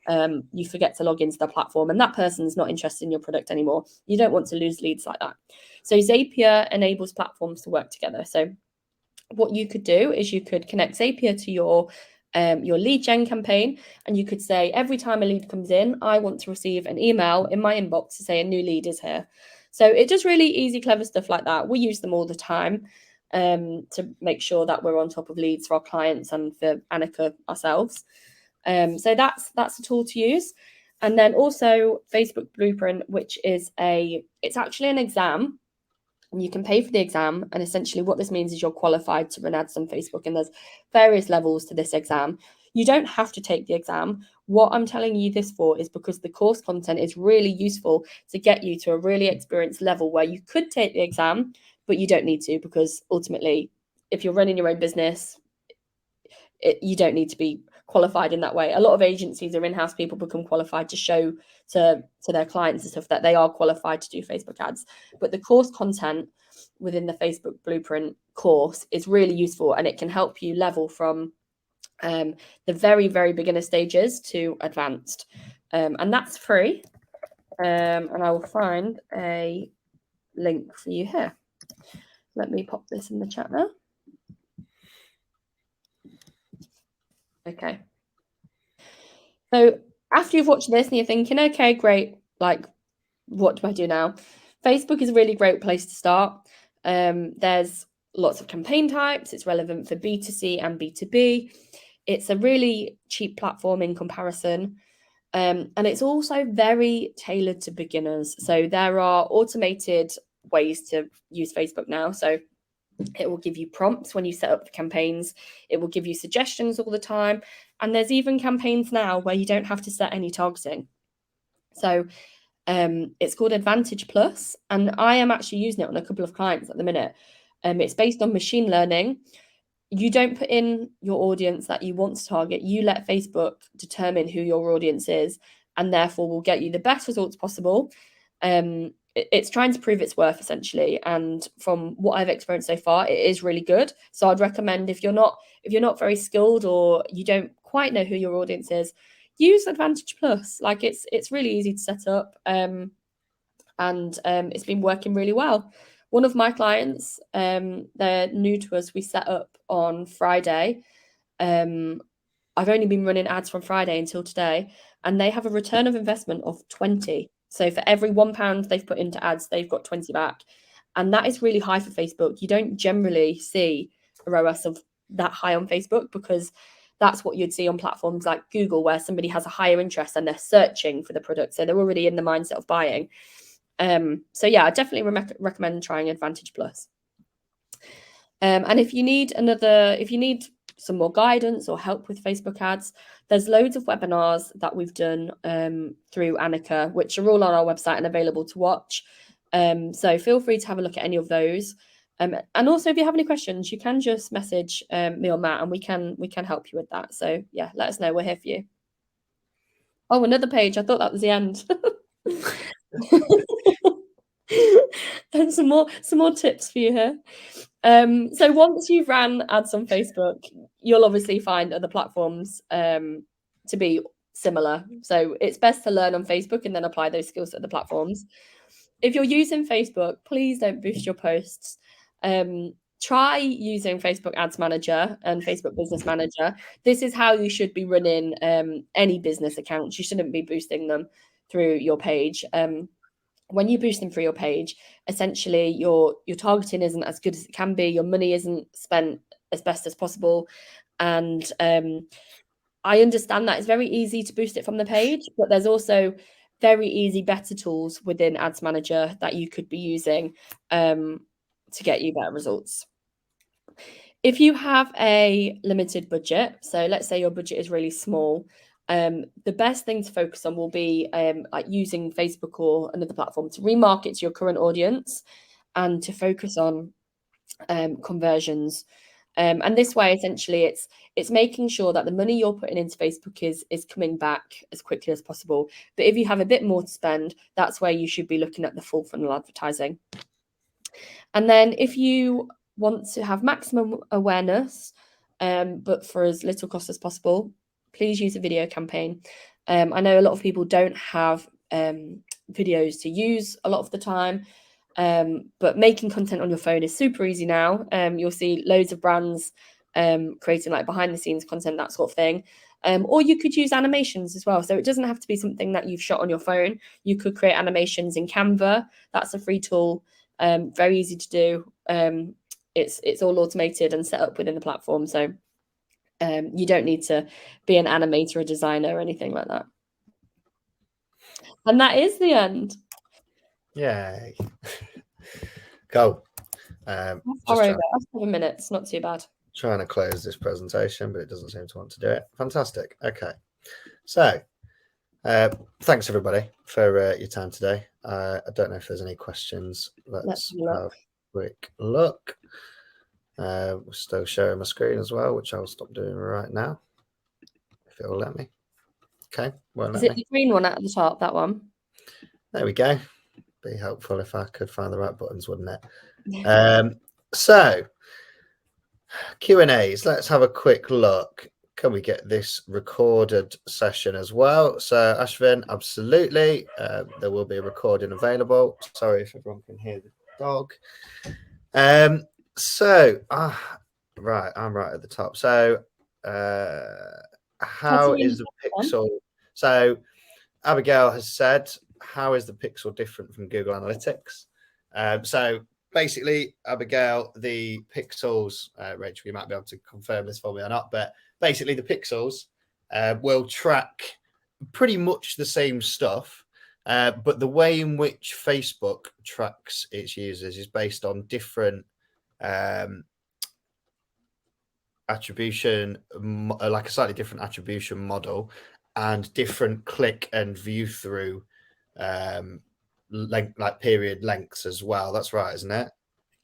Speaker 4: you forget to log into the platform and that person's not interested in your product anymore. You don't want to lose leads like that. So Zapier enables platforms to work together. So what you could do is you could connect Zapier to your lead gen campaign, and you could say, every time a lead comes in, I want to receive an email in my inbox to say a new lead is here. So it does really easy, clever stuff like that. We use them all the time to make sure that we're on top of leads for our clients and for Anicca ourselves. So that's a tool to use. And then also Facebook Blueprint, which is it's actually an exam, and you can pay for the exam. And essentially what this means is you're qualified to run ads on Facebook, and there's various levels to this exam. You don't have to take the exam. What I'm telling you this for is because the course content is really useful to get you to a really experienced level where you could take the exam, but you don't need to, because ultimately, if you're running your own business, you don't need to be qualified in that way. A lot of agencies or in-house people become qualified to show to their clients and stuff that they are qualified to do Facebook ads. But the course content within the Facebook Blueprint course is really useful, and it can help you level from the very, very beginner stages to advanced. And that's free. And I will find a link for you here. Let me pop this in the chat now. Okay. So after you've watched this and you're thinking, okay, great, like, what do I do now? Facebook is a really great place to start. There's lots of campaign types. It's relevant for B2C and B2B. It's a really cheap platform in comparison. And it's also very tailored to beginners. So there are automated ways to use Facebook now. So it will give you prompts when you set up the campaigns. It will give you suggestions all the time. And there's even campaigns now where you don't have to set any targeting. So it's called Advantage Plus, and I am actually using it on a couple of clients at the minute. It's based on machine learning. You don't put in your audience that you want to target. You let Facebook determine who your audience is, and therefore will get you the best results possible. It's trying to prove its worth, essentially, and from what I've experienced so far, it is really good. So I'd recommend, if you're not very skilled or you don't quite know who your audience is, use Advantage Plus. Like, it's really easy to set up, and it's been working really well. One of my clients, they're new to us. We set up on Friday. I've only been running ads from Friday until today, and they have a return of investment of 20. So for every £1 they've put into ads, they've got 20 back. And that is really high for Facebook. You don't generally see a ROAS of that high on Facebook, because that's what you'd see on platforms like Google, where somebody has a higher interest and they're searching for the product. So they're already in the mindset of buying. So yeah, I definitely recommend trying Advantage Plus. And if you need some more guidance or help with Facebook ads, there's loads of webinars that we've done through Anicca, which are all on our website and available to watch. So feel free to have a look at any of those. And also, if you have any questions, you can just message me or Matt, and we can help you with that. So yeah, let us know. We're here for you. Oh, another page. I thought that was the end. And some more tips for you here. So once you've ran ads on Facebook, you'll obviously find other platforms to be similar. So it's best to learn on Facebook and then apply those skills to other platforms. If you're using Facebook, please don't boost your posts. Try using Facebook Ads Manager and Facebook Business Manager. This is how you should be running any business accounts. You shouldn't be boosting them through your page. When you boost them through your page, essentially your targeting isn't as good as it can be. Your money isn't spent as best as possible. And I understand that it's very easy to boost it from the page, but there's also very easy, better tools within Ads Manager that you could be using to get you better results. If you have a limited budget, so let's say your budget is really small, the best thing to focus on will be like using Facebook or another platform to remarket to your current audience and to focus on conversions. And this way, essentially, it's making sure that the money you're putting into Facebook is coming back as quickly as possible. But if you have a bit more to spend, that's where you should be looking at the full funnel advertising. And then if you want to have maximum awareness, but for as little cost as possible, please use a video campaign. I know a lot of people don't have videos to use a lot of the time, but making content on your phone is super easy now. You'll see loads of brands creating like behind the scenes content, that sort of thing. Or you could use animations as well. So it doesn't have to be something that you've shot on your phone. You could create animations in Canva. That's a free tool, very easy to do. It's all automated and set up within the platform. So you don't need to be an animator or designer or anything like that. And that is the end.
Speaker 3: Yay. Go.
Speaker 4: That's 7 minutes, not too bad.
Speaker 3: Trying to close this presentation, but it doesn't seem to want to do it. Fantastic. Okay. So thanks everybody for your time today. I don't know if there's any questions. Let's have a quick look. We're still sharing my screen as well, which I'll stop doing right now if it'll let me. Okay. Well,
Speaker 4: is it the green one at the top, that one?
Speaker 3: There we go. Be helpful if I could find the right buttons, wouldn't it? So Q&As, let's have a quick look. Can we get this recorded session as well? So Ashvin, absolutely. There will be a recording available. Sorry if everyone can hear the dog. Right, I'm right at the top. So how is the pixel? So Abigail has said, how is the pixel different from Google Analytics? So basically, Abigail, the pixels, Rachel, you might be able to confirm this for me or not, but basically the pixels will track pretty much the same stuff, but the way in which Facebook tracks its users is based on different attribution, like a slightly different attribution model and different click and view through like period lengths as well. That's right, isn't it?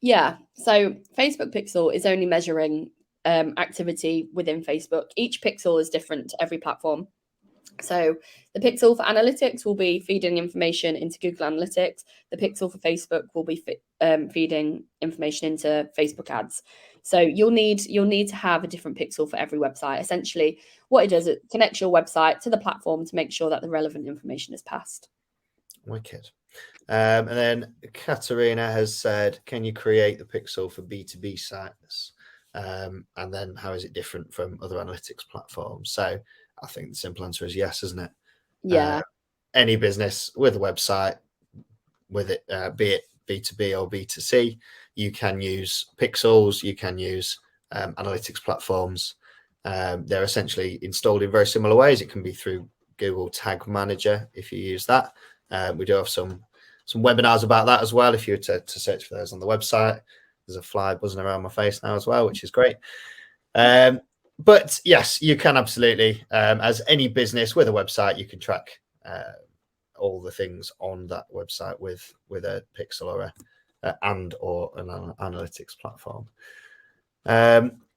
Speaker 4: Yeah. So Facebook pixel is only measuring activity within Facebook. Each pixel is different to every platform. So the pixel for analytics will be feeding information into Google Analytics. The pixel for Facebook will be feeding information into Facebook ads. So you'll need to have a different pixel for every website. Essentially, what it does, it connects your website to the platform to make sure that the relevant information is passed.
Speaker 3: Wicked. And then Katerina has said, can you create the pixel for B2B sites? And then how is it different from other analytics platforms? So I think the simple answer is yes, isn't it?
Speaker 4: Yeah.
Speaker 3: any business with a website, with it, be it B2B or B2C, you can use pixels, you can use analytics platforms. They're essentially installed in very similar ways. It can be through Google Tag Manager if you use that. We do have some webinars about that as well. If you were to search for those on the website, there's a fly buzzing around my face now as well, which is great. But yes, you can absolutely, as any business with a website, you can track all the things on that website with a pixel or an analytics platform.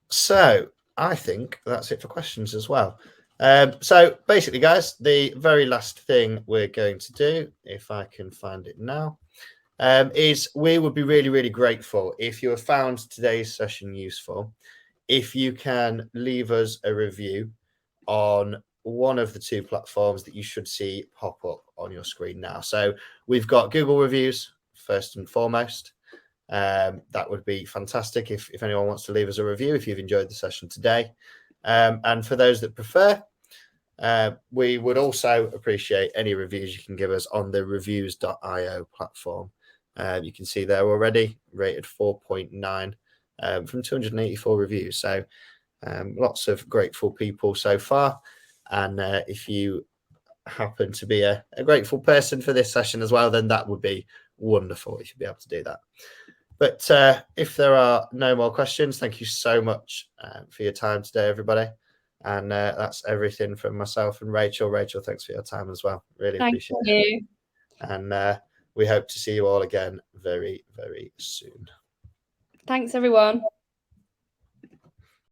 Speaker 3: So I think that's it for questions as well. So basically, guys, the very last thing we're going to do, if I can find it now, is we would be really, really grateful if you have found today's session useful, if you can leave us a review on one of the two platforms that you should see pop up on your screen now. So we've got Google reviews first and foremost. That would be fantastic if anyone wants to leave us a review if you've enjoyed the session today. And for those that prefer, we would also appreciate any reviews you can give us on the reviews.io platform. You can see there already rated 4.9 from 284 reviews. So lots of grateful people so far. And if you happen to be a grateful person for this session as well, then that would be wonderful if you'd be able to do that. But if there are no more questions, thank you so much for your time today, everybody. And that's everything from myself and Rachel. Rachel, thanks for your time as well. Really appreciate it. And we hope to see you all again very, very soon.
Speaker 4: Thanks, everyone.